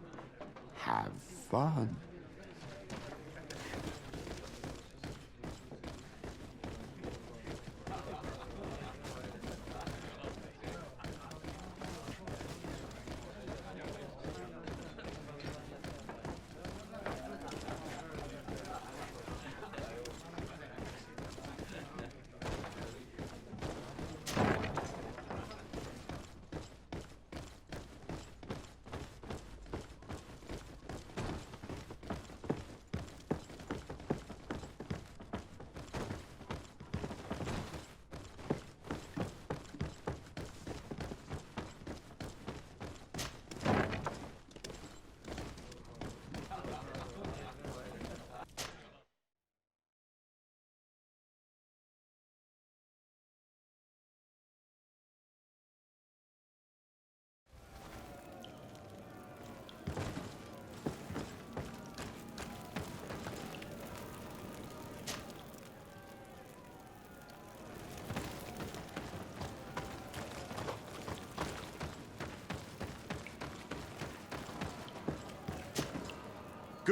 Have fun.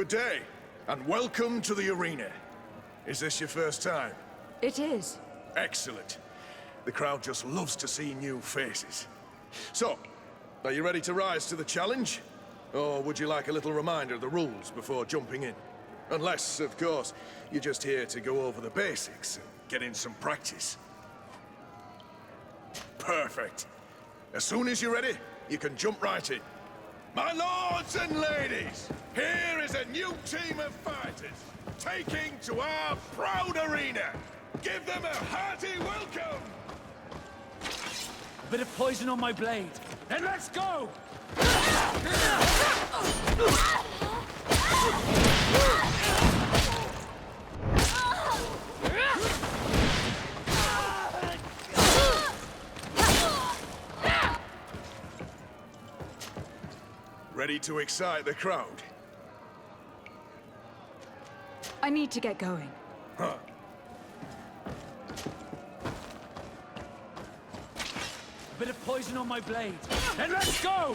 Good day, and welcome to the arena. Is this your first time? It is. Excellent. The crowd just loves to see new faces. So, are you ready to rise to the challenge? Or would you like a little reminder of the rules before jumping in? Unless, of course, you're just here to go over the basics and get in some practice. Perfect. As soon as you're ready, you can jump right in. My lords and ladies, here is a new team of fighters, taking to our proud arena. Give them a hearty welcome! A bit of poison on my blade. Then let's go! Ready to excite the crowd? I need to get going. Huh. A bit of poison on my blade. Then let's go!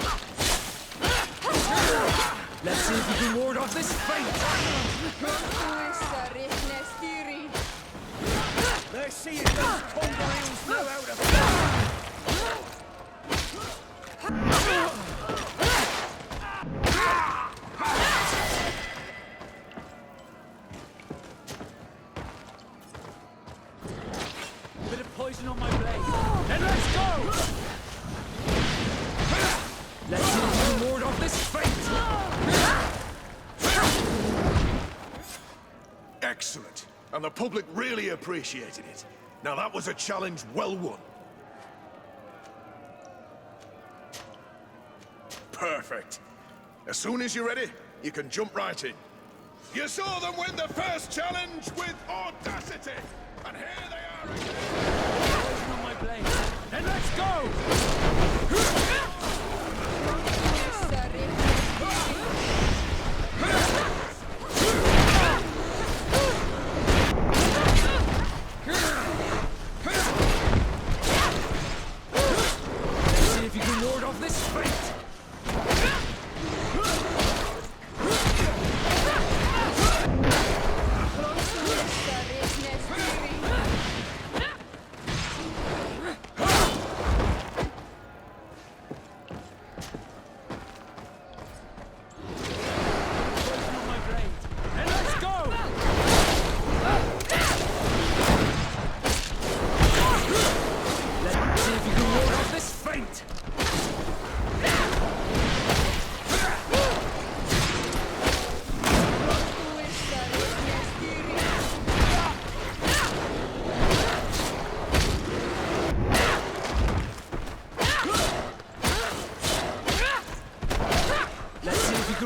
Let's see if you can ward off this fate! Let's see if those congoleons know how to fight! A bit of poison on my blade. Then let's go! Let's see if you can ward off this fate! Excellent. And the public really appreciated it. Now that was a challenge well won. Perfect. As soon as you're ready, you can jump right in. You saw them win the first challenge with audacity! And here they are again! Poison on my blade. Then let's go! See if you can ward off this fate!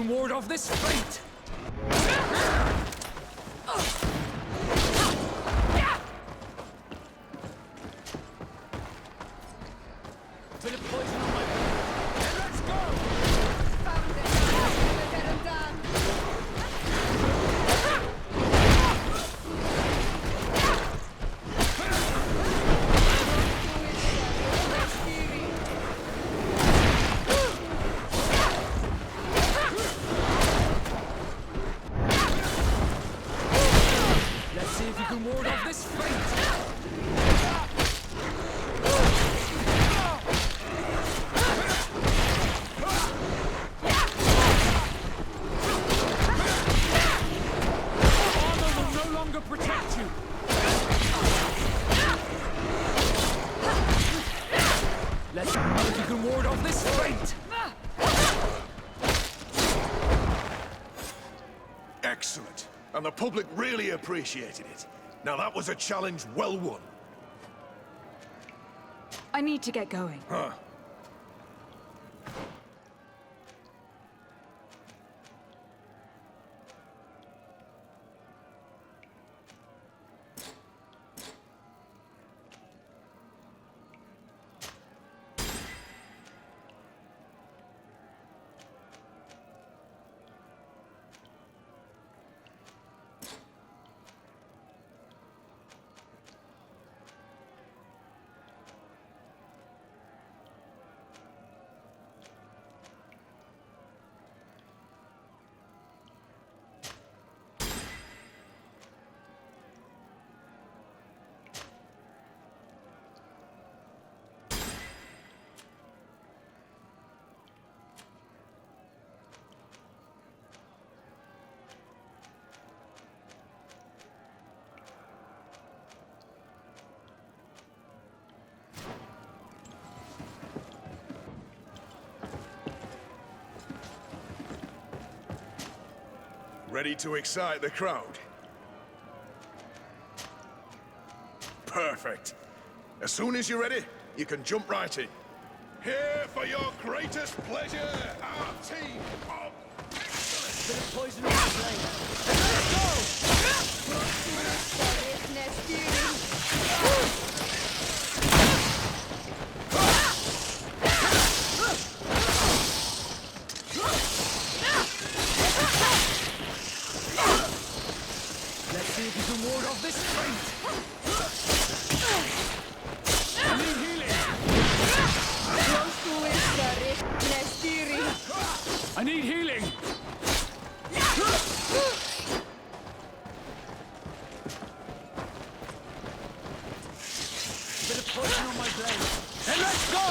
Ward off this fate! Bit of poison on my blade. And let's go! If you can ward off this fate! Armor will no longer protect you! Let's see if you can ward off this fate! Excellent. And the public really appreciated it. Now that was a challenge well won. I need to get going. Huh. Ready to excite the crowd? Perfect. As soon as you're ready, you can jump right in. Here for your greatest pleasure, our team of... Bit of poison on the blade. Let's see if you can ward off this fight. I need healing. I need healing. Bit of poison on my blade. And let's go!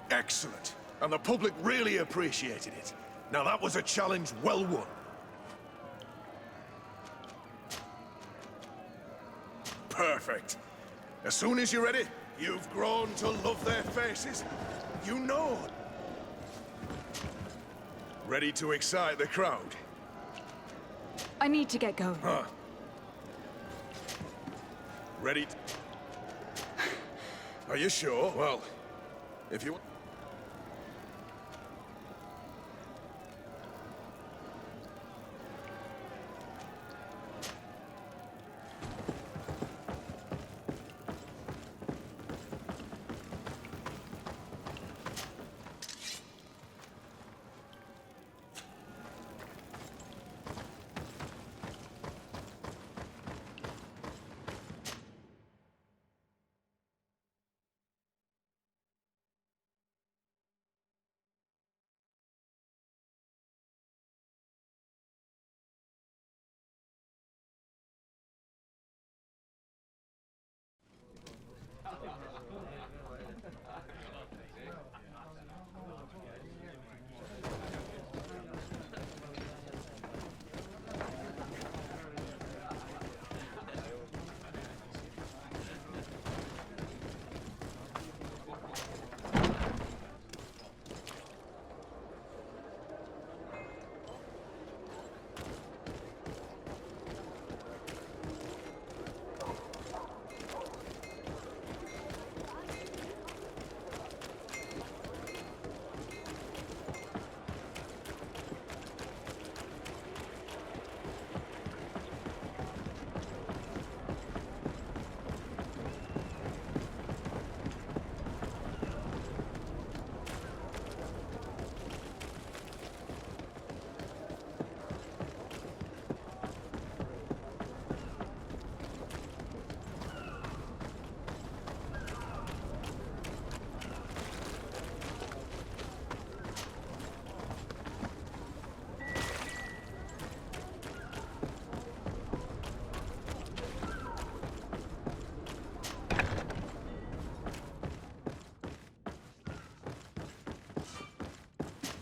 Excellent. And the public really appreciated it. Now that was a challenge well won. Perfect. As soon as you're ready, you've grown to love their faces. You know. Ready to excite the crowd? I need to get going. Huh. Ready? Are you sure? Well, if you...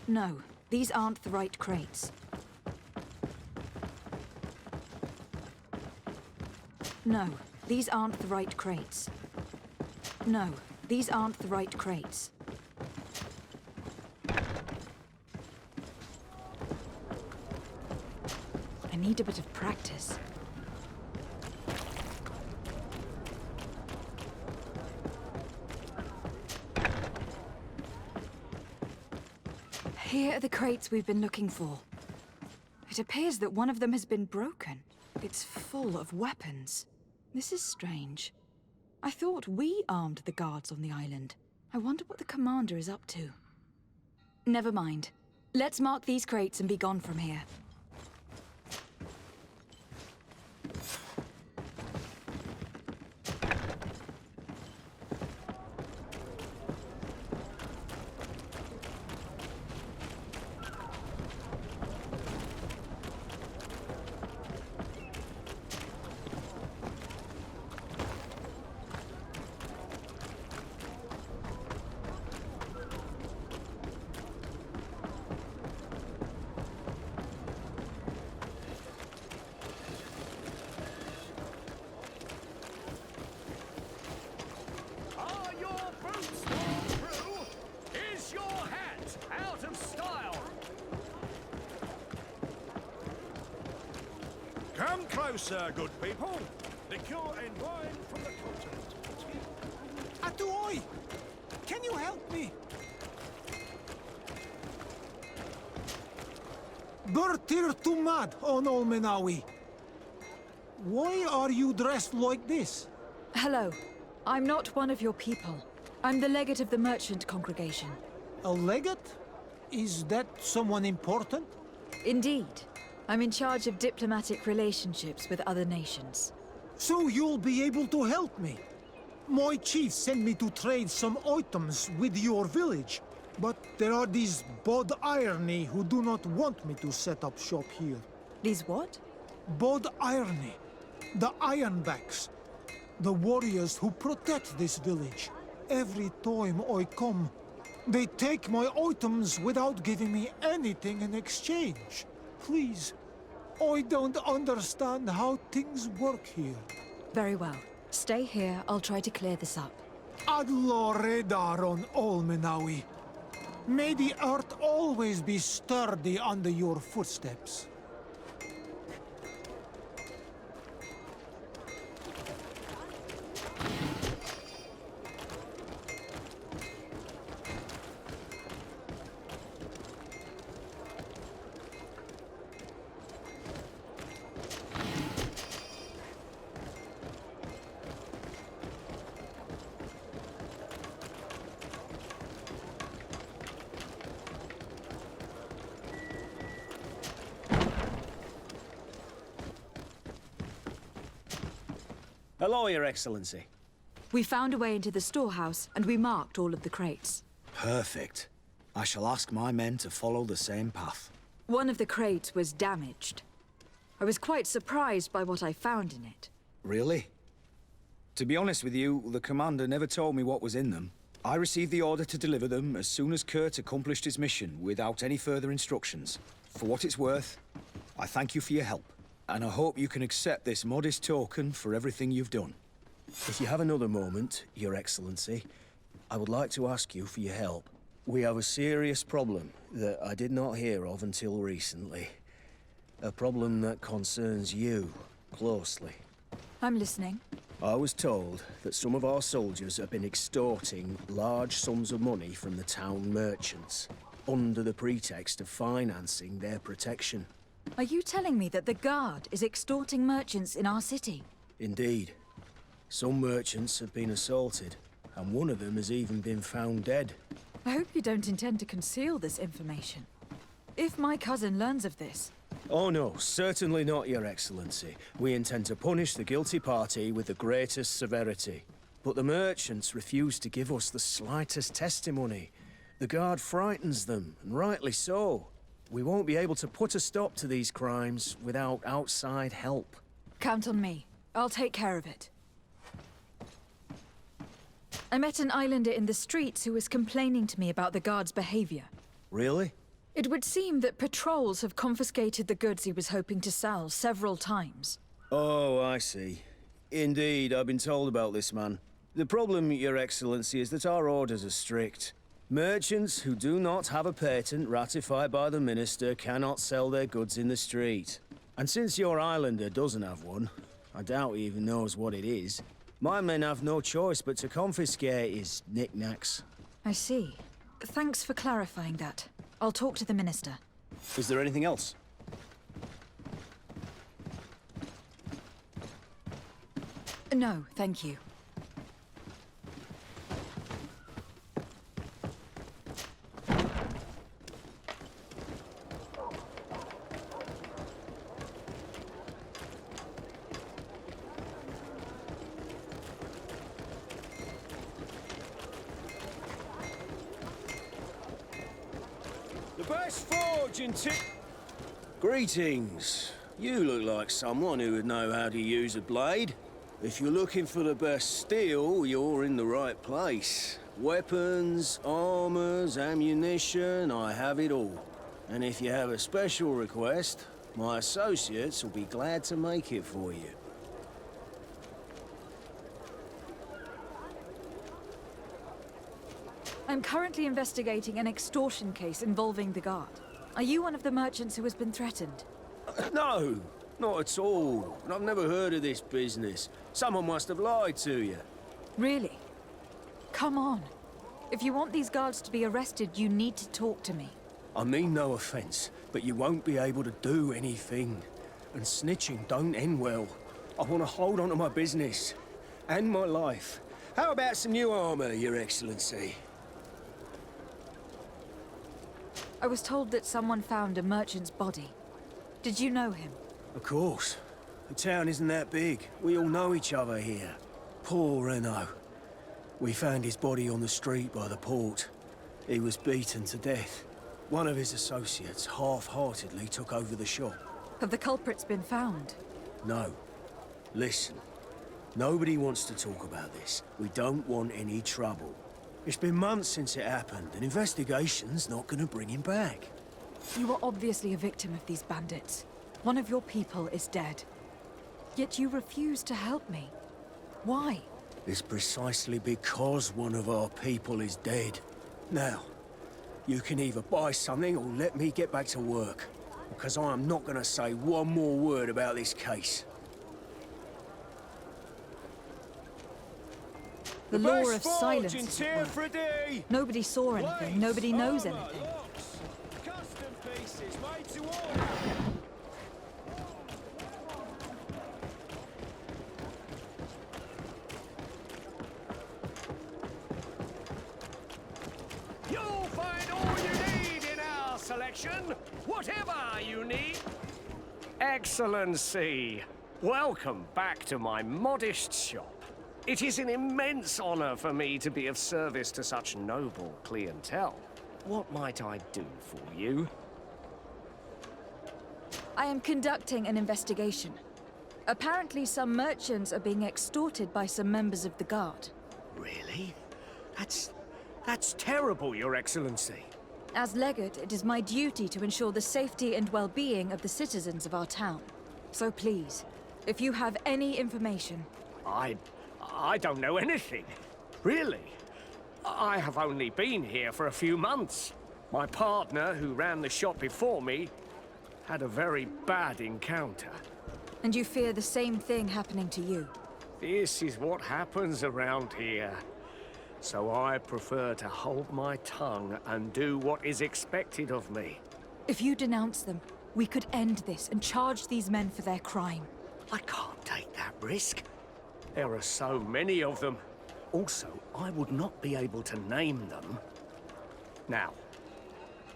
No, these aren't the right crates. No, these aren't the right crates. No, these aren't the right crates. I need a bit of practice. Here are the crates we've been looking for. It appears that one of them has been broken. It's full of weapons. This is strange. I thought we armed the guards on the island. I wonder what the commander is up to. Never mind. Let's mark these crates and be gone from here. Come closer, good people. Liqueur and wine from the continent. Atuoi! Can you help me? Bertir Tumad on Olmenawi. Why are you dressed like this? Hello. I'm not one of your people. I'm the legate of the merchant congregation. A legate? Is that someone important? Indeed. I'm in charge of diplomatic relationships with other nations. So you'll be able to help me. My chief sent me to trade some items with your village, but there are these Bod Irony who do not want me to set up shop here. These what? Bod Irony. The Ironbacks. The warriors who protect this village. Every time I come, they take my items without giving me anything in exchange. Please, I don't understand how things work here. Very well. Stay here, I'll try to clear this up. Adlo Redar on Olmenawi. May the earth always be sturdy under your footsteps. Hello, Your Excellency. We found a way into the storehouse, and we marked all of the crates. Perfect. I shall ask my men to follow the same path. One of the crates was damaged. I was quite surprised by what I found in it. Really? To be honest with you, the commander never told me what was in them. I received the order to deliver them as soon as Kurt accomplished his mission, without any further instructions. For what it's worth, I thank you for your help. And I hope you can accept this modest token for everything you've done. If you have another moment, Your Excellency, I would like to ask you for your help. We have a serious problem that I did not hear of until recently. A problem that concerns you closely. I'm listening. I was told that some of our soldiers have been extorting large sums of money from the town merchants, under the pretext of financing their protection. Are you telling me that the Guard is extorting merchants in our city? Indeed. Some merchants have been assaulted, and one of them has even been found dead. I hope you don't intend to conceal this information. If my cousin learns of this... Oh no, certainly not, Your Excellency. We intend to punish the guilty party with the greatest severity. But the merchants refuse to give us the slightest testimony. The Guard frightens them, and rightly so. We won't be able to put a stop to these crimes without outside help. Count on me. I'll take care of it. I met an islander in the streets who was complaining to me about the Guard's behavior. Really? It would seem that patrols have confiscated the goods he was hoping to sell several times. Oh, I see. Indeed, I've been told about this man. The problem, Your Excellency, is that our orders are strict. Merchants who do not have a patent ratified by the Minister cannot sell their goods in the street. And since your islander doesn't have one, I doubt he even knows what it is, my men have no choice but to confiscate his knickknacks. I see. Thanks for clarifying that. I'll talk to the minister. Is there anything else? No, thank you. The best forge in Greetings. You look like someone who would know how to use a blade. If you're looking for the best steel, you're in the right place. Weapons, armors, ammunition, I have it all. And if you have a special request, my associates will be glad to make it for you. I'm currently investigating an extortion case involving the guard. Are you one of the merchants who has been threatened? No, not at all. I've never heard of this business. Someone must have lied to you. Really? Come on. If you want these guards to be arrested, you need to talk to me. I mean no offense, but you won't be able to do anything. And snitching don't end well. I want to hold on to my business. And my life. How about some new armor, Your Excellency? I was told that someone found a merchant's body. Did you know him? Of course. The town isn't that big. We all know each other here. Poor Renault. We found his body on the street by the port. He was beaten to death. One of his associates half-heartedly took over the shop. Have the culprits been found? No. Listen. Nobody wants to talk about this. We don't want any trouble. It's been months since it happened. An investigation's not gonna bring him back. You were obviously a victim of these bandits. One of your people is dead. Yet you refuse to help me. Why? It's precisely because one of our people is dead. Now, you can either buy something or let me get back to work. Because I am not gonna say one more word about this case. The law of silence is at work. Nobody saw anything, nobody knows anything. Custom pieces made to order. You'll find all you need in our selection, whatever you need. Excellency, welcome back to my modest shop. It is an immense honor for me to be of service to such noble clientele. What might I do for you? I am conducting an investigation. Apparently some merchants are being extorted by some members of the guard. Really? That's terrible, Your Excellency. As legate, it is my duty to ensure the safety and well-being of the citizens of our town. So please, if you have any information... I don't know anything. Really. I have only been here for a few months. My partner, who ran the shop before me, had a very bad encounter. And you fear the same thing happening to you? This is what happens around here. So I prefer to hold my tongue and do what is expected of me. If you denounce them, we could end this and charge these men for their crime. I can't take that risk. There are so many of them. Also, I would not be able to name them. Now,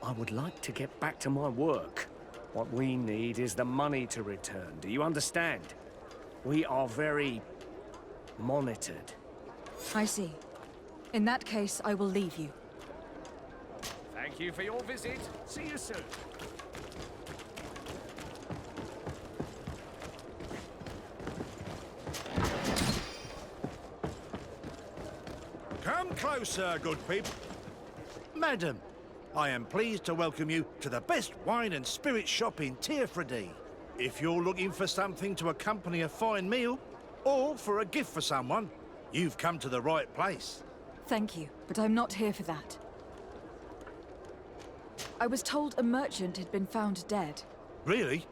I would like to get back to my work. What we need is the money to return. Do you understand? We are very monitored. I see. In that case, I will leave you. Thank you for your visit. See you soon. Come closer, good people. Madam, I am pleased to welcome you to the best wine and spirit shop in Tearfredy. If you're looking for something to accompany a fine meal, or for a gift for someone, you've come to the right place. Thank you, but I'm not here for that. I was told a merchant had been found dead. Really?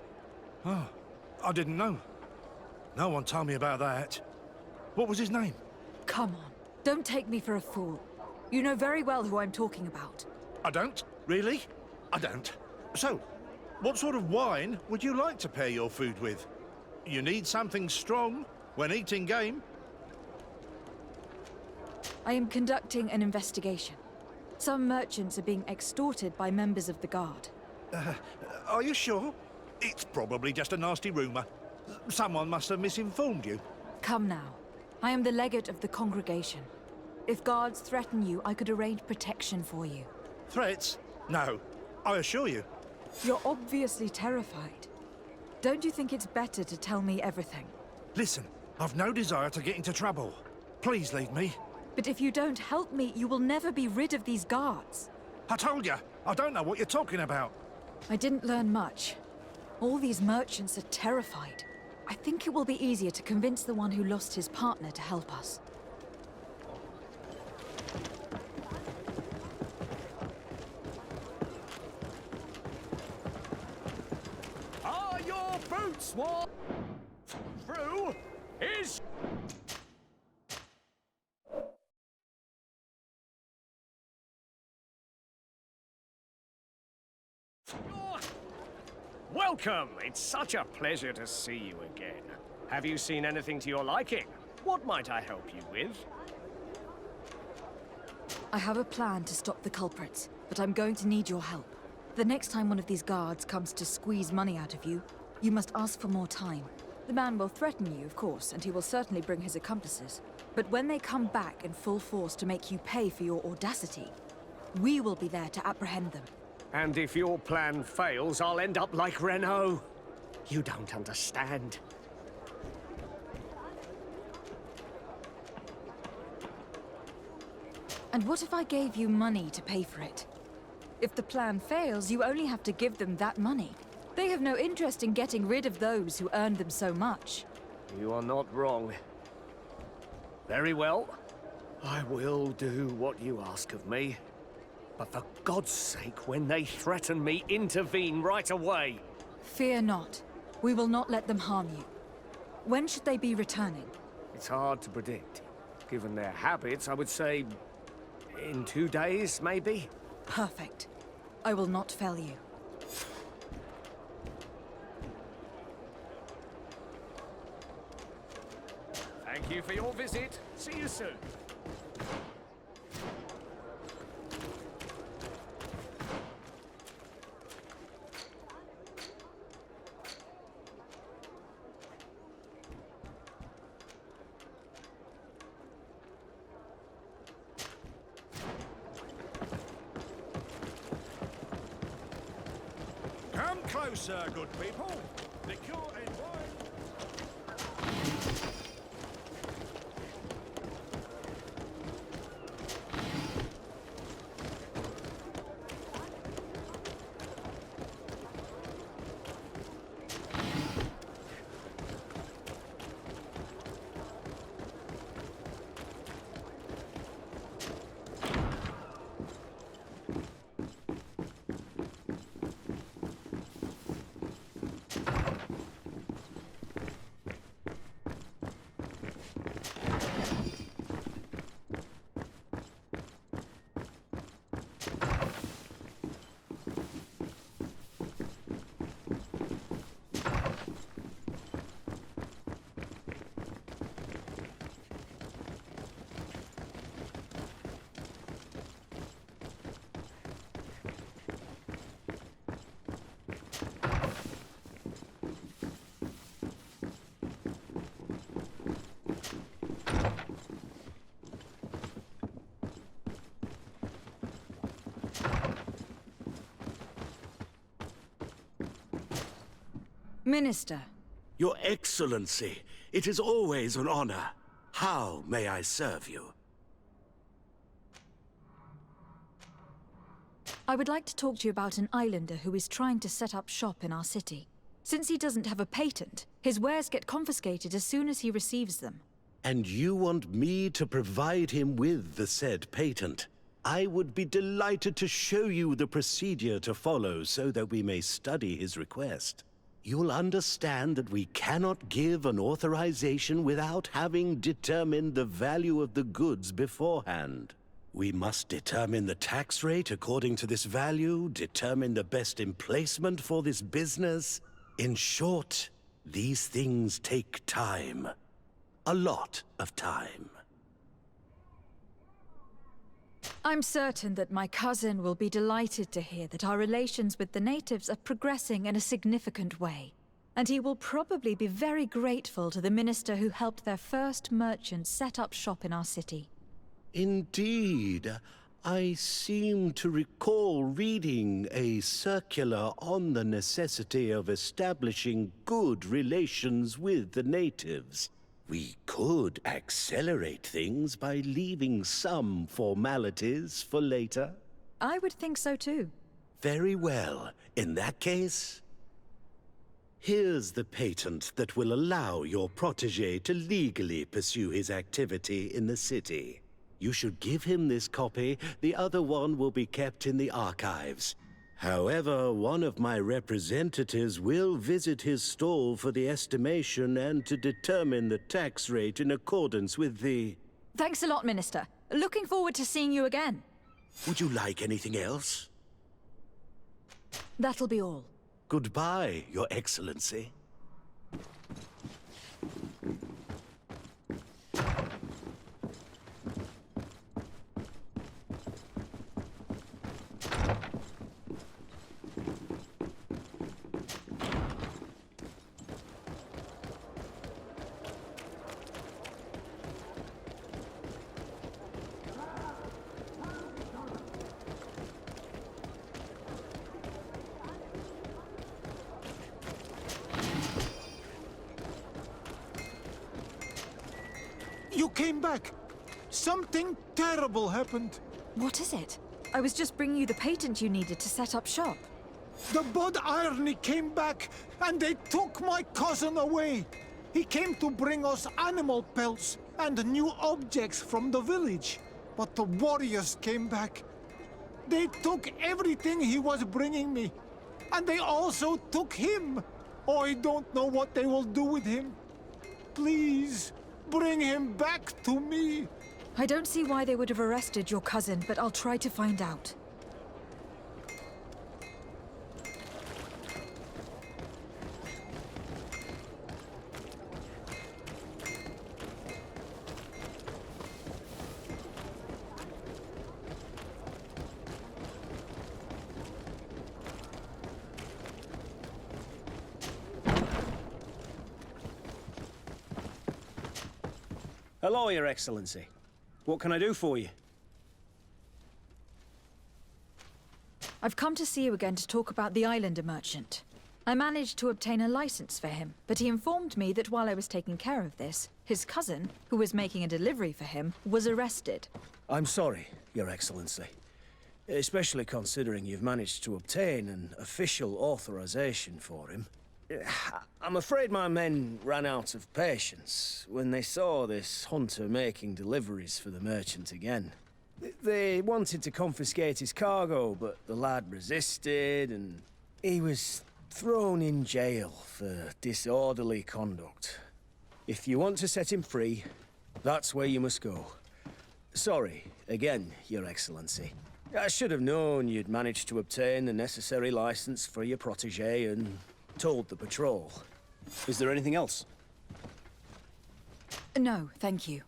Oh, I didn't know. No one told me about that. What was his name? Come on, don't take me for a fool. You know very well who I'm talking about. I don't? Really? I don't. So, what sort of wine would you like to pair your food with? You need something strong when eating game? I am conducting an investigation. Some merchants are being extorted by members of the Guard. Are you sure? It's probably just a nasty rumor. Someone must have misinformed you. Come now. I am the legate of the congregation. If guards threaten you, I could arrange protection for you. Threats? No, I assure you. You're obviously terrified. Don't you think it's better to tell me everything? Listen, I've no desire to get into trouble. Please leave me. But if you don't help me, you will never be rid of these guards. I told you, I don't know what you're talking about. I didn't learn much. All these merchants are terrified. I think it will be easier to convince the one who lost his partner to help us. Are your boots warm? Through is... Welcome! It's such a pleasure to see you again. Have you seen anything to your liking? What might I help you with? I have a plan to stop the culprits, but I'm going to need your help. The next time one of these guards comes to squeeze money out of you, you must ask for more time. The man will threaten you, of course, and he will certainly bring his accomplices. But when they come back in full force to make you pay for your audacity, we will be there to apprehend them. And if your plan fails, I'll end up like Renault. You don't understand. And what if I gave you money to pay for it? If the plan fails, you only have to give them that money. They have no interest in getting rid of those who earned them so much. You are not wrong. Very well. I will do what you ask of me. But for God's sake, when they threaten me, intervene right away. Fear not. We will not let them harm you. When should they be returning? It's hard to predict. Given their habits, I would say... in 2 days, maybe? Perfect. I will not fail you. Thank you for your visit. See you soon. Come closer, good people. Liqueur and wine. Minister. Your Excellency, it is always an honor. How may I serve you? I would like to talk to you about an islander who is trying to set up shop in our city. Since he doesn't have a patent, his wares get confiscated as soon as he receives them. And you want me to provide him with the said patent? I would be delighted to show you the procedure to follow so that we may study his request. you'll understand that we cannot give an authorization without having determined the value of the goods beforehand. We must determine the tax rate according to this value, determine the best emplacement for this business. In short, these things take time. A lot of time. I'm certain that my cousin will be delighted to hear that our relations with the natives are progressing in a significant way. And he will probably be very grateful to the minister who helped their first merchant set up shop in our city. Indeed. I seem to recall reading a circular on the necessity of establishing good relations with the natives. We could accelerate things by leaving some formalities for later. I would think so too. Very well. In that case, here's the patent that will allow your protégé to legally pursue his activity in the city. You should give him this copy. The other one will be kept in the archives. However, one of my representatives will visit his stall for the estimation and to determine the tax rate in accordance with the... Thanks a lot, Minister. Looking forward to seeing you again. Would you like anything else? That'll be all. Goodbye, Your Excellency. You came back. Something terrible happened. What is it? I was just bringing you the patent you needed to set up shop. The Bud Irony came back, and they took my cousin away. He came to bring us animal pelts and new objects from the village. But the warriors came back. They took everything he was bringing me. And they also took him. Oh, I don't know what they will do with him. Please, bring him back to me. I don't see why they would have arrested your cousin, but I'll try to find out. Hello, Your Excellency. What can I do for you? I've come to see you again to talk about the Islander merchant. I managed to obtain a license for him, but he informed me that while I was taking care of this, his cousin, who was making a delivery for him, was arrested. I'm sorry, Your Excellency. Especially considering you've managed to obtain an official authorization for him. I'm afraid my men ran out of patience when they saw this hunter making deliveries for the merchant again. They wanted to confiscate his cargo, but the lad resisted, and he was thrown in jail for disorderly conduct. If you want to set him free, that's where you must go. Sorry, again, Your Excellency. I should have known you'd managed to obtain the necessary license for your protégé and told the patrol. Is there anything else? No, thank you.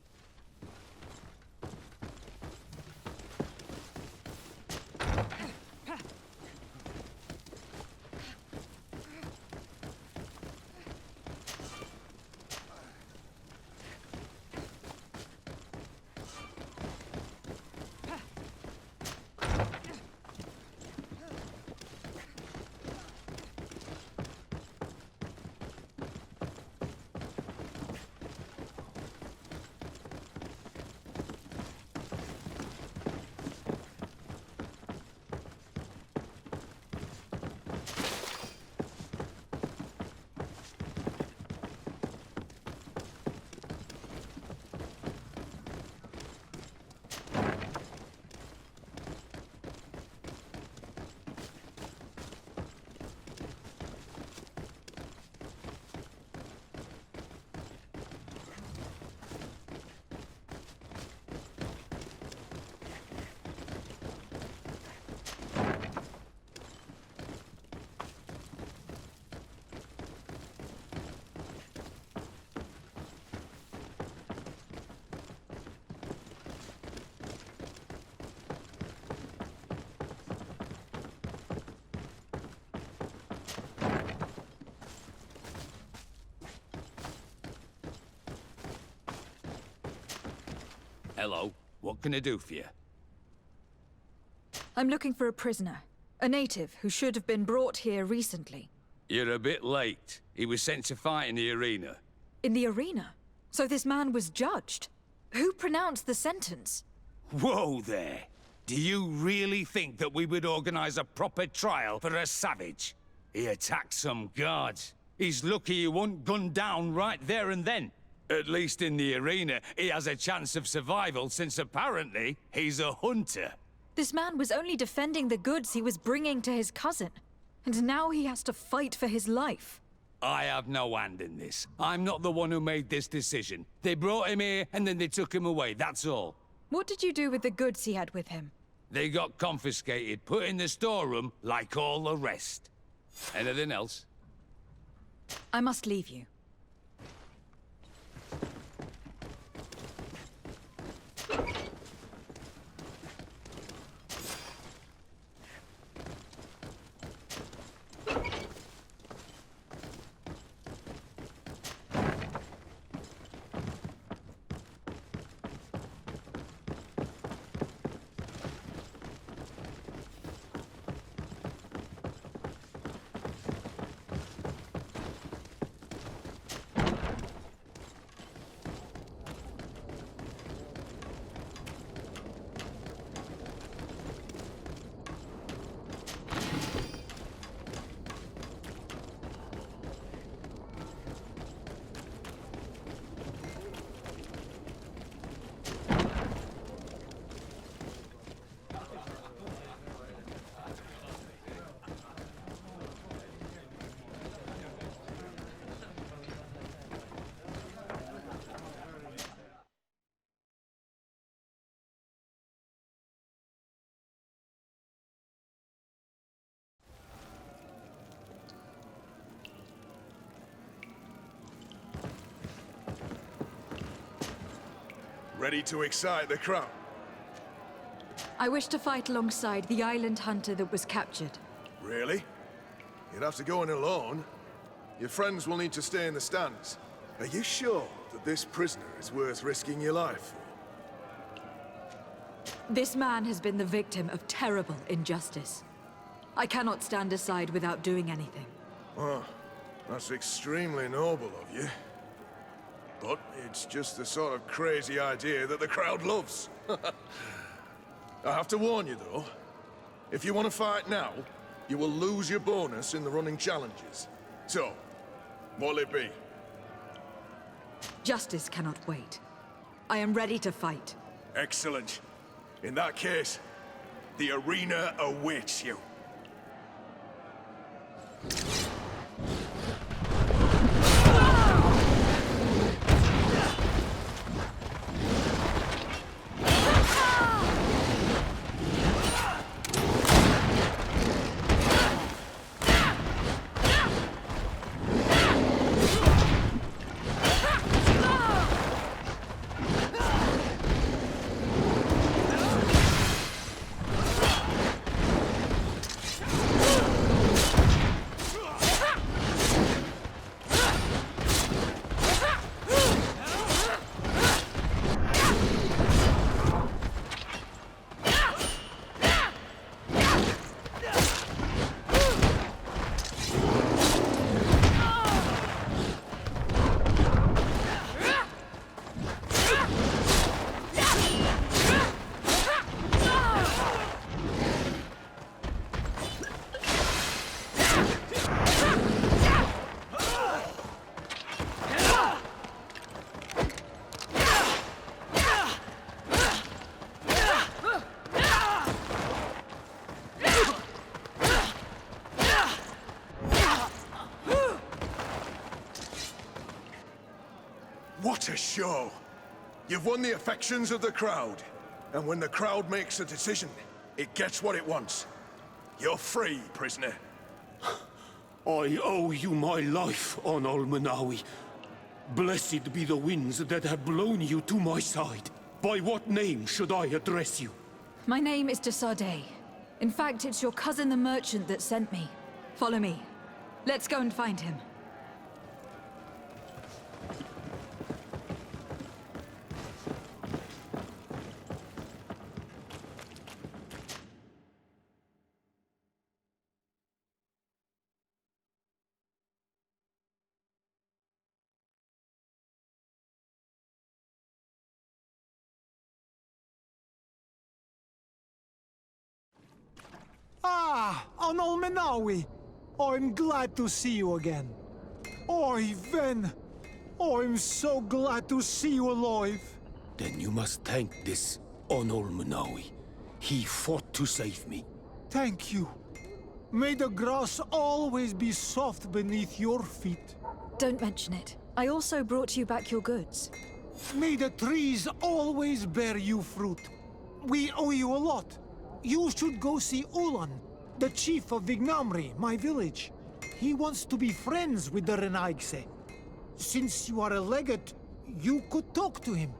Hello. What can I do for you? I'm looking for a prisoner. A native who should have been brought here recently. You're a bit late. He was sent to fight in the arena. In the arena? So this man was judged? Who pronounced the sentence? Whoa there! Do you really think that we would organize a proper trial for a savage? He attacked some guards. He's lucky he wasn't gunned down right there and then. At least in the arena, he has a chance of survival since apparently he's a hunter. This man was only defending the goods he was bringing to his cousin. And now he has to fight for his life. I have no hand in this. I'm not the one who made this decision. They brought him here and then they took him away, that's all. What did you do with the goods he had with him? They got confiscated, put in the storeroom like all the rest. Anything else? I must leave you. Ready to excite the crowd? I wish to fight alongside the island hunter that was captured. Really? You'd have to go in alone. Your friends will need to stay in the stands. Are you sure that this prisoner is worth risking your life for? This man has been the victim of terrible injustice. I cannot stand aside without doing anything. Well, that's extremely noble of you. But it's just the sort of crazy idea that the crowd loves. I have to warn you, though. If you want to fight now, you will lose your bonus in the running challenges. So, what'll it be? Justice cannot wait. I am ready to fight. Excellent. In that case, the arena awaits you. What a show! You've won the affections of the crowd. And when the crowd makes a decision, it gets what it wants. You're free, prisoner. I owe you my life, on Almanawi. Blessed be the winds that have blown you to my side. By what name should I address you? My name is Desade. In fact, it's your cousin the merchant that sent me. Follow me. Let's go and find him. Ah, Anol Menawi. I'm glad to see you again. Oi, Ven. I'm so glad to see you alive. Then you must thank this Onol Munawi. He fought to save me. Thank you. May the grass always be soft beneath your feet. Don't mention it. I also brought you back your goods. May the trees always bear you fruit. We owe you a lot. You should go see Ulan, the chief of Vignamri, my village. He wants to be friends with the Renaigse. Since you are a legate, you could talk to him.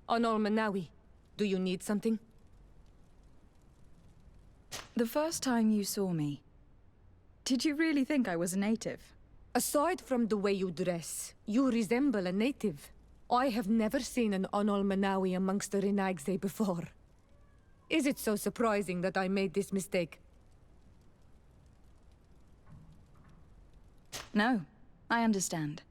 Onol Manawi, do you need something? The first time you saw me, did you really think I was a native? Aside from the way you dress, you resemble a native. I have never seen an Onol Manawi amongst the Renaigse before. Is it so surprising that I made this mistake? No, I understand.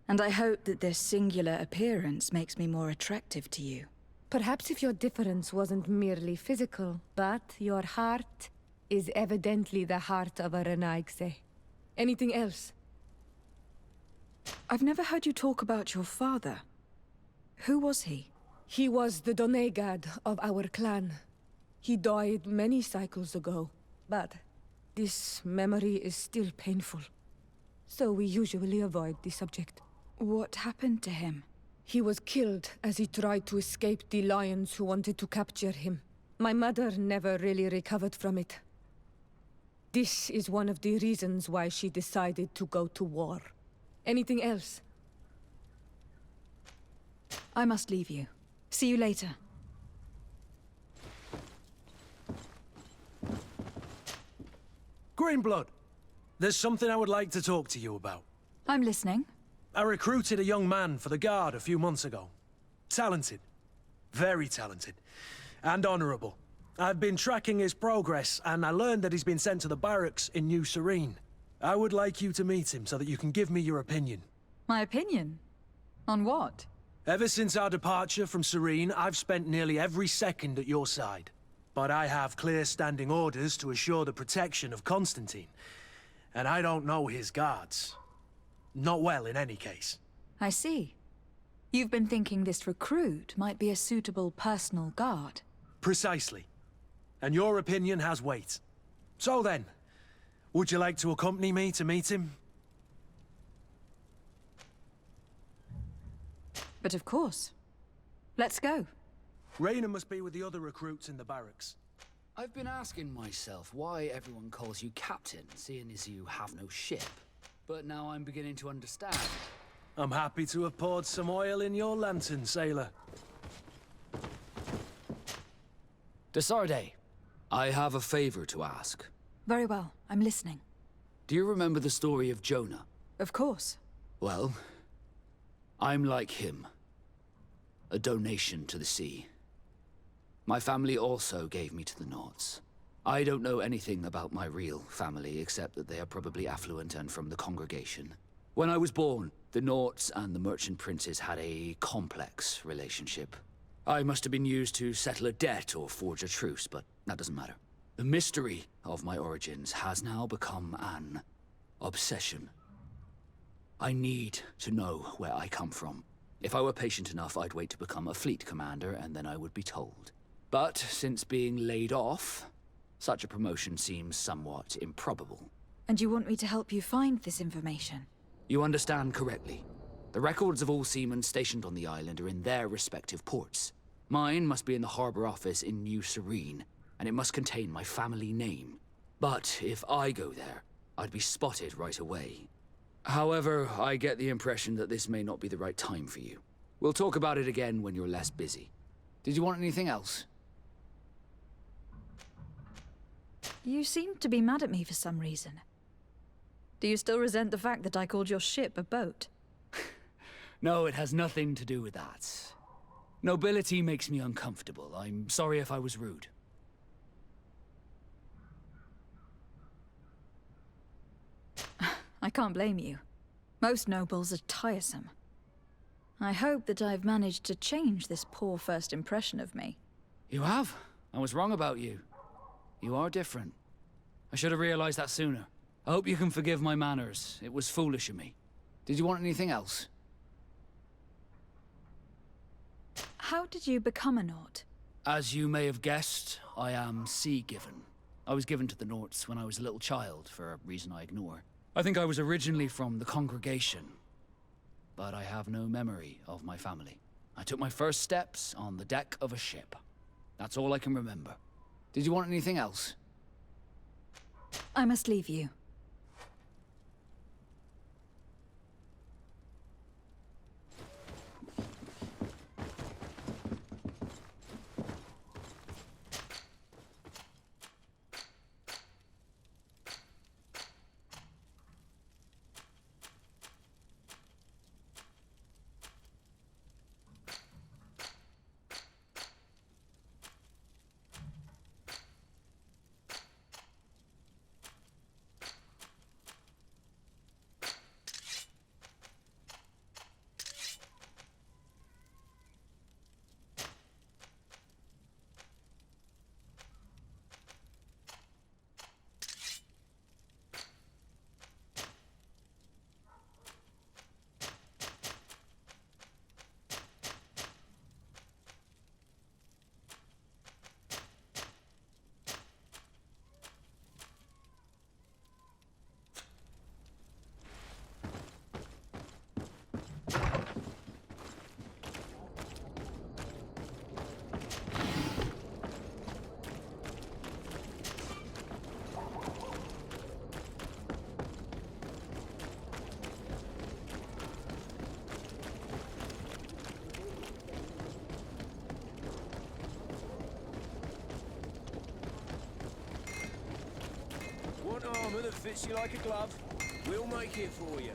And I hope that this singular appearance makes me more attractive to you. Perhaps if your difference wasn't merely physical, but your heart is evidently the heart of a Renaigse. Anything else? I've never heard you talk about your father. Who was he? He was the Donegad of our clan. He died many cycles ago, but this memory is still painful. So we usually avoid the subject. What happened to him? He was killed as he tried to escape the lions who wanted to capture him. My mother never really recovered from it. This is one of the reasons why she decided to go to war. Anything else? I must leave you. See you later. Greenblood, there's something I would like to talk to you about. I'm listening. I recruited a young man for the Guard a few months ago. Talented. Very talented. And honorable. I've been tracking his progress, and I learned that he's been sent to the barracks in New Serene. I would like you to meet him so that you can give me your opinion. My opinion? On what? Ever since our departure from Serene, I've spent nearly every second at your side. But I have clear standing orders to assure the protection of Constantine. And I don't know his guards. Not well, in any case. I see. You've been thinking this recruit might be a suitable personal guard. Precisely. And your opinion has weight. So then, would you like to accompany me to meet him? But of course. Let's go. Raina must be with the other recruits in the barracks. I've been asking myself why everyone calls you captain, seeing as you have no ship. But now I'm beginning to understand. I'm happy to have poured some oil in your lantern, sailor. Desarde, I have a favor to ask. Very well, I'm listening. Do you remember the story of Jonah? Of course. Well, I'm like him. A donation to the sea. My family also gave me to the Nauts. I don't know anything about my real family, except that they are probably affluent and from the congregation. When I was born, the Nauts and the merchant princes had a complex relationship. I must have been used to settle a debt or forge a truce, but that doesn't matter. The mystery of my origins has now become an obsession. I need to know where I come from. If I were patient enough, I'd wait to become a fleet commander, and then I would be told. But since being laid off, such a promotion seems somewhat improbable. And you want me to help you find this information? You understand correctly. The records of all seamen stationed on the island are in their respective ports. Mine must be in the harbor office in New Serene, and it must contain my family name. But if I go there, I'd be spotted right away. However, I get the impression that this may not be the right time for you. We'll talk about it again when you're less busy. Did you want anything else? You seem to be mad at me for some reason. Do you still resent the fact that I called your ship a boat? No, it has nothing to do with that. Nobility makes me uncomfortable. I'm sorry if I was rude. I can't blame you. Most nobles are tiresome. I hope that I've managed to change this poor first impression of me. You have? I was wrong about you. You are different. I should have realized that sooner. I hope you can forgive my manners. It was foolish of me. Did you want anything else? How did you become a Naut? As you may have guessed, I am sea-given. I was given to the Nauts when I was a little child, for a reason I ignore. I think I was originally from the congregation, but I have no memory of my family. I took my first steps on the deck of a ship. That's all I can remember. Did you want anything else? I must leave you. Want armor that fits you like a glove? We'll make it for you.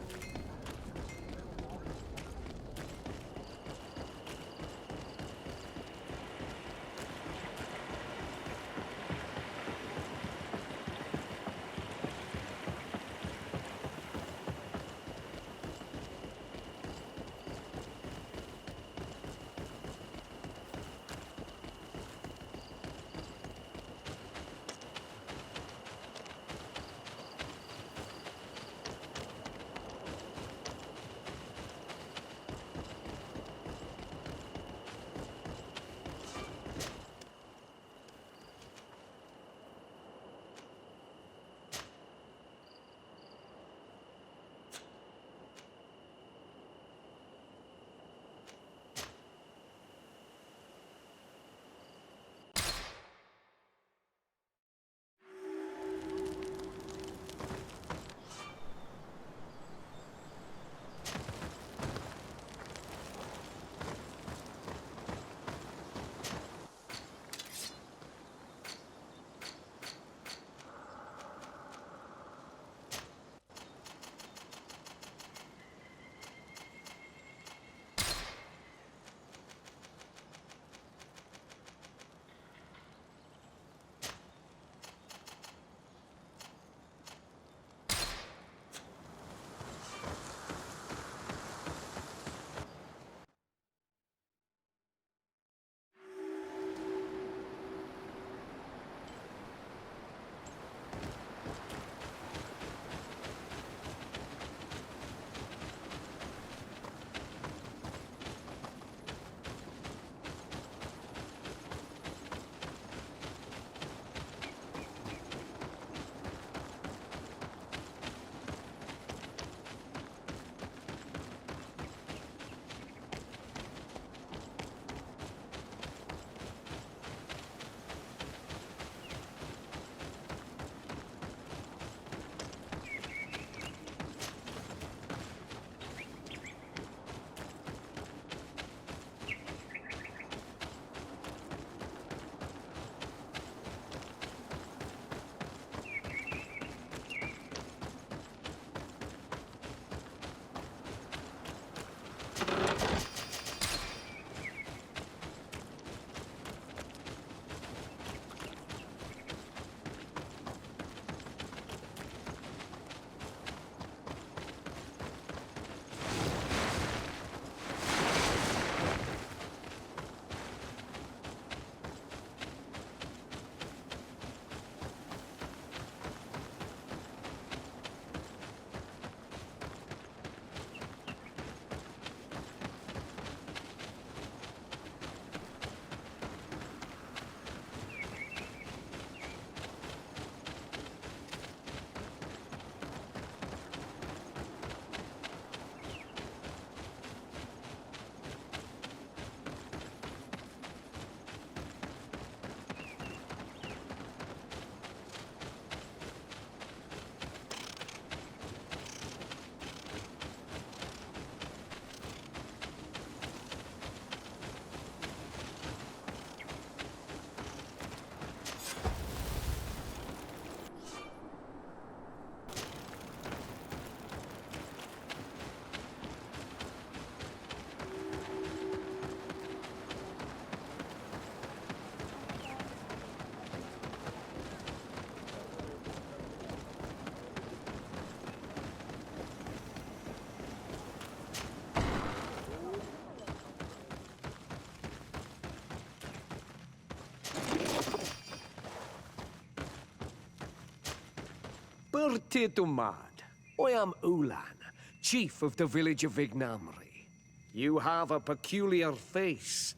Never too mad. I am Ulan, chief of the village of Ignamri. You have a peculiar face,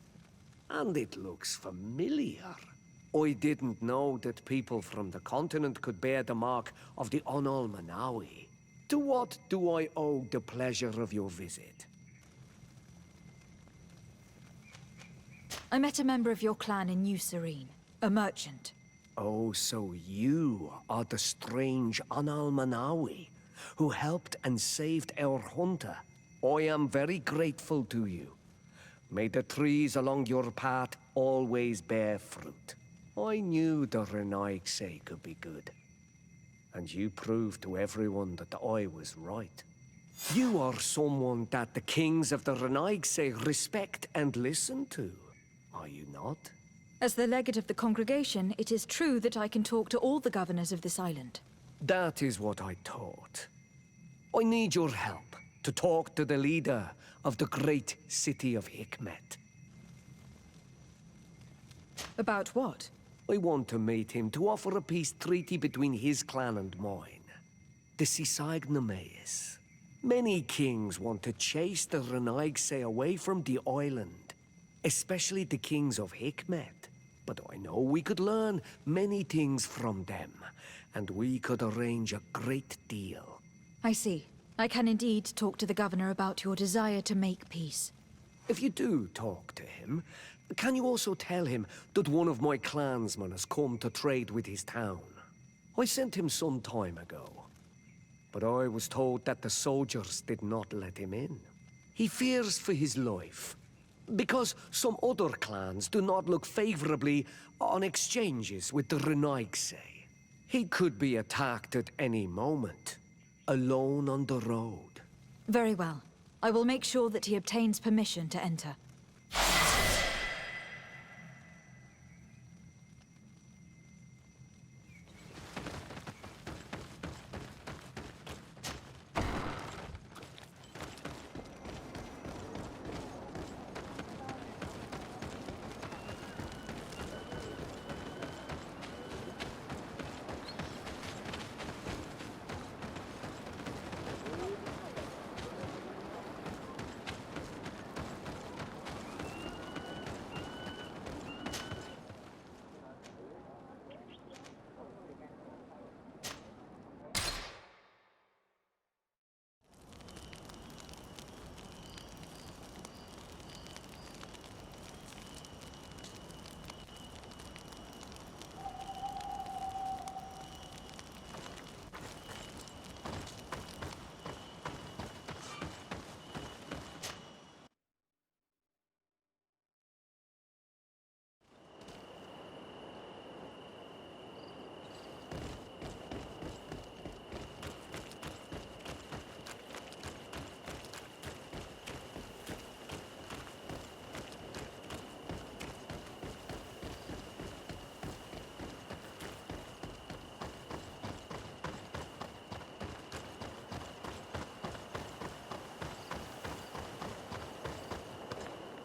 and it looks familiar. I didn't know that people from the continent could bear the mark of the Onol-Manawi. To what do I owe the pleasure of your visit? I met a member of your clan in New Serene, a merchant. Oh, so you are the strange Onol-Manawi who helped and saved our hunter. I am very grateful to you. May the trees along your path always bear fruit. I knew the Renaigse could be good. And you proved to everyone that I was right. You are someone that the kings of the Renaigse respect and listen to, are you not? As the legate of the congregation, it is true that I can talk to all the governors of this island. That is what I thought. I need your help to talk to the leader of the great city of Hickmet. About what? I want to meet him to offer a peace treaty between his clan and mine. The Sisagnameis. Many kings want to chase the Renaigse away from the island, especially the kings of Hickmet. But I know we could learn many things from them, and we could arrange a great deal. I see. I can indeed talk to the governor about your desire to make peace. If you do talk to him, can you also tell him that one of my clansmen has come to trade with his town? I sent him some time ago, but I was told that the soldiers did not let him in. He fears for his life, because some other clans do not look favorably on exchanges with the Renaigse. He could be attacked at any moment, alone on the road. Very well. I will make sure that he obtains permission to enter.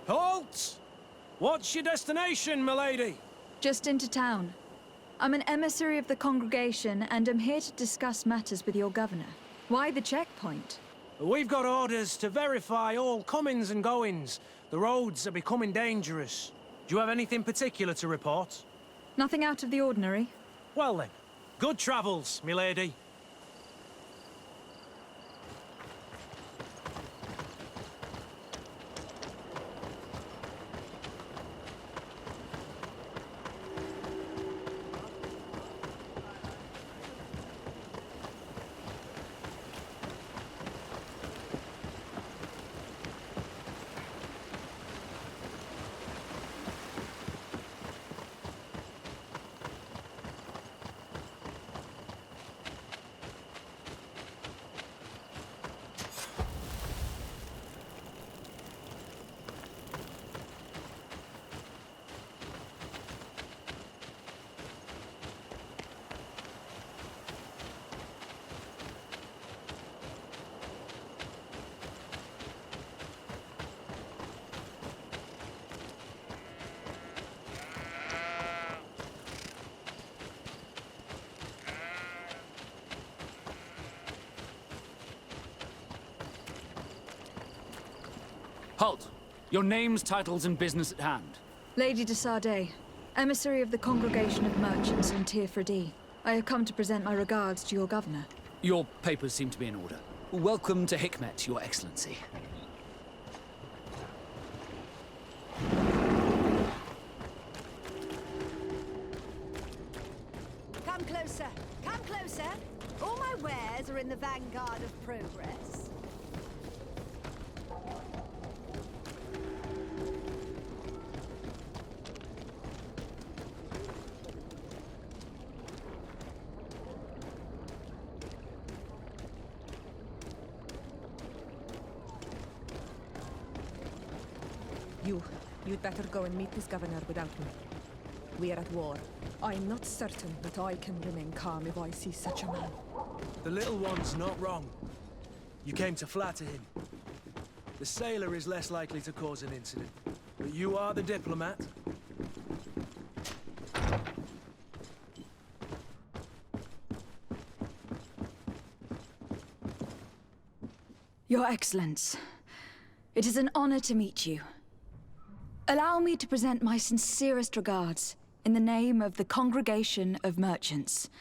Halt! What's your destination, milady? Just into town. I'm an emissary of the congregation and am here to discuss matters with your governor. Why the checkpoint? We've got orders to verify all comings and goings. The roads are becoming dangerous. Do you have anything particular to report? Nothing out of the ordinary. Well then, good travels, milady. Halt! Your names, titles, and business at hand. Lady de Sardet, emissary of the Congregation of Merchants in Tirfredi. I have come to present my regards to your governor. Your papers seem to be in order. Welcome to Hickmet, Your Excellency. Come closer. Come closer. All my wares are in the vanguard of progress. You'd better go and meet this governor without me. We are at war. I'm not certain that I can remain calm if I see such a man. The little one's not wrong. You came to flatter him. The sailor is less likely to cause an incident. But you are the diplomat. Your Excellence, it is an honor to meet you. Allow me to present my sincerest regards in the name of the Congregation of Merchants.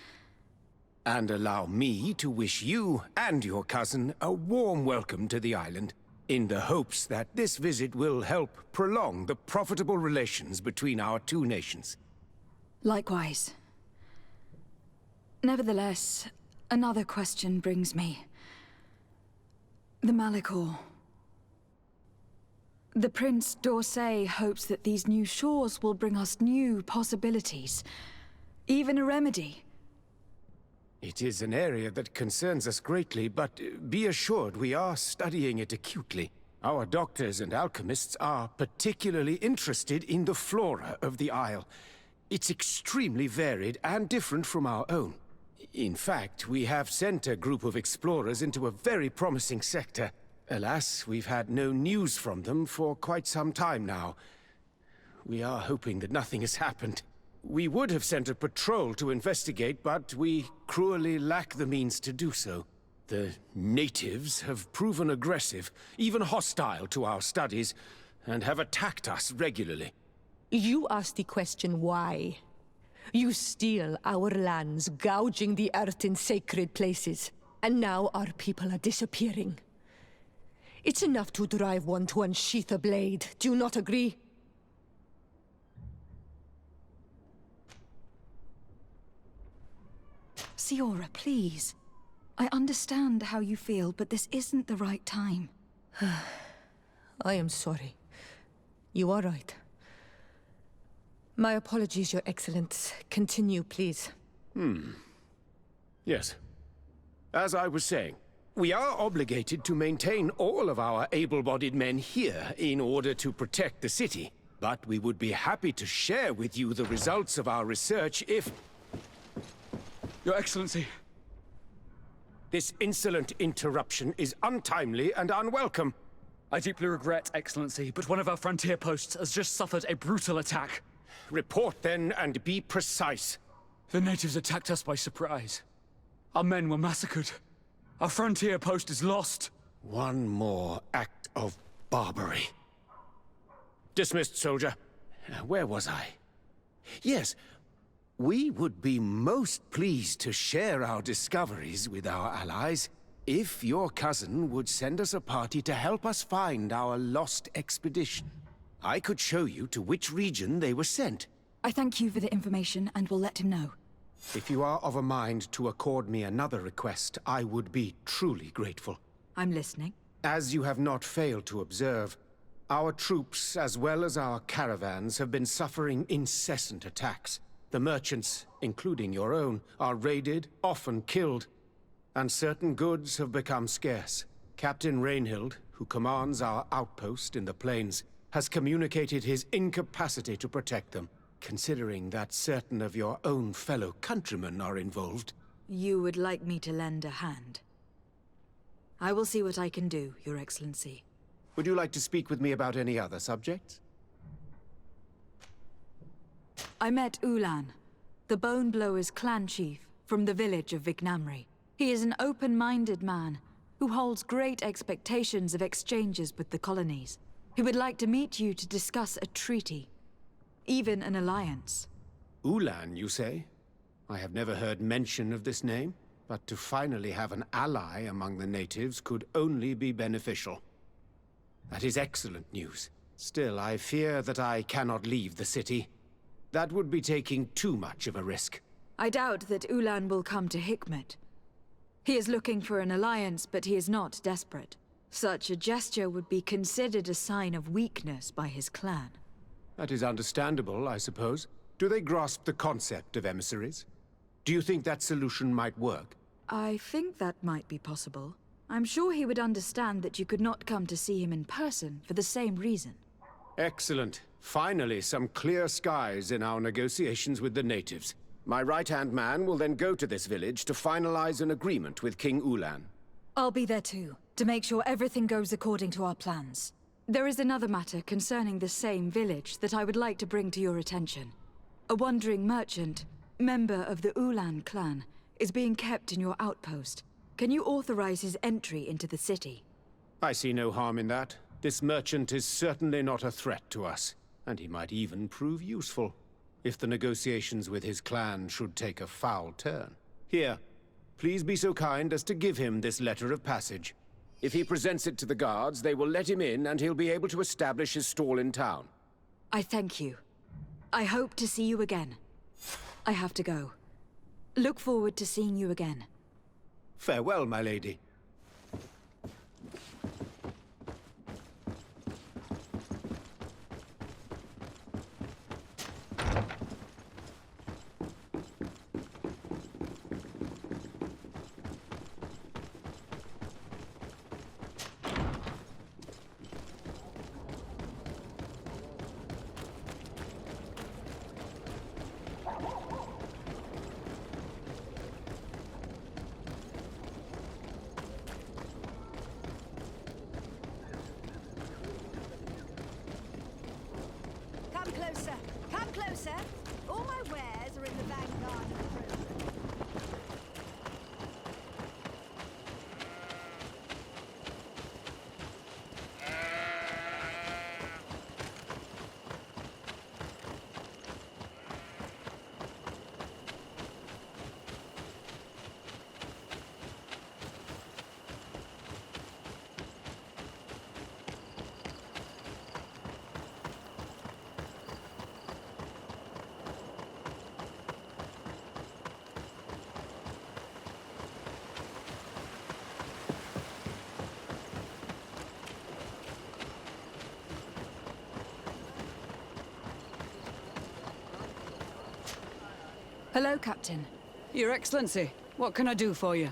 And allow me to wish you and your cousin a warm welcome to the island, in the hopes that this visit will help prolong the profitable relations between our two nations. Likewise. Nevertheless, another question brings me. The Malachor. The Prince d'Orsay hopes that these new shores will bring us new possibilities. Even a remedy. It is an area that concerns us greatly, but be assured we are studying it acutely. Our doctors and alchemists are particularly interested in the flora of the Isle. It's extremely varied and different from our own. In fact, we have sent a group of explorers into a very promising sector. Alas, we've had no news from them for quite some time now. We are hoping that nothing has happened. We would have sent a patrol to investigate, but we cruelly lack the means to do so. The natives have proven aggressive, even hostile to our studies, and have attacked us regularly. You asked the question why. You steal our lands, gouging the earth in sacred places. And now our people are disappearing. It's enough to drive one to unsheath a blade. Do you not agree? Siora, please. I understand how you feel, but this isn't the right time. I am sorry. You are right. My apologies, Your Excellence. Continue, please. Yes. As I was saying, we are obligated to maintain all of our able-bodied men here in order to protect the city. But we would be happy to share with you the results of our research if... Your Excellency. This insolent interruption is untimely and unwelcome. I deeply regret, Excellency, but one of our frontier posts has just suffered a brutal attack. Report then, and be precise. The natives attacked us by surprise. Our men were massacred. Our frontier post is lost. One more act of barbarity. Dismissed, soldier. Where was I? Yes, we would be most pleased to share our discoveries with our allies if your cousin would send us a party to help us find our lost expedition. I could show you to which region they were sent. I thank you for the information and will let him know. If you are of a mind to accord me another request, I would be truly grateful. I'm listening. As you have not failed to observe, our troops, as well as our caravans, have been suffering incessant attacks. The merchants, including your own, are raided, often killed, and certain goods have become scarce. Captain Rainhild, who commands our outpost in the plains, has communicated his incapacity to protect them. Considering that certain of your own fellow countrymen are involved. You would like me to lend a hand? I will see what I can do, Your Excellency. Would you like to speak with me about any other subjects? I met Ulan, the Bone Blower's clan chief from the village of Vignamri. He is an open-minded man who holds great expectations of exchanges with the colonies. He would like to meet you to discuss a treaty. Even an alliance. Ulan, you say? I have never heard mention of this name, but to finally have an ally among the natives could only be beneficial. That is excellent news. Still, I fear that I cannot leave the city. That would be taking too much of a risk. I doubt that Ulan will come to Hickmet. He is looking for an alliance, but he is not desperate. Such a gesture would be considered a sign of weakness by his clan. That is understandable, I suppose. Do they grasp the concept of emissaries? Do you think that solution might work? I think that might be possible. I'm sure he would understand that you could not come to see him in person for the same reason. Excellent. Finally, some clear skies in our negotiations with the natives. My right-hand man will then go to this village to finalize an agreement with King Ulan. I'll be there too, to make sure everything goes according to our plans. There is another matter concerning the same village that I would like to bring to your attention. A wandering merchant, member of the Ulan clan, is being kept in your outpost. Can you authorize his entry into the city? I see no harm in that. This merchant is certainly not a threat to us, and he might even prove useful, if the negotiations with his clan should take a foul turn. Here, please be so kind as to give him this letter of passage. If he presents it to the guards, they will let him in and he'll be able to establish his stall in town. I thank you. I hope to see you again. I have to go. Look forward to seeing you again. Farewell, my lady. Come closer. Come closer. All my wares are in the vanguard of the room. Hello, Captain. Your Excellency, what can I do for you?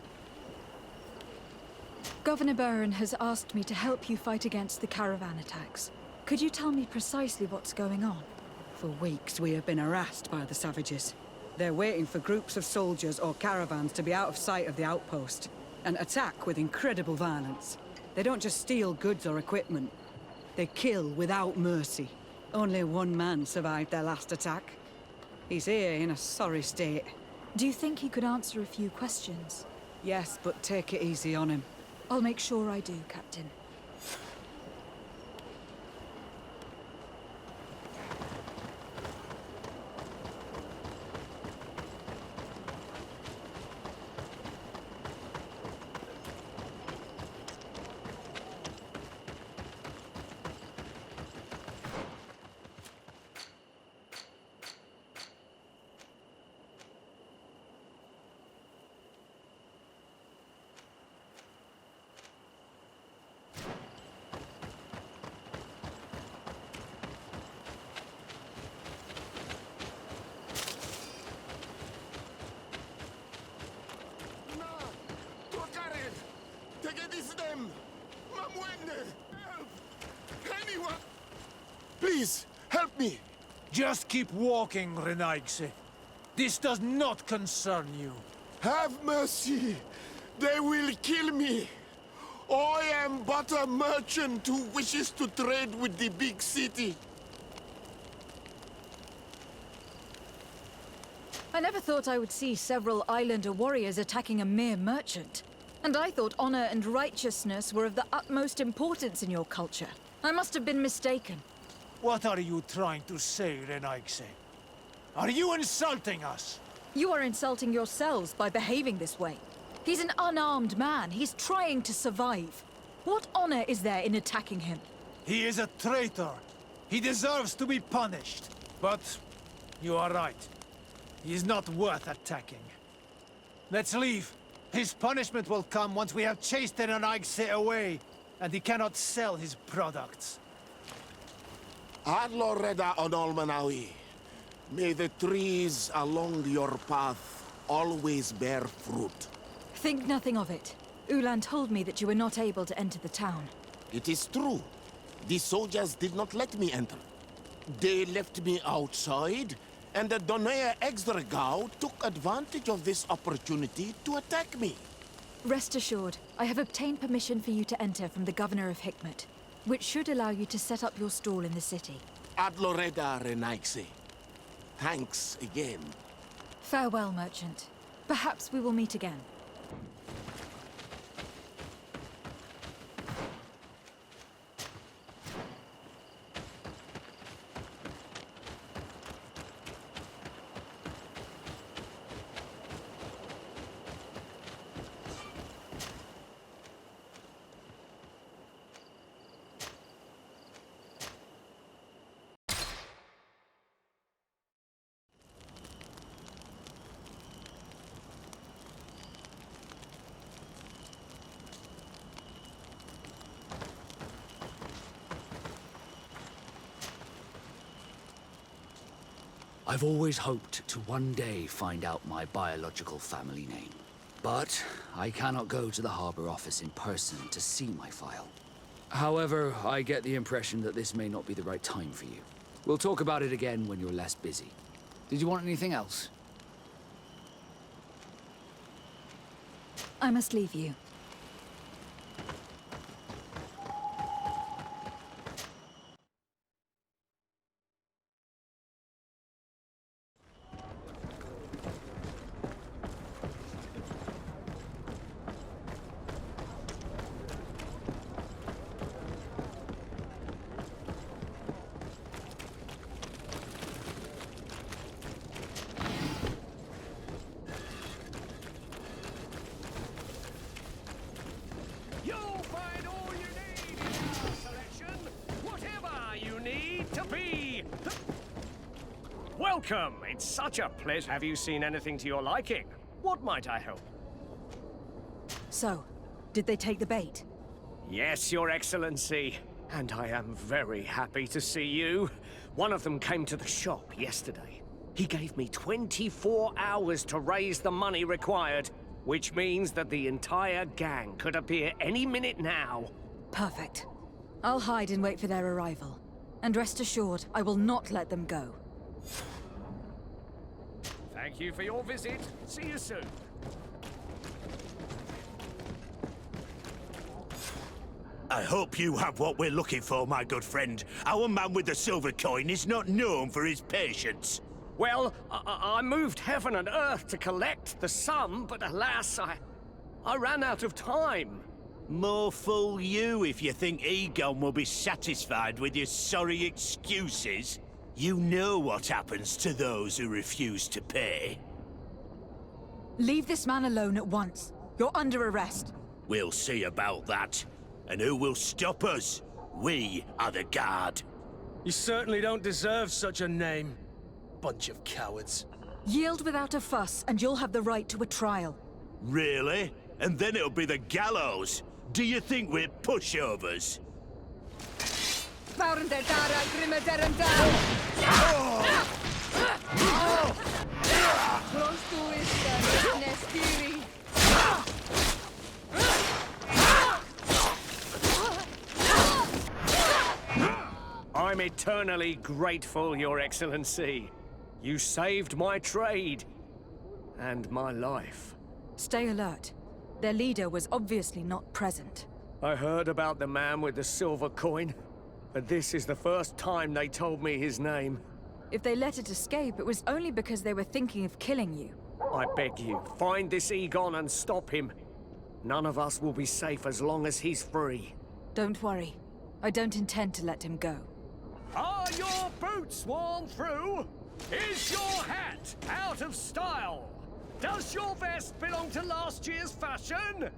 Governor Burren has asked me to help you fight against the caravan attacks. Could you tell me precisely what's going on? For weeks, we have been harassed by the savages. They're waiting for groups of soldiers or caravans to be out of sight of the outpost and attack with incredible violence. They don't just steal goods or equipment. They kill without mercy. Only one man survived their last attack. He's here in a sorry state. Do you think he could answer a few questions? Yes, but take it easy on him. I'll make sure I do, Captain. Please, help me! Just keep walking, Renaigse. This does not concern you. Have mercy! They will kill me! I am but a merchant who wishes to trade with the big city. I never thought I would see several islander warriors attacking a mere merchant. And I thought honor and righteousness were of the utmost importance in your culture. I must have been mistaken. What are you trying to say, Renaigse? Are you insulting us? You are insulting yourselves by behaving this way. He's an unarmed man. He's trying to survive. What honor is there in attacking him? He is a traitor. He deserves to be punished. But you are right. He is not worth attacking. Let's leave. His punishment will come once we have chased Renaigse away, and he cannot sell his products. Adloreda Onolmanawi, may the trees along your path always bear fruit. Think nothing of it. Ulan told me that you were not able to enter the town. It is true. The soldiers did not let me enter. They left me outside, and the Donea Exdragao took advantage of this opportunity to attack me. Rest assured, I have obtained permission for you to enter from the governor of Hickmet, which should allow you to set up your stall in the city. Adloreda Renaigse. Thanks again. Farewell, merchant. Perhaps we will meet again. I've always hoped to one day find out my biological family name. But I cannot go to the harbor office in person to see my file. However, I get the impression that this may not be the right time for you. We'll talk about it again when you're less busy. Did you want anything else? I must leave you. Welcome! It's such a pleasure. Have you seen anything to your liking? What might I help? So, did they take the bait? Yes, Your Excellency. And I am very happy to see you. One of them came to the shop yesterday. He gave me 24 hours to raise the money required, which means that the entire gang could appear any minute now. Perfect. I'll hide and wait for their arrival. And rest assured, I will not let them go. Thank you for your visit. See you soon. I hope you have what we're looking for, my good friend. Our man with the silver coin is not known for his patience. Well, I moved heaven and earth to collect the sum, but alas, I ran out of time. More fool you if you think Egon will be satisfied with your sorry excuses. You know what happens to those who refuse to pay. Leave this man alone at once. You're under arrest. We'll see about that. And who will stop us? We are the guard. You certainly don't deserve such a name. Bunch of cowards. Yield without a fuss, and you'll have the right to a trial. Really? And then it'll be the gallows? Do you think we're pushovers? I'm eternally grateful, Your Excellency. You saved my trade. And my life. Stay alert. Their leader was obviously not present. I heard about the man with the silver coin, but this is the first time they told me his name. If they let it escape, it was only because they were thinking of killing you. I beg you, find this Egon and stop him. None of us will be safe as long as he's free. Don't worry. I don't intend to let him go. Are your boots worn through? Is your hat out of style? Does your vest belong to last year's fashion?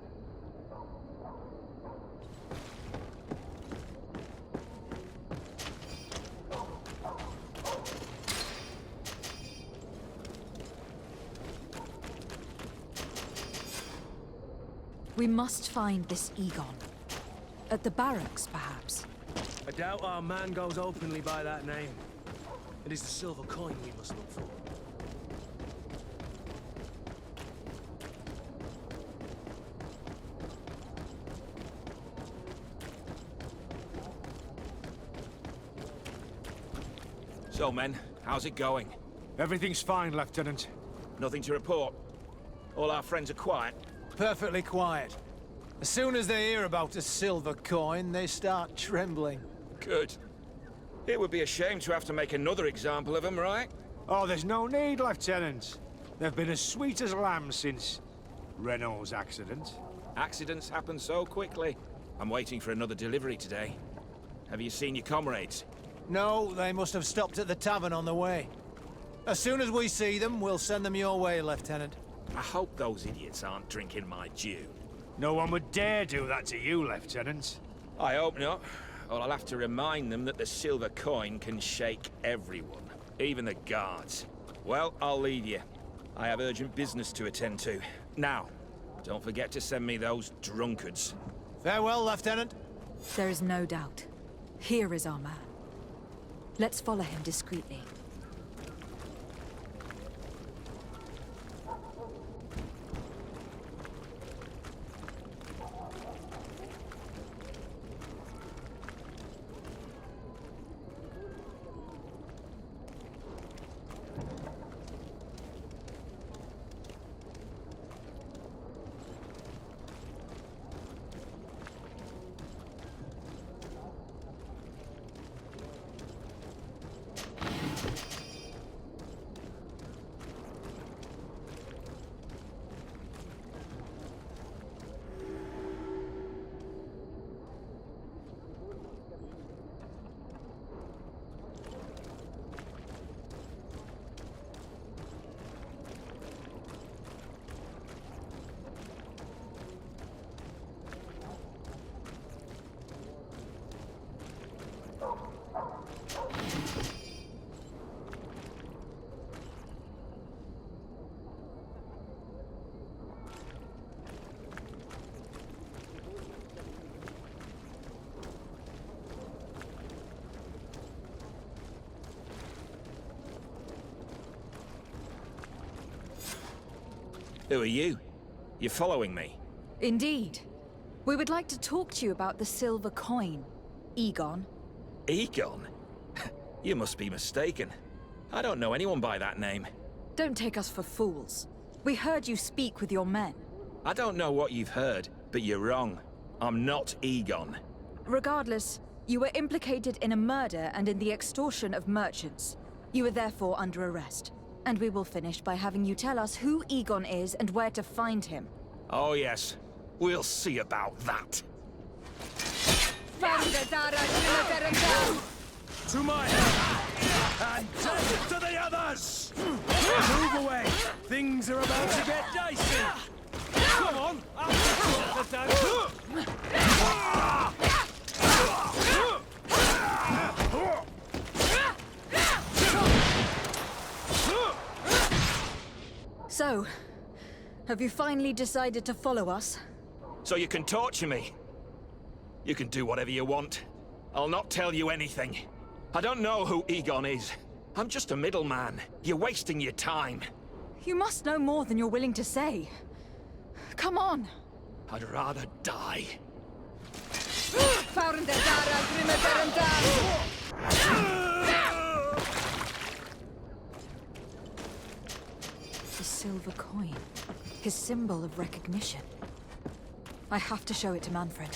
We must find this Egon. At the barracks, perhaps. I doubt our man goes openly by that name. It is the silver coin we must look for. So, men, how's it going? Everything's fine, Lieutenant. Nothing to report? All our friends are quiet? Perfectly quiet. As soon as they hear about a silver coin, they start trembling. Good. It would be a shame to have to make another example of them, right? Oh, there's no need, Lieutenant. They've been as sweet as lambs since Renault's accident. Accidents happen so quickly. I'm waiting for another delivery today. Have you seen your comrades? No, they must have stopped at the tavern on the way. As soon as we see them, we'll send them your way, Lieutenant. I hope those idiots aren't drinking my dew. No one would dare do that to you, Lieutenant. I hope not. Or I'll have to remind them that the silver coin can shake everyone, even the guards. Well, I'll leave you. I have urgent business to attend to. Now, don't forget to send me those drunkards. Farewell, Lieutenant. There is no doubt. Here is our man. Let's follow him discreetly. Who are you? You're following me? Indeed. We would like to talk to you about the silver coin, Egon. Egon? You must be mistaken. I don't know anyone by that name. Don't take us for fools. We heard you speak with your men. I don't know what you've heard, but you're wrong. I'm not Egon. Regardless, you were implicated in a murder and in the extortion of merchants. You are therefore under arrest. And we will finish by having you tell us who Egon is and where to find him. Oh yes, we'll see about that. To my hand! And death to the others! Move away! Things are about to get dicey! Come on! I'll get So, have you finally decided to follow us? So you can torture me. You can do whatever you want. I'll not tell you anything. I don't know who Egon is. I'm just a middleman. You're wasting your time. You must know more than you're willing to say. Come on. I'd rather die. The silver coin. His symbol of recognition. I have to show it to Manfred.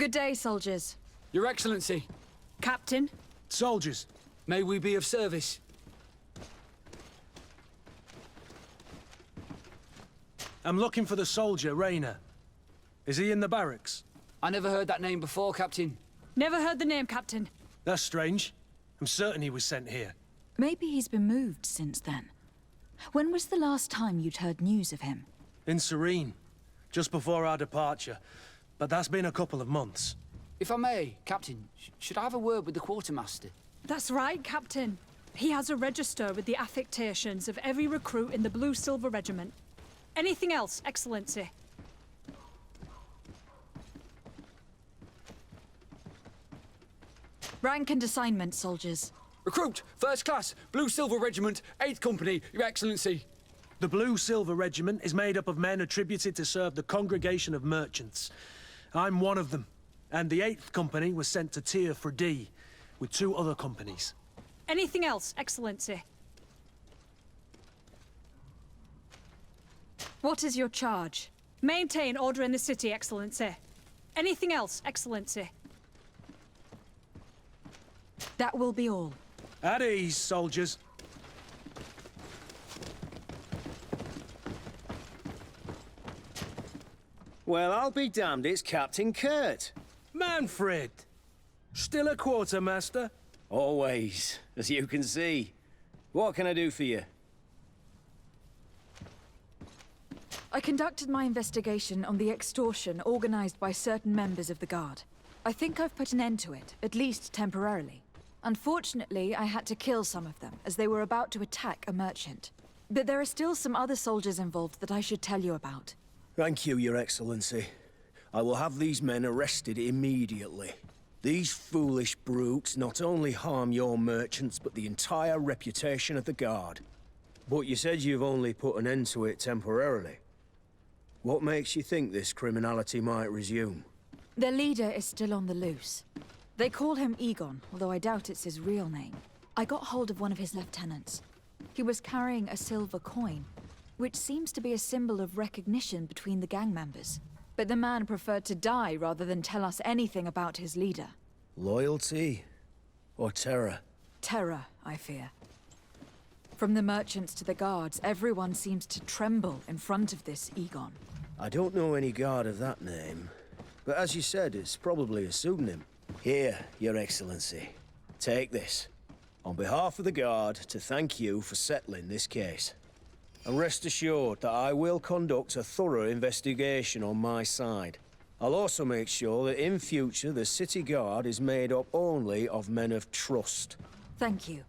Good day, soldiers. Your Excellency. Captain. Soldiers. May we be of service? I'm looking for the soldier, Rayner. Is he in the barracks? I never heard that name before, Captain. Never heard the name, Captain. That's strange. I'm certain he was sent here. Maybe he's been moved since then. When was the last time you'd heard news of him? In Serene, just before our departure. But that's been a couple of months. If I may, Captain, should I have a word with the quartermaster? That's right, Captain. He has a register with the affectations of every recruit in the Blue-Silver Regiment. Anything else, Excellency? Rank and assignment, soldiers. Recruit, First Class, Blue-Silver Regiment, 8th Company, Your Excellency. The Blue-Silver Regiment is made up of men attributed to serve the Congregation of Merchants. I'm one of them, and the 8th Company was sent to Tier for D, with 2 other companies. Anything else, Excellency? What is your charge? Maintain order in the city, Excellency. Anything else, Excellency? That will be all. At ease, soldiers. Well, I'll be damned, it's Captain Kurt. Manfred! Still a quartermaster? Always, as you can see. What can I do for you? I conducted my investigation on the extortion organized by certain members of the Guard. I think I've put an end to it, at least temporarily. Unfortunately, I had to kill some of them, as they were about to attack a merchant. But there are still some other soldiers involved that I should tell you about. Thank you, Your Excellency. I will have these men arrested immediately. These foolish brutes not only harm your merchants, but the entire reputation of the Guard. But you said you've only put an end to it temporarily. What makes you think this criminality might resume? Their leader is still on the loose. They call him Egon, although I doubt it's his real name. I got hold of one of his lieutenants. He was carrying a silver coin, which seems to be a symbol of recognition between the gang members. But the man preferred to die rather than tell us anything about his leader. Loyalty? Or terror? Terror, I fear. From the merchants to the guards, everyone seems to tremble in front of this Egon. I don't know any guard of that name. But as you said, it's probably a pseudonym. Here, Your Excellency. Take this. On behalf of the Guard, to thank you for settling this case. And rest assured that I will conduct a thorough investigation on my side. I'll also make sure that in future the City Guard is made up only of men of trust. Thank you.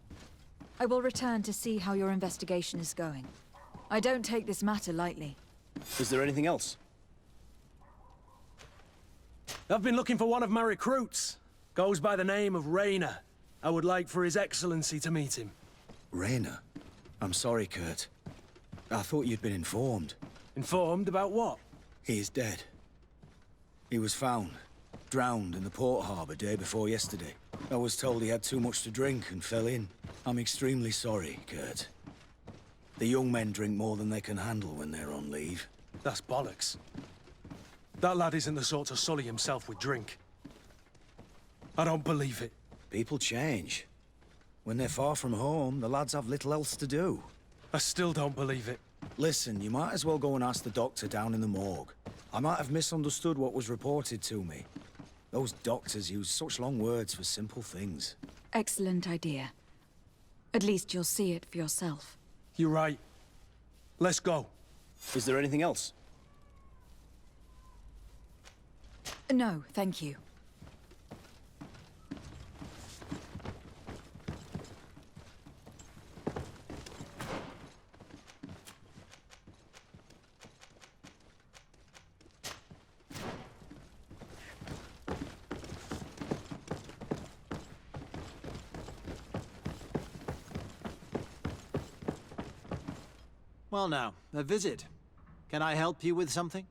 I will return to see how your investigation is going. I don't take this matter lightly. Is there anything else? I've been looking for one of my recruits. Goes by the name of Rayner. I would like for His Excellency to meet him. Rayner? I'm sorry, Kurt. I thought you'd been informed. Informed about what? He is dead. He was found, drowned in the port harbor day before yesterday. I was told he had too much to drink and fell in. I'm extremely sorry, Kurt. The young men drink more than they can handle when they're on leave. That's bollocks. That lad isn't the sort to sully himself with drink. I don't believe it. People change. When they're far from home, the lads have little else to do. I still don't believe it. Listen, you might as well go and ask the doctor down in the morgue. I might have misunderstood what was reported to me. Those doctors use such long words for simple things. Excellent idea. At least you'll see it for yourself. You're right. Let's go. Is there anything else? No, thank you. Well now, a visit. Can I help you with something?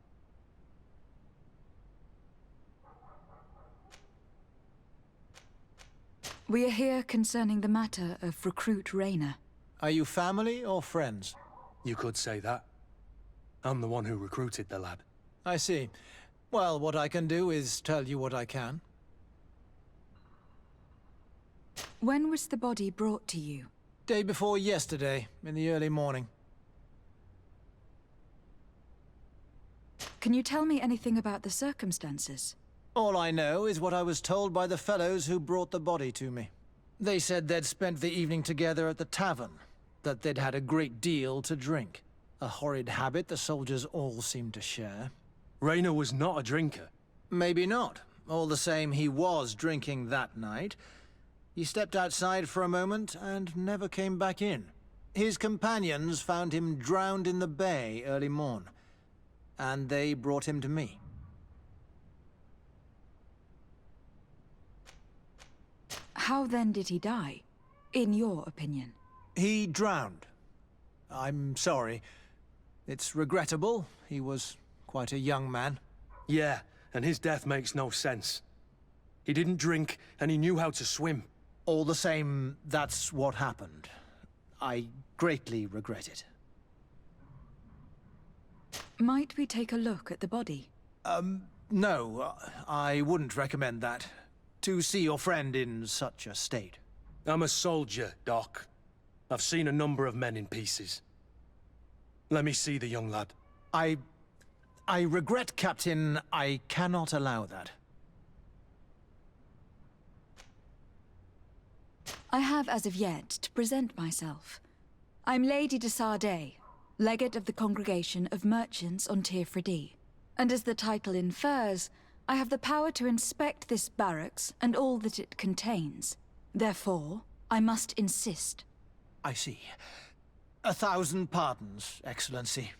We are here concerning the matter of recruit Rayner. Are you family or friends? You could say that. I'm the one who recruited the lad. I see. Well, what I can do is tell you what I can. When was the body brought to you? Day before yesterday, in the early morning. Can you tell me anything about the circumstances? All I know is what I was told by the fellows who brought the body to me. They said they'd spent the evening together at the tavern, that they'd had a great deal to drink. A horrid habit the soldiers all seemed to share. Raynor was not a drinker. Maybe not. All the same, he was drinking that night. He stepped outside for a moment and never came back in. His companions found him drowned in the bay early morn, and they brought him to me. How then did he die, in your opinion? He drowned. I'm sorry. It's regrettable. He was quite a young man. Yeah, and his death makes no sense. He didn't drink, and he knew how to swim. All the same, that's what happened. I greatly regret it. Might we take a look at the body? No, I wouldn't recommend that. To see your friend in such a state. I'm a soldier, Doc. I've seen a number of men in pieces. Let me see the young lad. I regret, Captain. I cannot allow that. I have as of yet to present myself. I'm Lady de Sardet, legate of the Congregation of Merchants on Tirfredi. And as the title infers, I have the power to inspect this barracks and all that it contains. Therefore, I must insist. I see. 1,000 pardons, Excellency.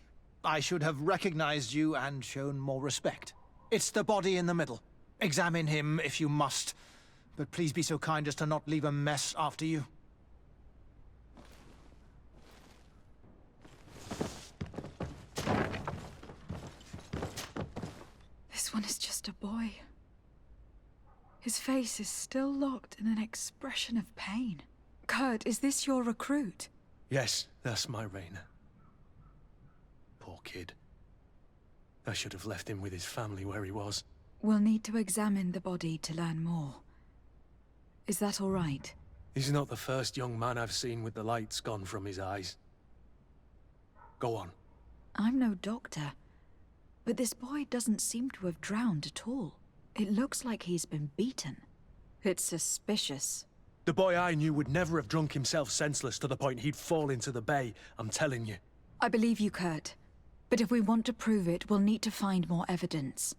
I should have recognized you and shown more respect. It's the body in the middle. Examine him if you must, but please be so kind as to not leave a mess after you. This one is just a boy. His face is still locked in an expression of pain. Kurt, is this your recruit? Yes, that's my Raynor. Poor kid. I should have left him with his family where he was. We'll need to examine the body to learn more. Is that all right? He's not the first young man I've seen with the lights gone from his eyes. Go on. I'm no doctor, but this boy doesn't seem to have drowned at all. It looks like he's been beaten. It's suspicious. The boy I knew would never have drunk himself senseless to the point he'd fall into the bay, I'm telling you. I believe you, Kurt. But if we want to prove it, we'll need to find more evidence.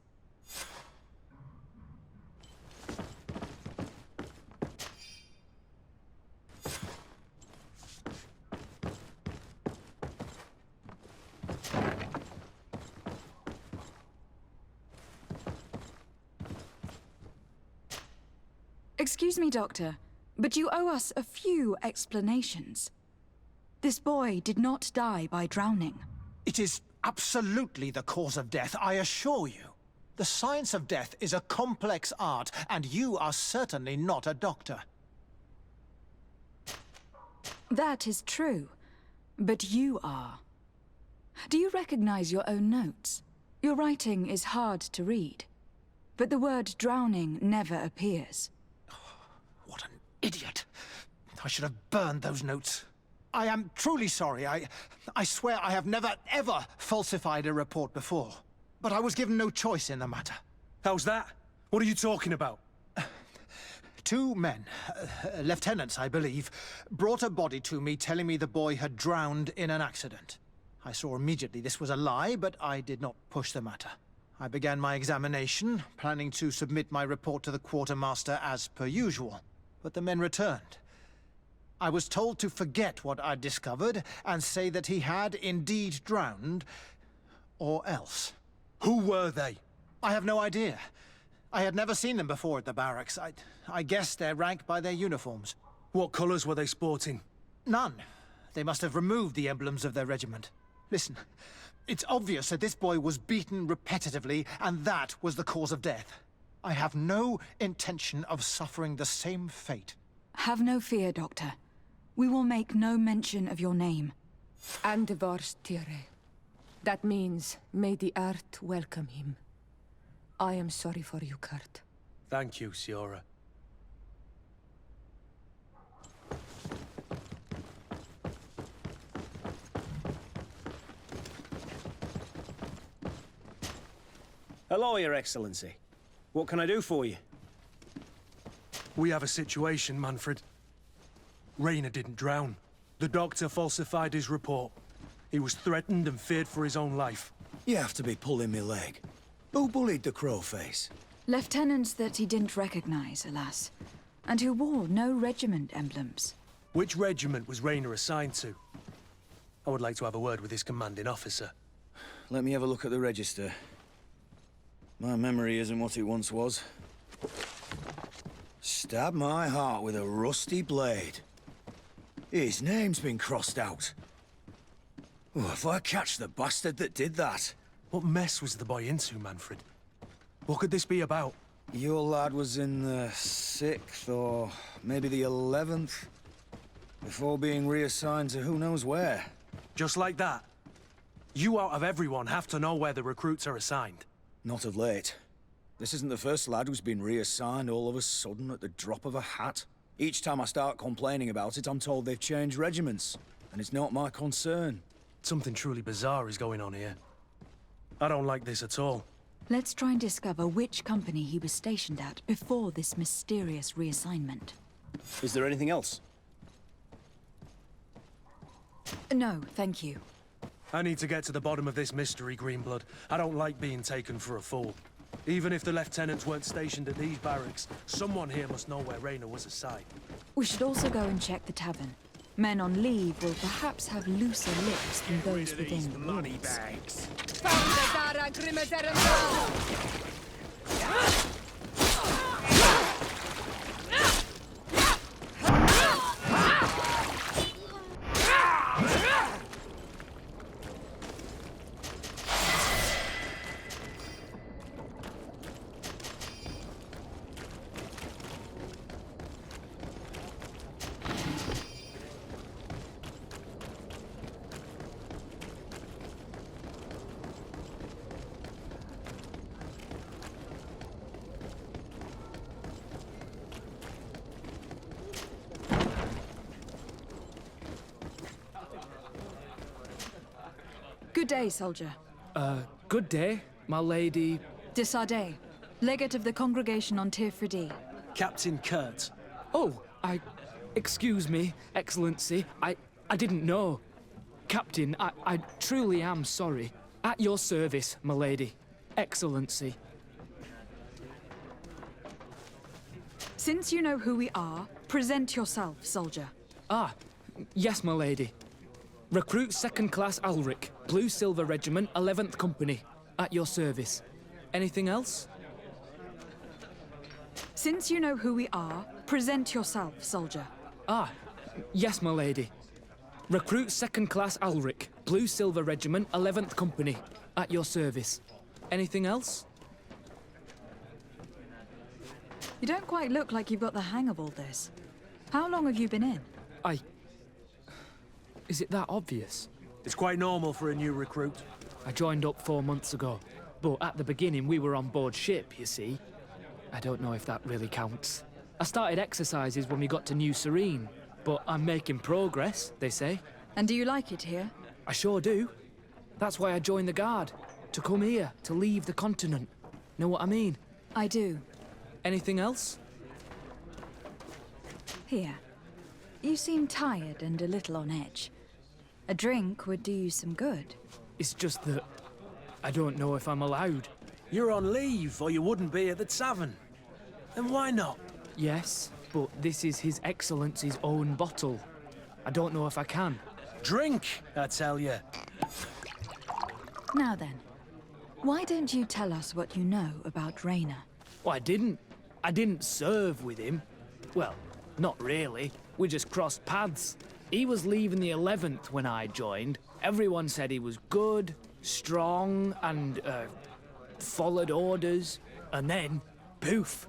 Excuse me, Doctor, but you owe us a few explanations. This boy did not die by drowning. It is absolutely the cause of death, I assure you. The science of death is a complex art, and you are certainly not a doctor. That is true, but you are. Do you recognize your own notes? Your writing is hard to read, but the word drowning never appears. What an idiot. I should have burned those notes. I am truly sorry. I swear I have never, ever falsified a report before. But I was given no choice in the matter. How's that? What are you talking about? 2 men, lieutenants, I believe, brought a body to me telling me the boy had drowned in an accident. I saw immediately this was a lie, but I did not push the matter. I began my examination, planning to submit my report to the quartermaster as per usual. But the men returned. I was told to forget what I'd discovered and say that he had indeed drowned, or else. Who were they? I have no idea. I had never seen them before at the barracks. I guessed their rank by their uniforms. What colors were they sporting? None. They must have removed the emblems of their regiment. Listen, it's obvious that this boy was beaten repetitively, and that was the cause of death. I have no intention of suffering the same fate. Have no fear, Doctor. We will make no mention of your name. Andevars Tire. That means, may the earth welcome him. I am sorry for you, Kurt. Thank you, Siora. Hello, Your Excellency. What can I do for you? We have a situation, Manfred. Rainer didn't drown. The doctor falsified his report. He was threatened and feared for his own life. You have to be pulling me leg. Who bullied the crowface? Lieutenants that he didn't recognize, alas. And who wore no regiment emblems. Which regiment was Rainer assigned to? I would like to have a word with his commanding officer. Let me have a look at the register. My memory isn't what it once was. Stab my heart with a rusty blade. His name's been crossed out. Oh, if I catch the bastard that did that... What mess was the boy into, Manfred? What could this be about? Your lad was in the 6th, or maybe the 11th, before being reassigned to who knows where. Just like that? You out of everyone have to know where the recruits are assigned. Not of late. This isn't the first lad who's been reassigned all of a sudden at the drop of a hat. Each time I start complaining about it, I'm told they've changed regiments, and it's not my concern. Something truly bizarre is going on here. I don't like this at all. Let's try and discover which company he was stationed at before this mysterious reassignment. Is there anything else? No, thank you. I need to get to the bottom of this mystery, Greenblood. I don't like being taken for a fool. Even if the lieutenants weren't stationed at these barracks, someone here must know where Rainer was assigned. We should also go and check the tavern. Men on leave will perhaps have looser lips than those within the money walls. bags. Good day, soldier. Good day, my lady. De Sardet, legate of the congregation on Tir Fridi. Captain Kurt. Oh, excuse me, Excellency. I didn't know. Captain, I truly am sorry. At your service, my lady. Excellency. Since you know who we are, present yourself, soldier. Ah, yes, my lady. Recruit 2nd Class Ulrich, Blue Silver Regiment, 11th Company. At your service. Anything else? Since you know who we are, present yourself, soldier. Ah, yes, my lady. Recruit 2nd Class Ulrich, Blue Silver Regiment, 11th Company. At your service. Anything else? You don't quite look like you've got the hang of all this. How long have you been in? Is it that obvious? It's quite normal for a new recruit. I joined up 4 months ago, but at the beginning we were on board ship, you see. I don't know if that really counts. I started exercises when we got to New Serene, but I'm making progress, they say. And do you like it here? I sure do. That's why I joined the Guard. To come here, to leave the continent. Know what I mean? I do. Anything else? Here. You seem tired and a little on edge. A drink would do you some good. It's just that I don't know if I'm allowed. You're on leave, or you wouldn't be at the tavern. Then why not? Yes, but this is His Excellency's own bottle. I don't know if I can. Drink, I tell you. Now then, why don't you tell us what you know about Rainer? Well, I didn't serve with him. Well, not really. We just crossed paths. He was leaving the 11th when I joined. Everyone said he was good, strong, and, followed orders. And then, poof.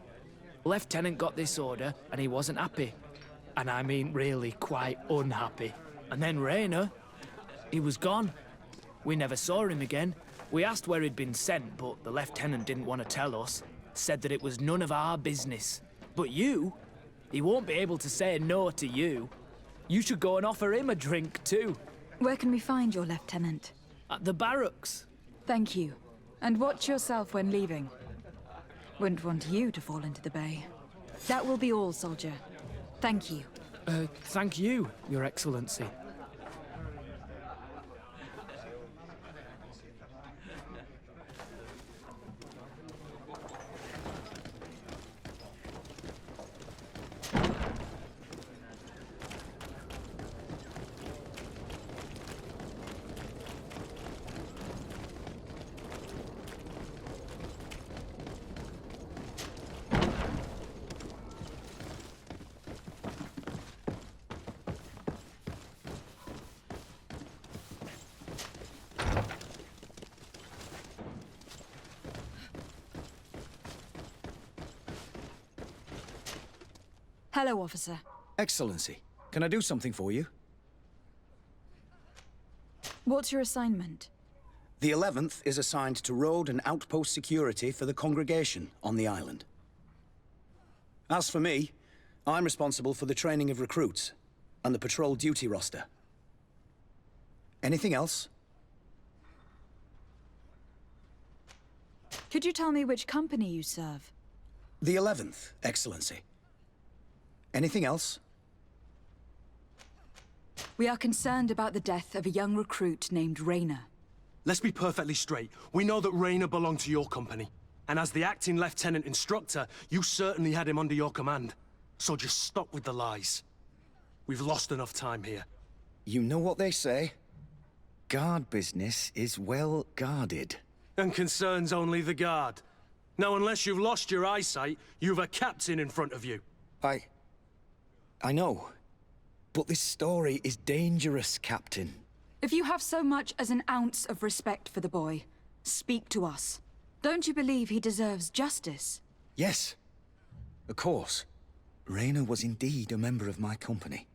Lieutenant got this order, and he wasn't happy. And I mean really quite unhappy. And then Rainer, he was gone. We never saw him again. We asked where he'd been sent, but the lieutenant didn't want to tell us. Said that it was none of our business. But you? He won't be able to say no to you. You should go and offer him a drink, too. Where can we find your lieutenant? At the barracks. Thank you. And watch yourself when leaving. Wouldn't want you to fall into the bay. That will be all, soldier. Thank you. Thank you, Your Excellency. Hello, officer. Excellency, can I do something for you? What's your assignment? The 11th is assigned to road and outpost security for the congregation on the island. As for me, I'm responsible for the training of recruits and the patrol duty roster. Anything else? Could you tell me which company you serve? The 11th, Excellency. Anything else? We are concerned about the death of a young recruit named Raynor. Let's be perfectly straight. We know that Raynor belonged to your company. And as the acting lieutenant instructor, you certainly had him under your command. So just stop with the lies. We've lost enough time here. You know what they say? Guard business is well guarded. And concerns only the guard. Now, unless you've lost your eyesight, you've a captain in front of you. I know. But this story is dangerous, Captain. If you have so much as an ounce of respect for the boy, speak to us. Don't you believe he deserves justice? Yes. Of course. Raynor was indeed a member of my company.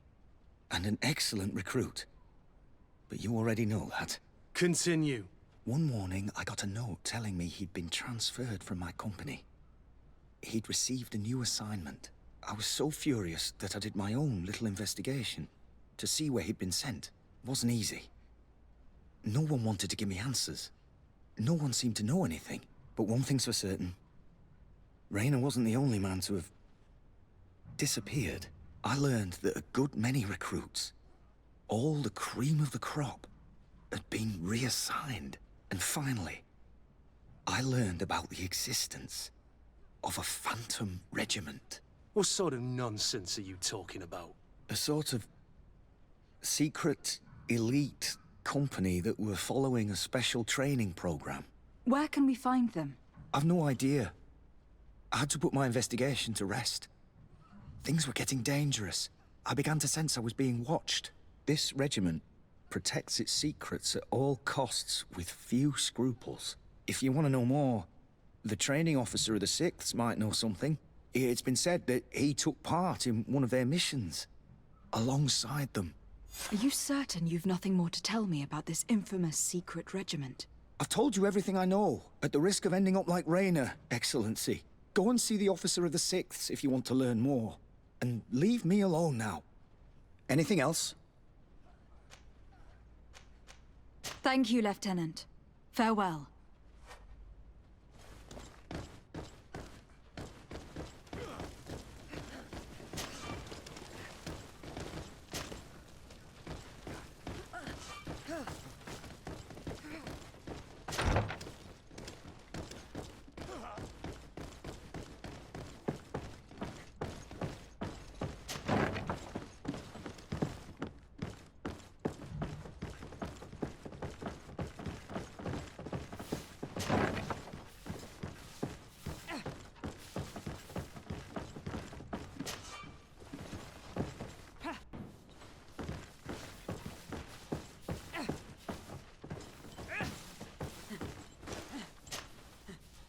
And an excellent recruit. But you already know that. Continue. One morning, I got a note telling me he'd been transferred from my company. He'd received a new assignment. I was so furious that I did my own little investigation to see where he'd been sent. It wasn't easy. No one wanted to give me answers. No one seemed to know anything. But one thing's for certain. Raynor wasn't the only man to have disappeared. I learned that a good many recruits, all the cream of the crop, had been reassigned. And finally, I learned about the existence of a phantom regiment. What sort of nonsense are you talking about? A sort of secret, elite company that were following a special training program. Where can we find them? I've no idea. I had to put my investigation to rest. Things were getting dangerous. I began to sense I was being watched. This regiment protects its secrets at all costs with few scruples. If you want to know more, the training officer of the 6th might know something. It's been said that he took part in one of their missions, alongside them. Are you certain you've nothing more to tell me about this infamous secret regiment? I've told you everything I know, at the risk of ending up like Raynor, Excellency. Go and see the officer of the 6th if you want to learn more. And leave me alone now. Anything else? Thank you, Lieutenant. Farewell.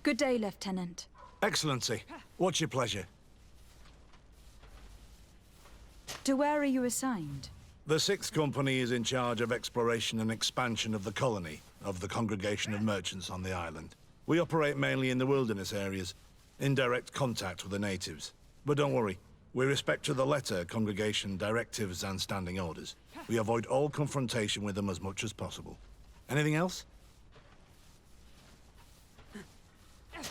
Good day, Lieutenant. Excellency, what's your pleasure? To where are you assigned? The 6th Company is in charge of exploration and expansion of the colony, of the Congregation of Merchants on the island. We operate mainly in the wilderness areas, in direct contact with the natives. But don't worry, we respect to the letter congregation directives and standing orders. We avoid all confrontation with them as much as possible. Anything else?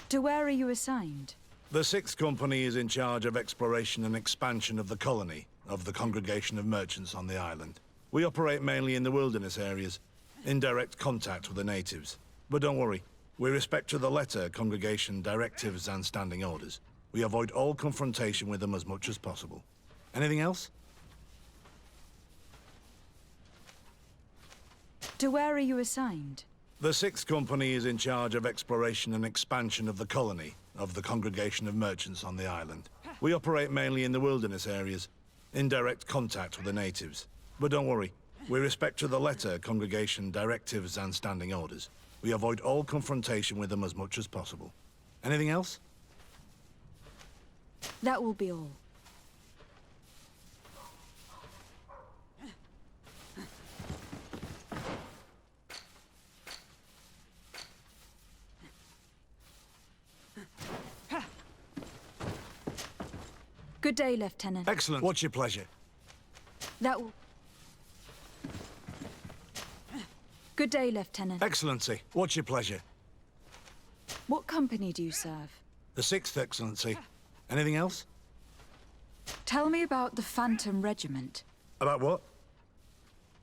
To where are you assigned? The 6th Company is in charge of exploration and expansion of the colony of the Congregation of Merchants on the island. We operate mainly in the wilderness areas, in direct contact with the natives. But don't worry, we respect to the letter congregation directives and standing orders. We avoid all confrontation with them as much as possible. Anything else? To where are you assigned? The 6th Company is in charge of exploration and expansion of the colony of the Congregation of Merchants on the island. We operate mainly in the wilderness areas, in direct contact with the natives. But don't worry, we respect to the letter congregation directives and standing orders. We avoid all confrontation with them as much as possible. Anything else? That will be all. Good day, Lieutenant. Excellent. What's your pleasure? That will... Good day, Lieutenant. Excellency, what's your pleasure? What company do you serve? The 6th, Excellency. Anything else? Tell me about the Phantom Regiment. About what?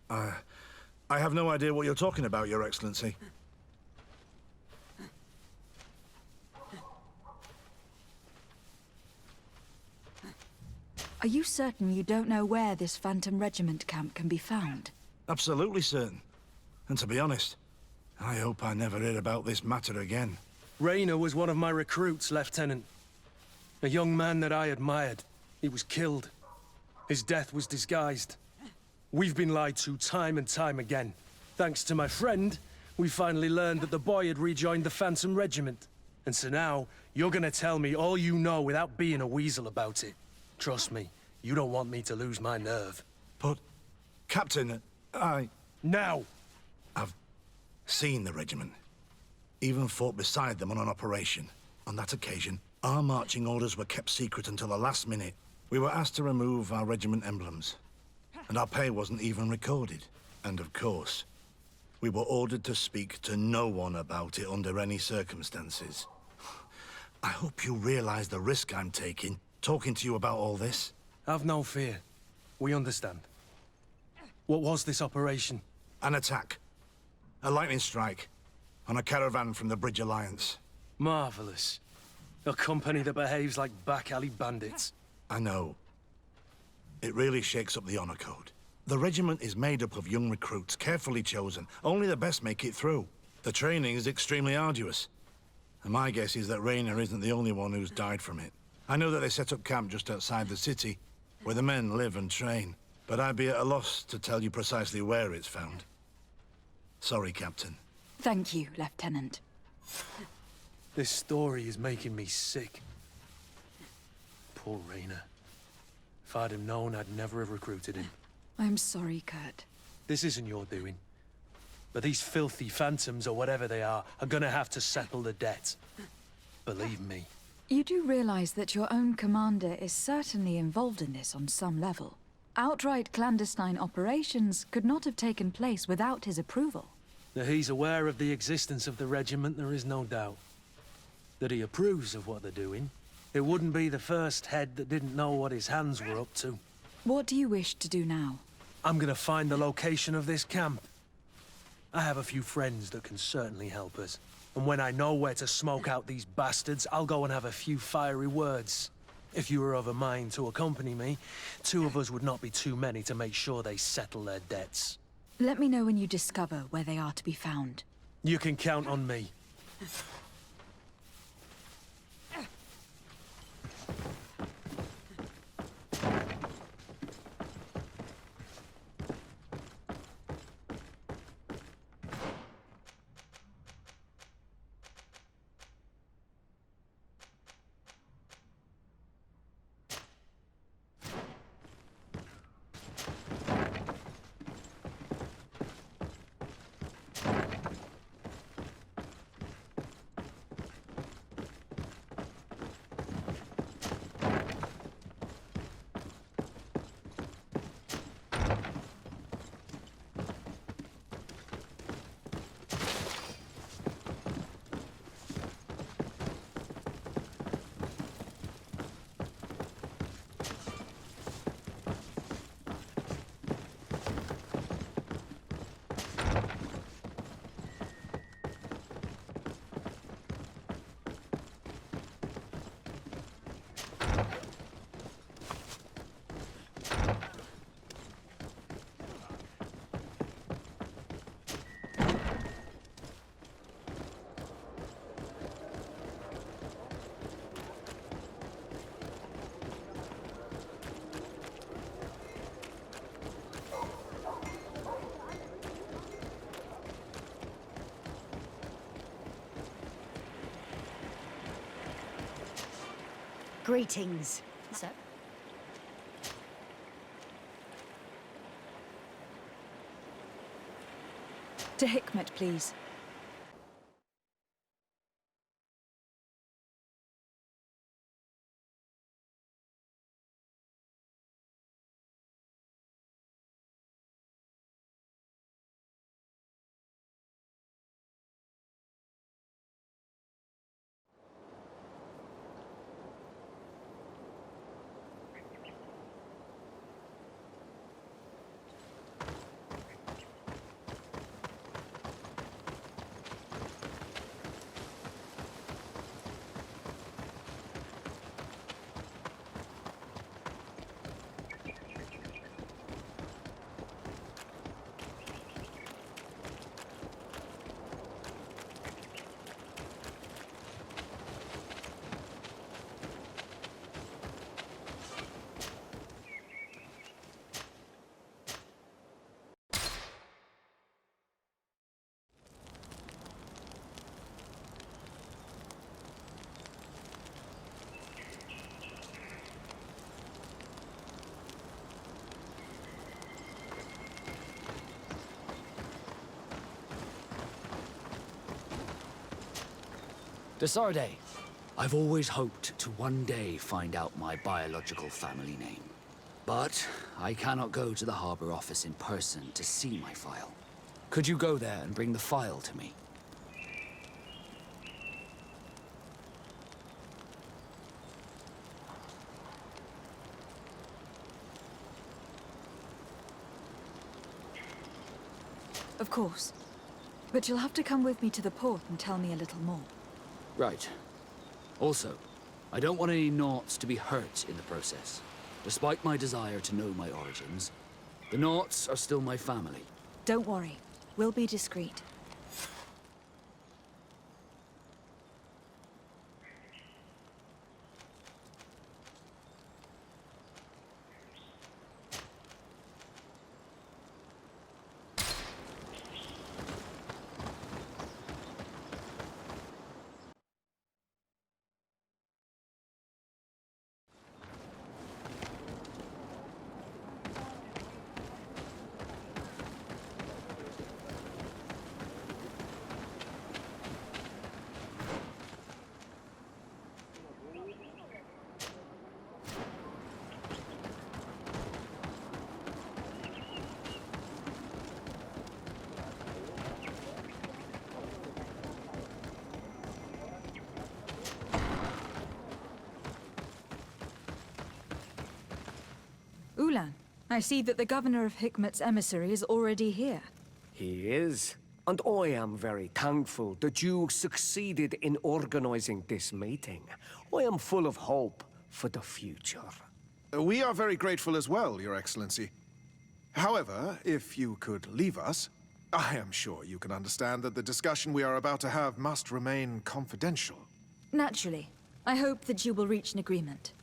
I have no idea what you're talking about, Your Excellency. Are you certain you don't know where this Phantom Regiment camp can be found? Absolutely certain. And to be honest, I hope I never hear about this matter again. Rainer was one of my recruits, Lieutenant. A young man that I admired. He was killed. His death was disguised. We've been lied to time and time again. Thanks to my friend, we finally learned that the boy had rejoined the Phantom Regiment. And so now, you're gonna tell me all you know without being a weasel about it. Trust me, you don't want me to lose my nerve. But, Captain, Now! I've seen the regiment. Even fought beside them on an operation. On that occasion, our marching orders were kept secret until the last minute. We were asked to remove our regiment emblems. And our pay wasn't even recorded. And of course, we were ordered to speak to no one about it under any circumstances. I hope you realize the risk I'm taking, talking to you about all this. Have no fear. We understand. What was this operation? An attack. A lightning strike. On a caravan from the Bridge Alliance. Marvelous. A company that behaves like back-alley bandits. I know. It really shakes up the honor code. The regiment is made up of young recruits, carefully chosen. Only the best make it through. The training is extremely arduous. And my guess is that Rainer isn't the only one who's died from it. I know that they set up camp just outside the city, where the men live and train. But I'd be at a loss to tell you precisely where it's found. Sorry, Captain. Thank you, Lieutenant. This story is making me sick. Poor Rainer. If I'd have known, I'd never have recruited him. I'm sorry, Kurt. This isn't your doing. But these filthy phantoms, or whatever they are gonna have to settle the debt. Believe me. You do realize that your own commander is certainly involved in this on some level. Outright clandestine operations could not have taken place without his approval. That he's aware of the existence of the regiment, there is no doubt. That he approves of what they're doing. It wouldn't be the first head that didn't know what his hands were up to. What do you wish to do now? I'm gonna find the location of this camp. I have a few friends that can certainly help us. And when I know where to smoke out these bastards, I'll go and have a few fiery words. If you were of a mind to accompany me, 2 of us would not be too many to make sure they settle their debts. Let me know when you discover where they are to be found. You can count on me. Greetings, sir. To Hickmet, please. Desarde, I've always hoped to one day find out my biological family name. But I cannot go to the harbor office in person to see my file. Could you go there and bring the file to me? Of course. But you'll have to come with me to the port and tell me a little more. Right. Also, I don't want any Naughts to be hurt in the process. Despite my desire to know my origins, the Naughts are still my family. Don't worry. We'll be discreet. Ulan, I see that the governor of Hickmet's emissary is already here. He is. And I am very thankful that you succeeded in organizing this meeting. I am full of hope for the future. We are very grateful as well, Your Excellency. However, if you could leave us, I am sure you can understand that the discussion we are about to have must remain confidential. Naturally. I hope that you will reach an agreement.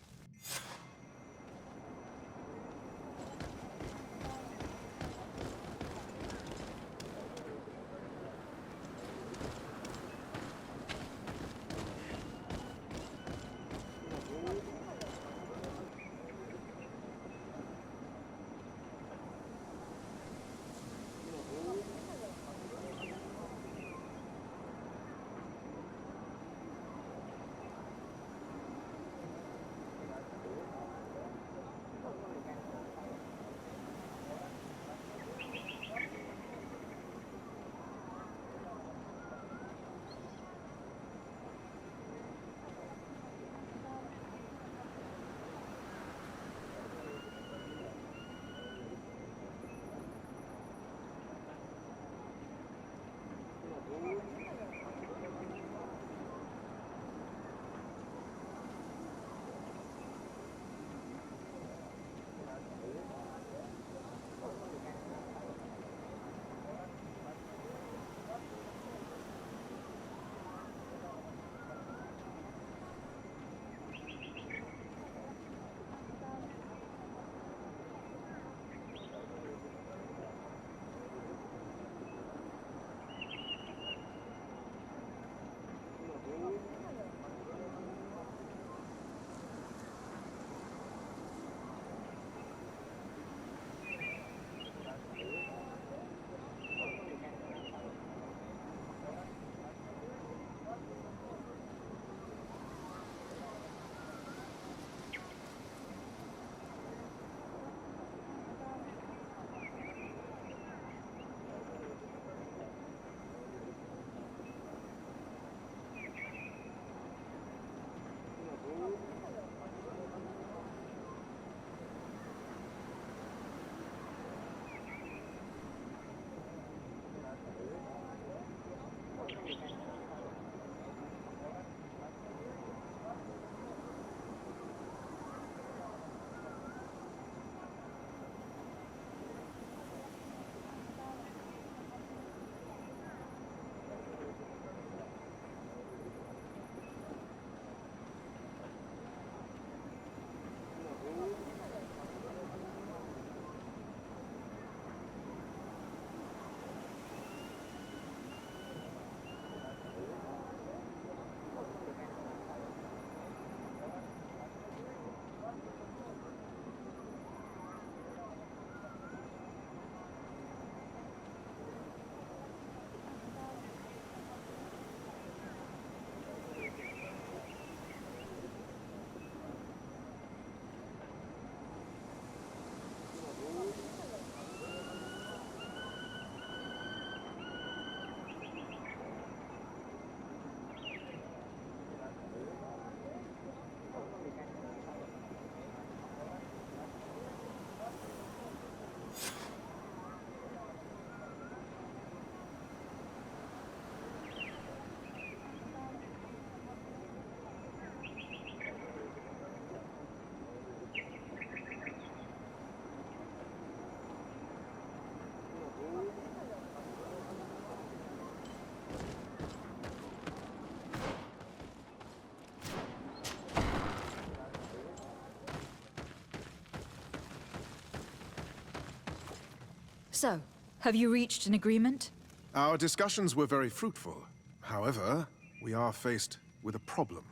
So, have you reached an agreement? Our discussions were very fruitful. However, we are faced with a problem.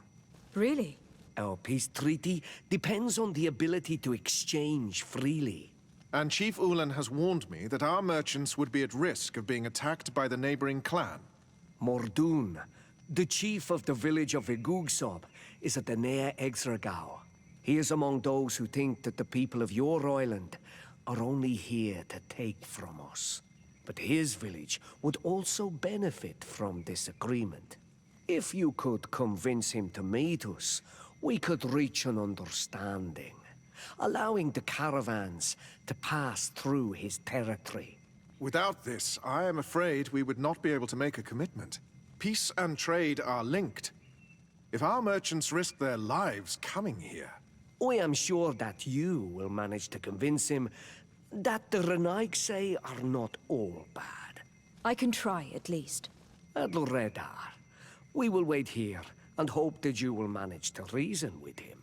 Really? Our peace treaty depends on the ability to exchange freely. And Chief Ulan has warned me that our merchants would be at risk of being attacked by the neighboring clan. Mordoun, the chief of the village of Igugsob, is at the Nea Exregao. He is among those who think that the people of your island are only here to take from us. But his village would also benefit from this agreement. If you could convince him to meet us, we could reach an understanding, allowing the caravans to pass through his territory. Without this, I am afraid we would not be able to make a commitment. Peace and trade are linked. If our merchants risk their lives coming here... I am sure that you will manage to convince him that the Renaigse are not all bad. I can try, at least. At Loredar, we will wait here and hope that you will manage to reason with him.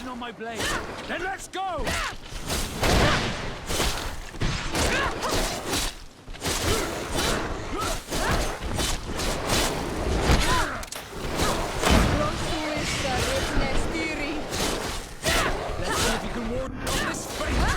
On my blade. Then let's go! Let's see if you can ward off this fate.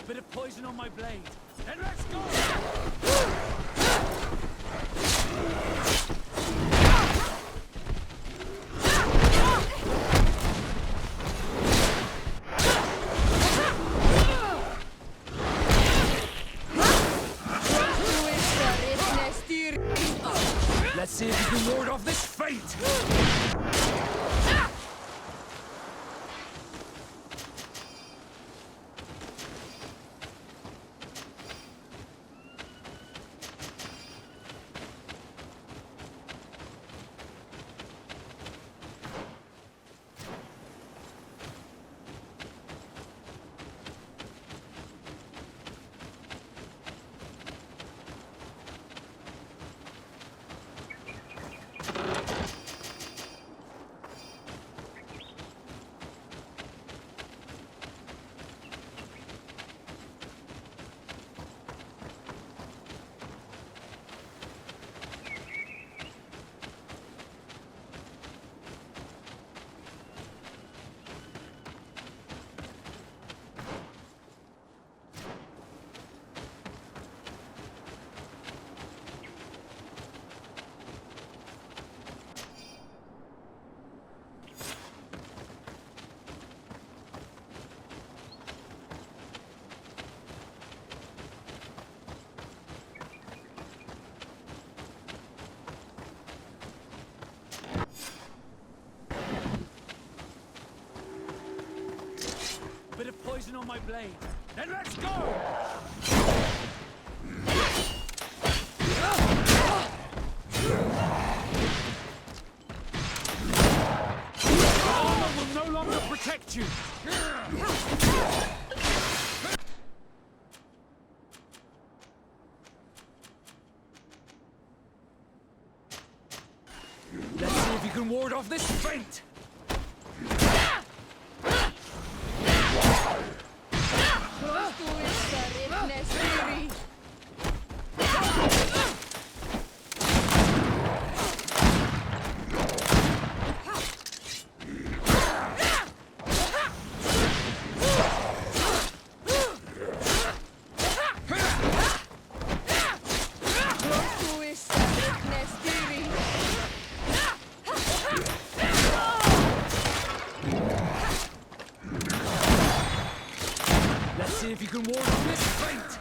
Bit of poison on my blade. Then let's go! Let's see if you can ward off this fate! poison on my blade. Then let's go! Armor will no longer protect you! Let's see if you can ward off this feint! See if you can ward off this feint!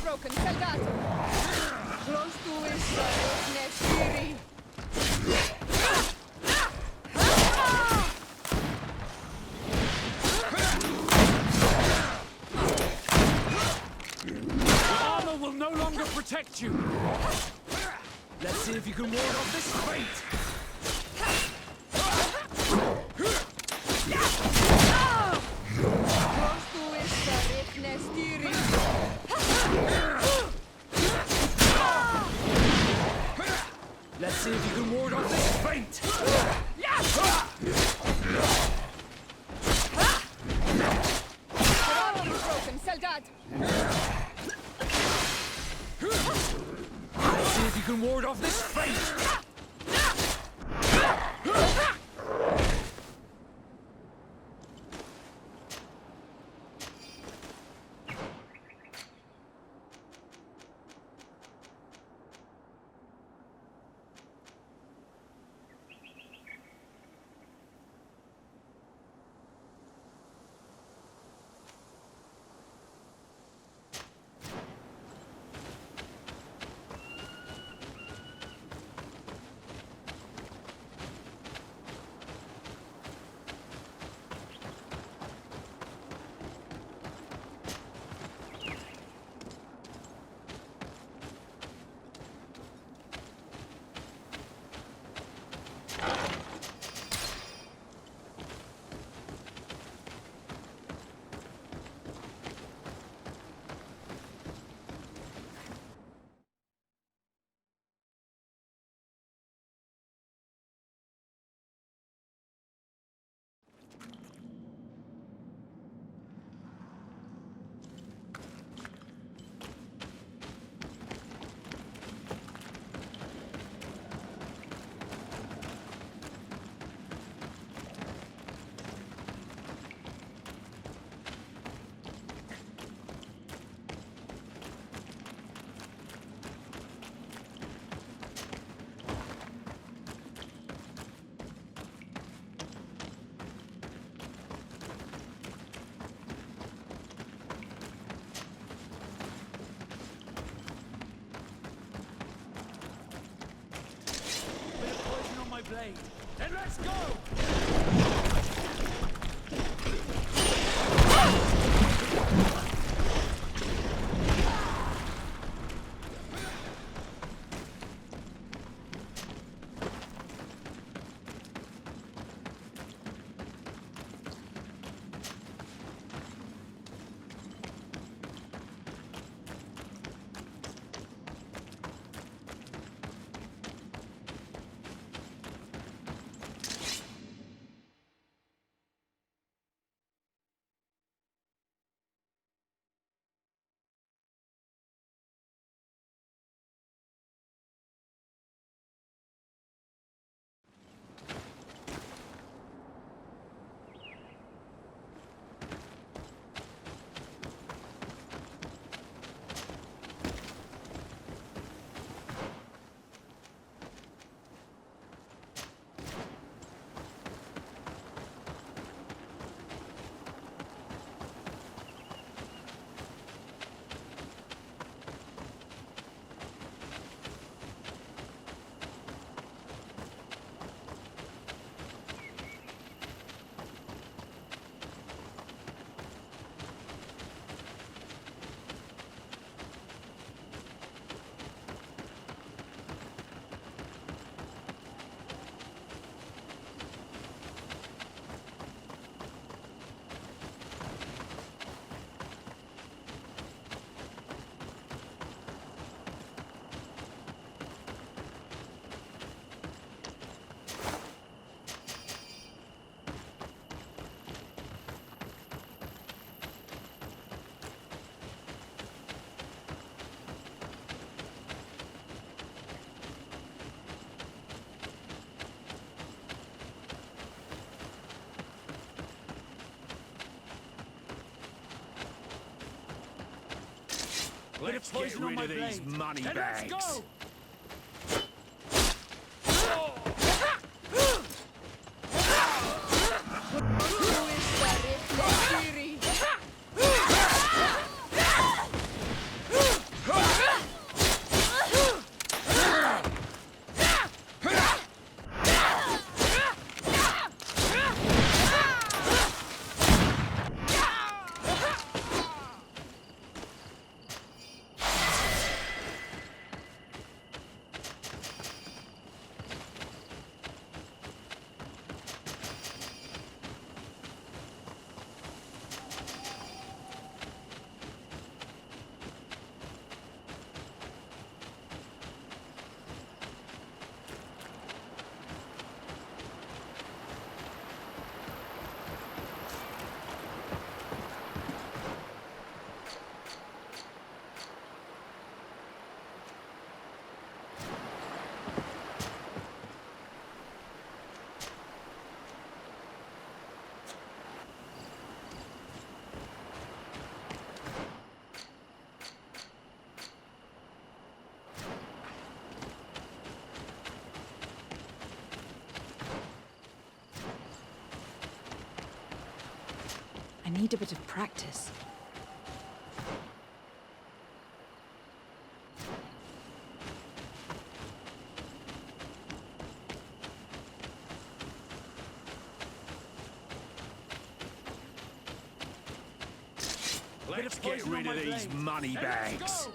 Broken, soldato! Close to his necessary. The armor will no longer protect you! Let's see if you can ward off this feint! Let's see if you can ward off this feint! Broken, soldato! Let's see if you can ward off this feint! Blade. Then let's go! Let's get rid of these money bags. Let's go! I need a bit of practice. Let's get rid of these money bags.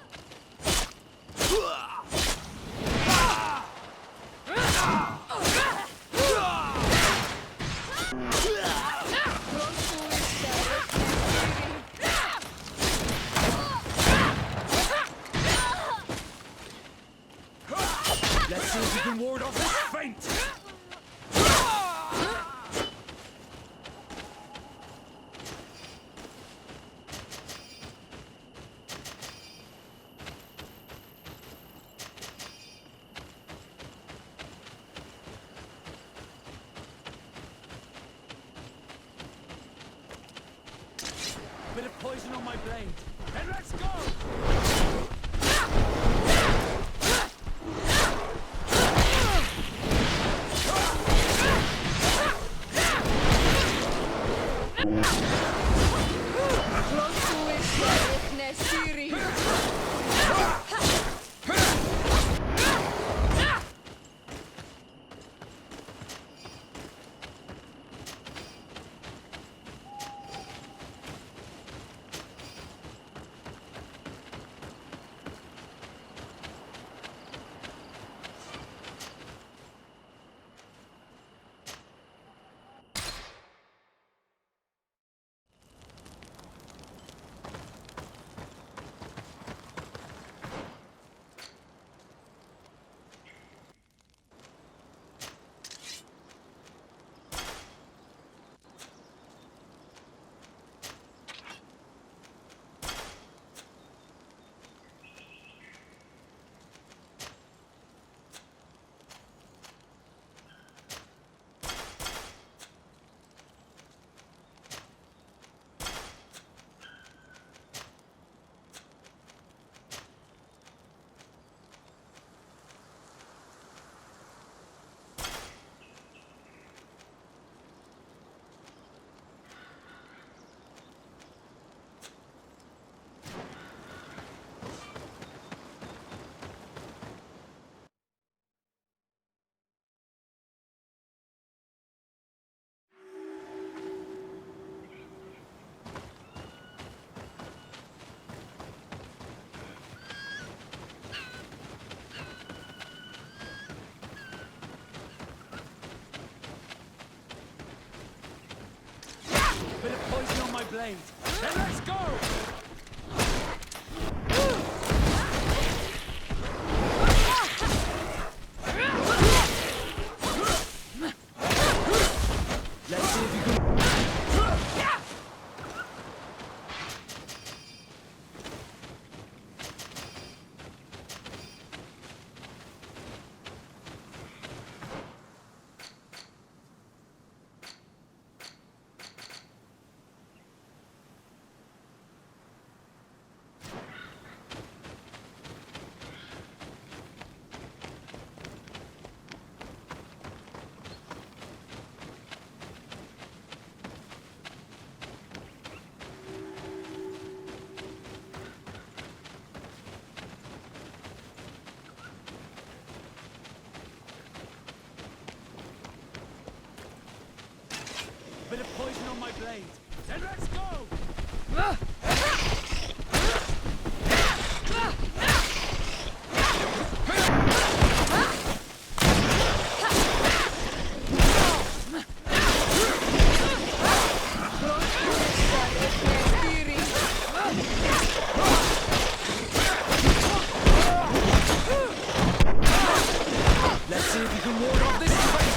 Let's see if we can ward off this feint! Bit of poison on my blade. And let's go! Bit of poison on my blade. Then let's go! Let's see if you can... bit of poison on my blade. Then let's go! Let's see if you can ward off this fate!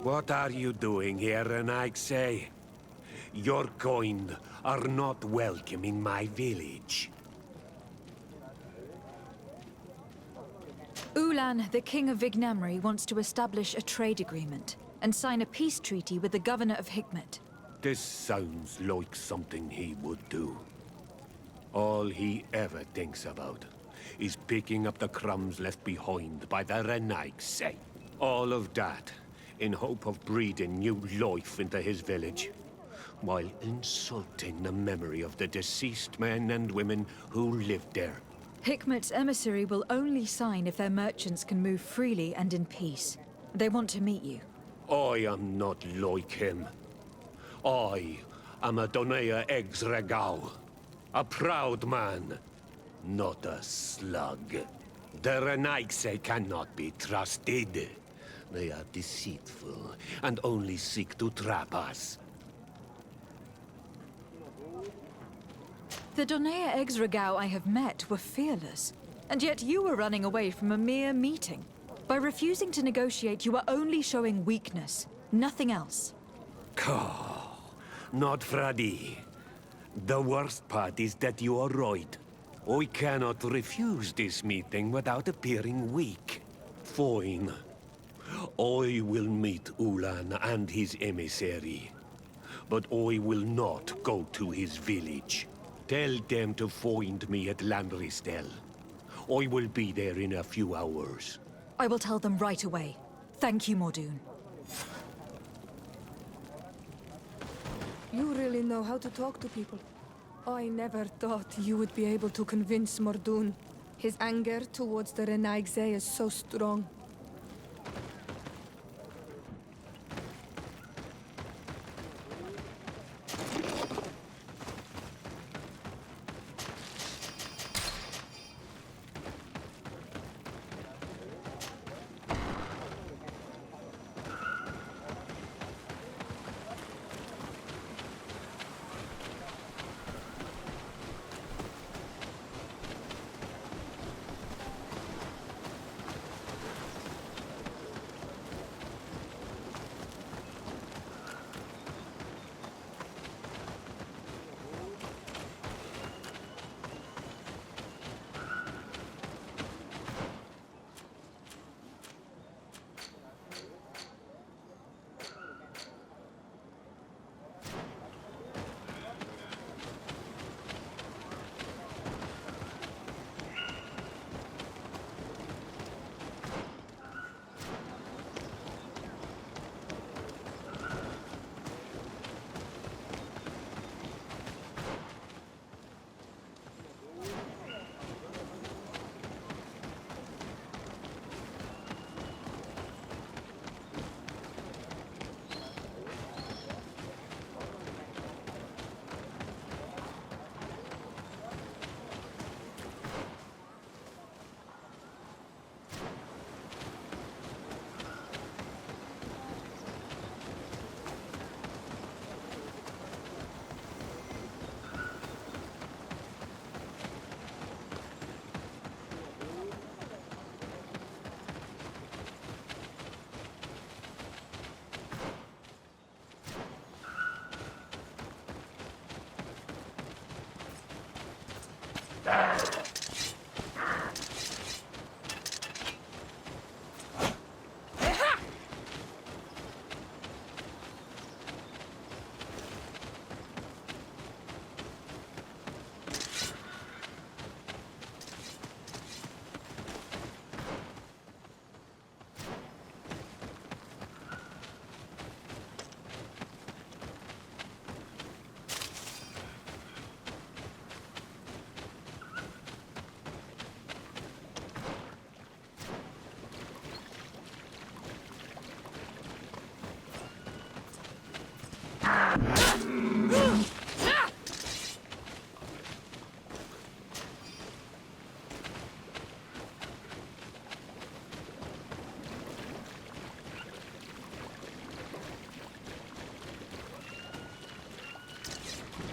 What are you doing here, Renaigse? Your kind are not welcome in my village. Ulan, the king of Vignamri, wants to establish a trade agreement and sign a peace treaty with the governor of Hickmet. This sounds like something he would do. All he ever thinks about is picking up the crumbs left behind by the Renaigse. All of that in hope of breathing new life into his village, while insulting the memory of the deceased men and women who lived there. Hickmet's emissary will only sign if their merchants can move freely and in peace. They want to meet you. I am not like him. I am a Donea Exregau, a proud man, not a slug. The Renaigse cannot be trusted. They are deceitful and only seek to trap us. The Donea Exregau I have met were fearless, and yet you were running away from a mere meeting. By refusing to negotiate, you are only showing weakness, nothing else. Not Fradi. The worst part is that you are right. I cannot refuse this meeting without appearing weak. Fine. I will meet Ulan and his emissary. but I will not go to his village. Tell them to find me at Lambristel. I will be there in a few hours. I will tell them right away. Thank you, Mordoon. You really know how to talk to people. I never thought you would be able to convince Mordoon. His anger towards the Renaigse is so strong.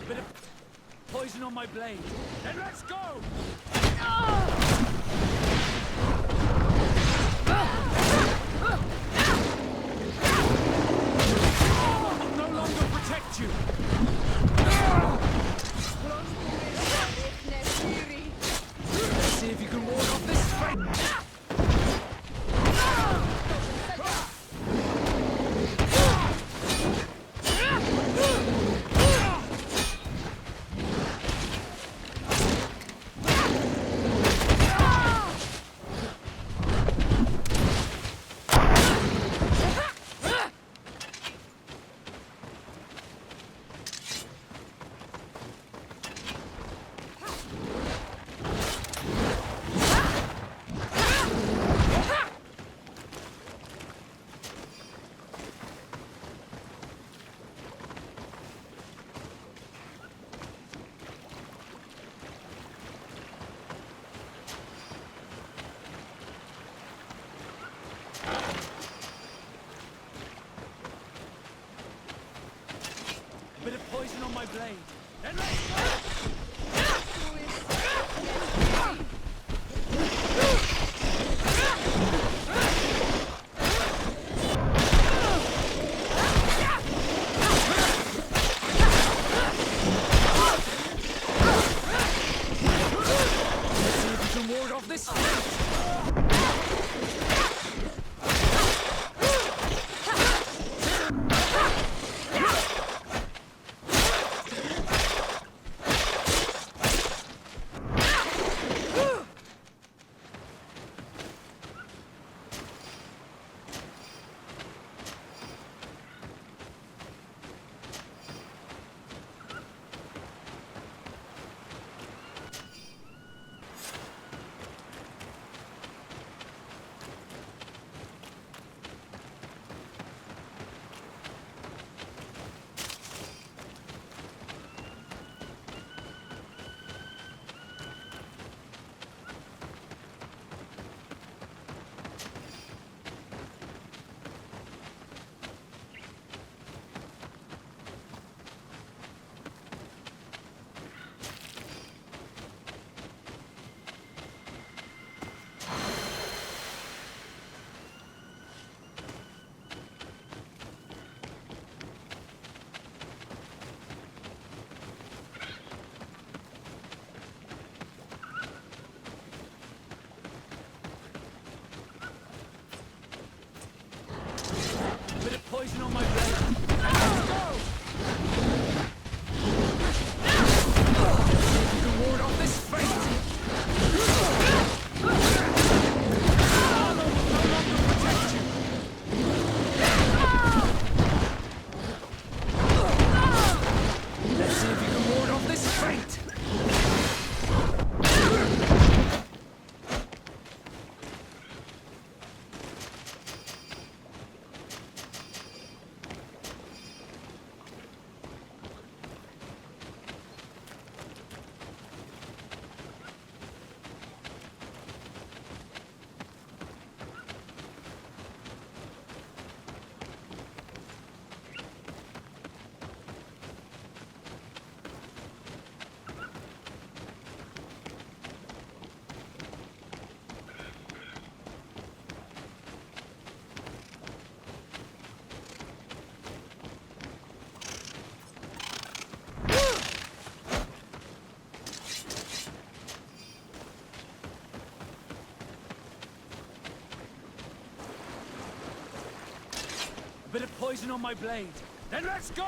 Bit of poison on my blade. Then let's go! I'll no longer protect you! Let's see if you can ward off this fight! Bit of poison on my blade. Then let's go! Let's see if you can ward off this fight! A bit of poison on my blade. Then let's go!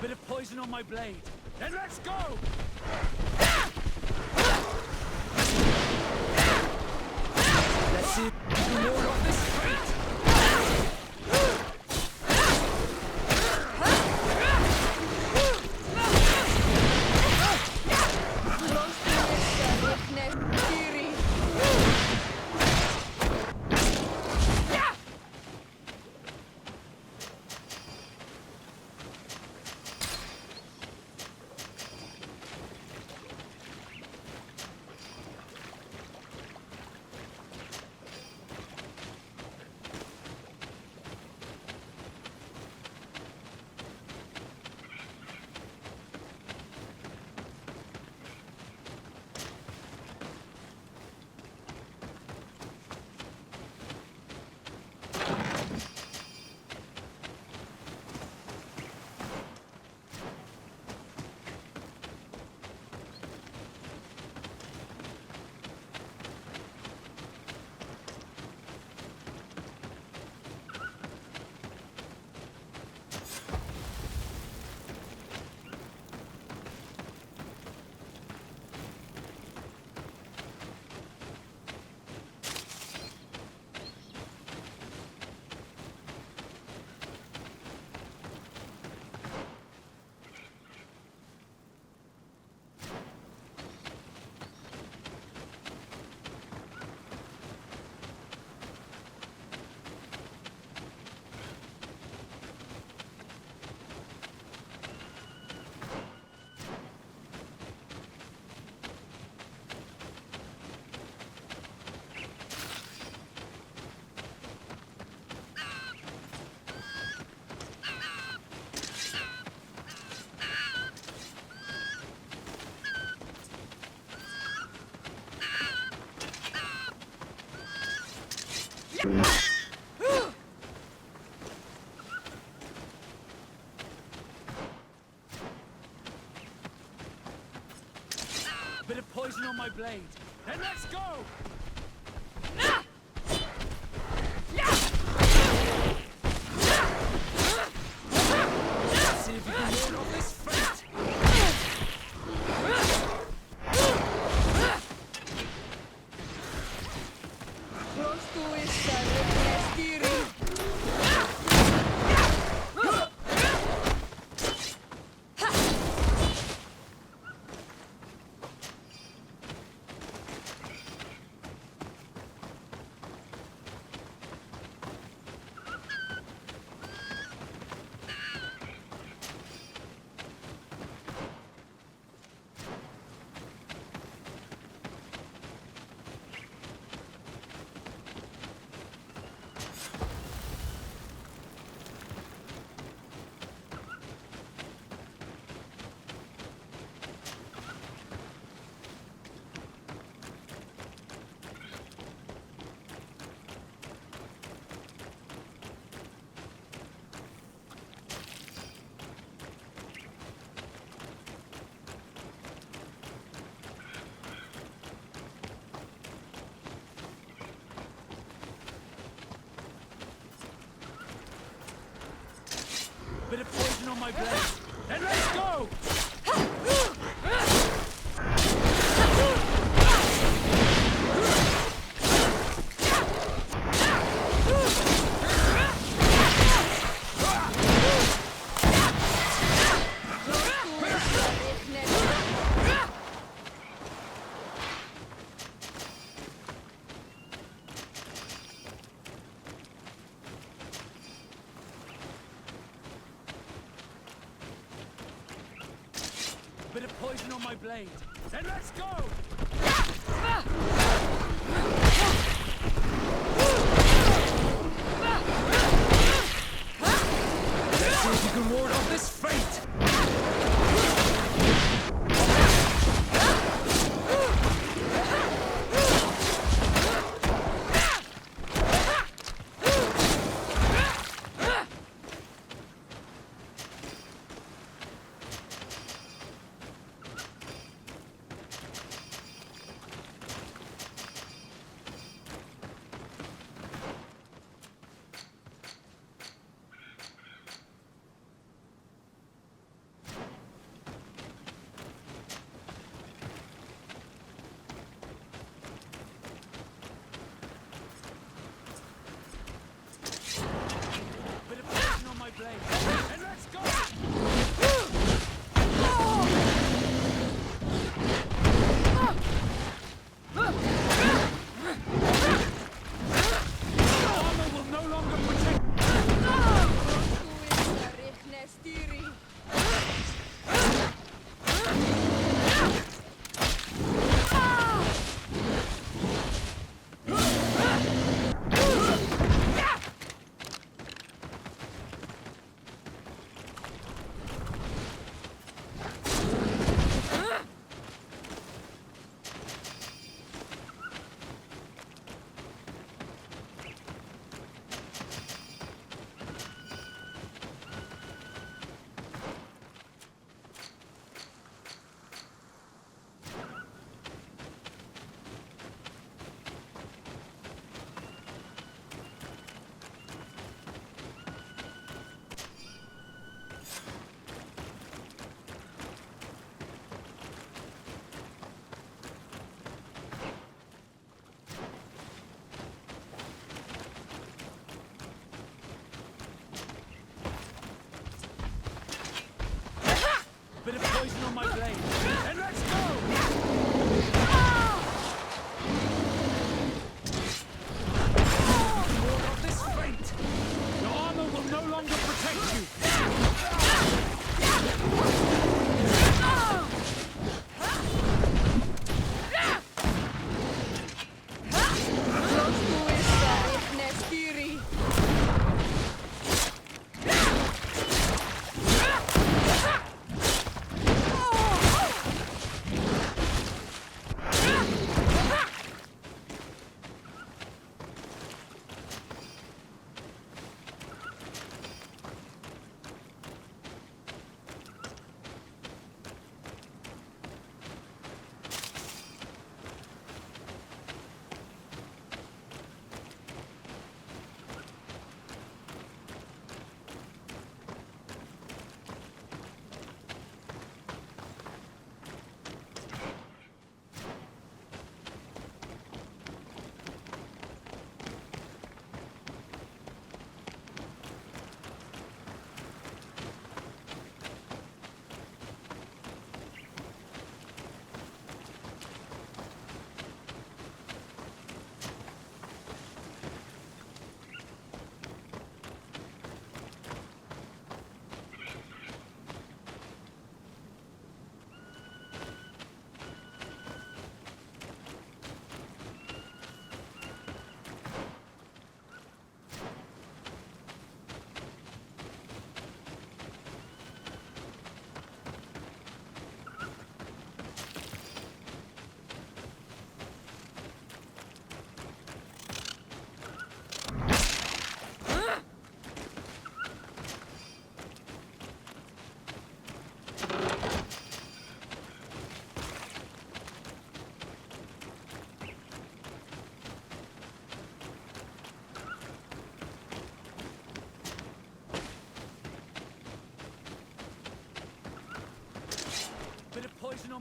Bit of poison on my blade. Then let's go! Let's see if we can ward off this fate. Bit of poison on my blade. Then let's go! Let's see if you can ward off this fate! Bit of poison on my blade. Then let's go! Bit of poison on my blade. Then let's go! Let's see if you can ward off this fate!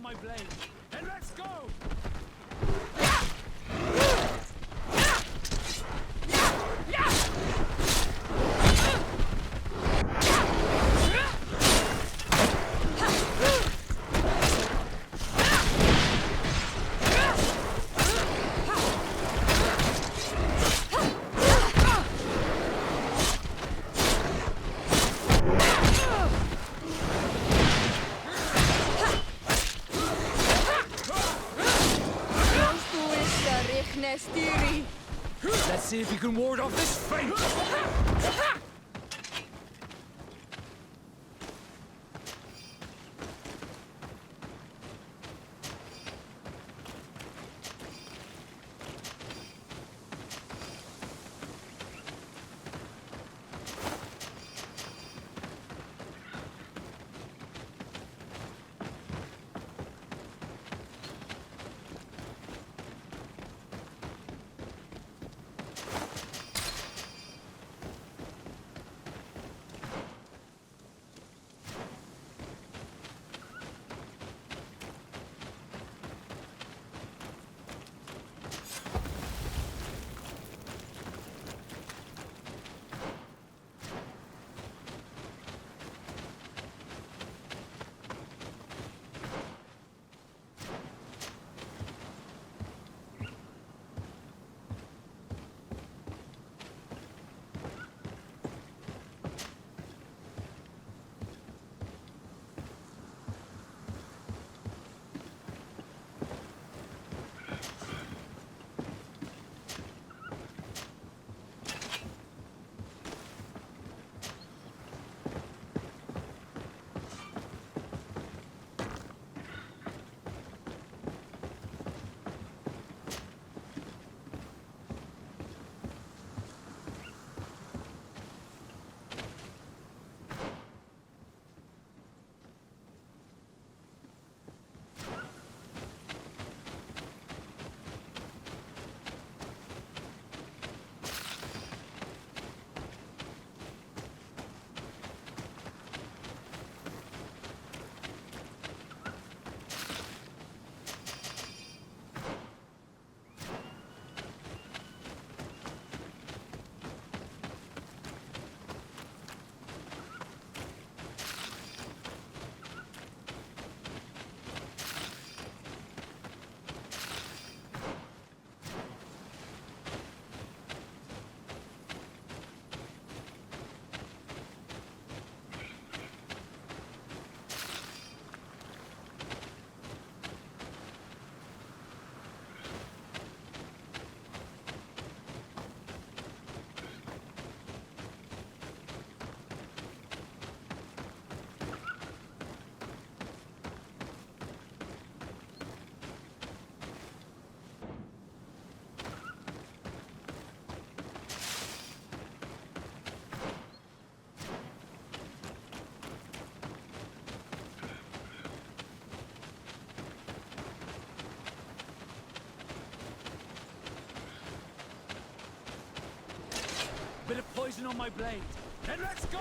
on my blade. And let's go! Let's see if you can ward off this fate! Bit of poison on my blade. And let's go!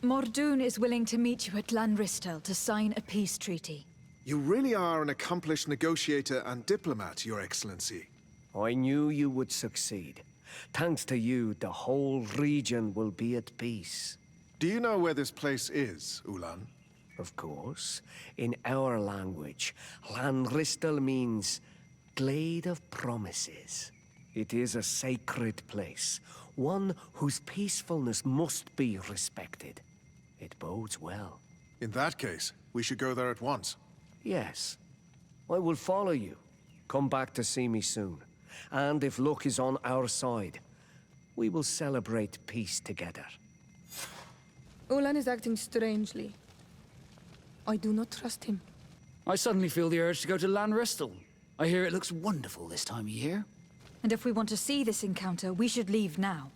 Mordoon is willing to meet you at Lanristel to sign a peace treaty. You really are an accomplished negotiator and diplomat, Your Excellency. I knew you would succeed. Thanks to you, the whole region will be at peace. Do you know where this place is, Ulan? Of course. In our language, Lanristel means Glade of Promises. It is a sacred place, one whose peacefulness must be respected. It bodes well. In that case, we should go there at once. Yes. I will follow you. Come back to see me soon. And if luck is on our side, we will celebrate peace together. Ulan is acting strangely. I do not trust him. I suddenly feel the urge to go to Lanristel. I hear it looks wonderful this time of year. And if we want to see this encounter, we should leave now.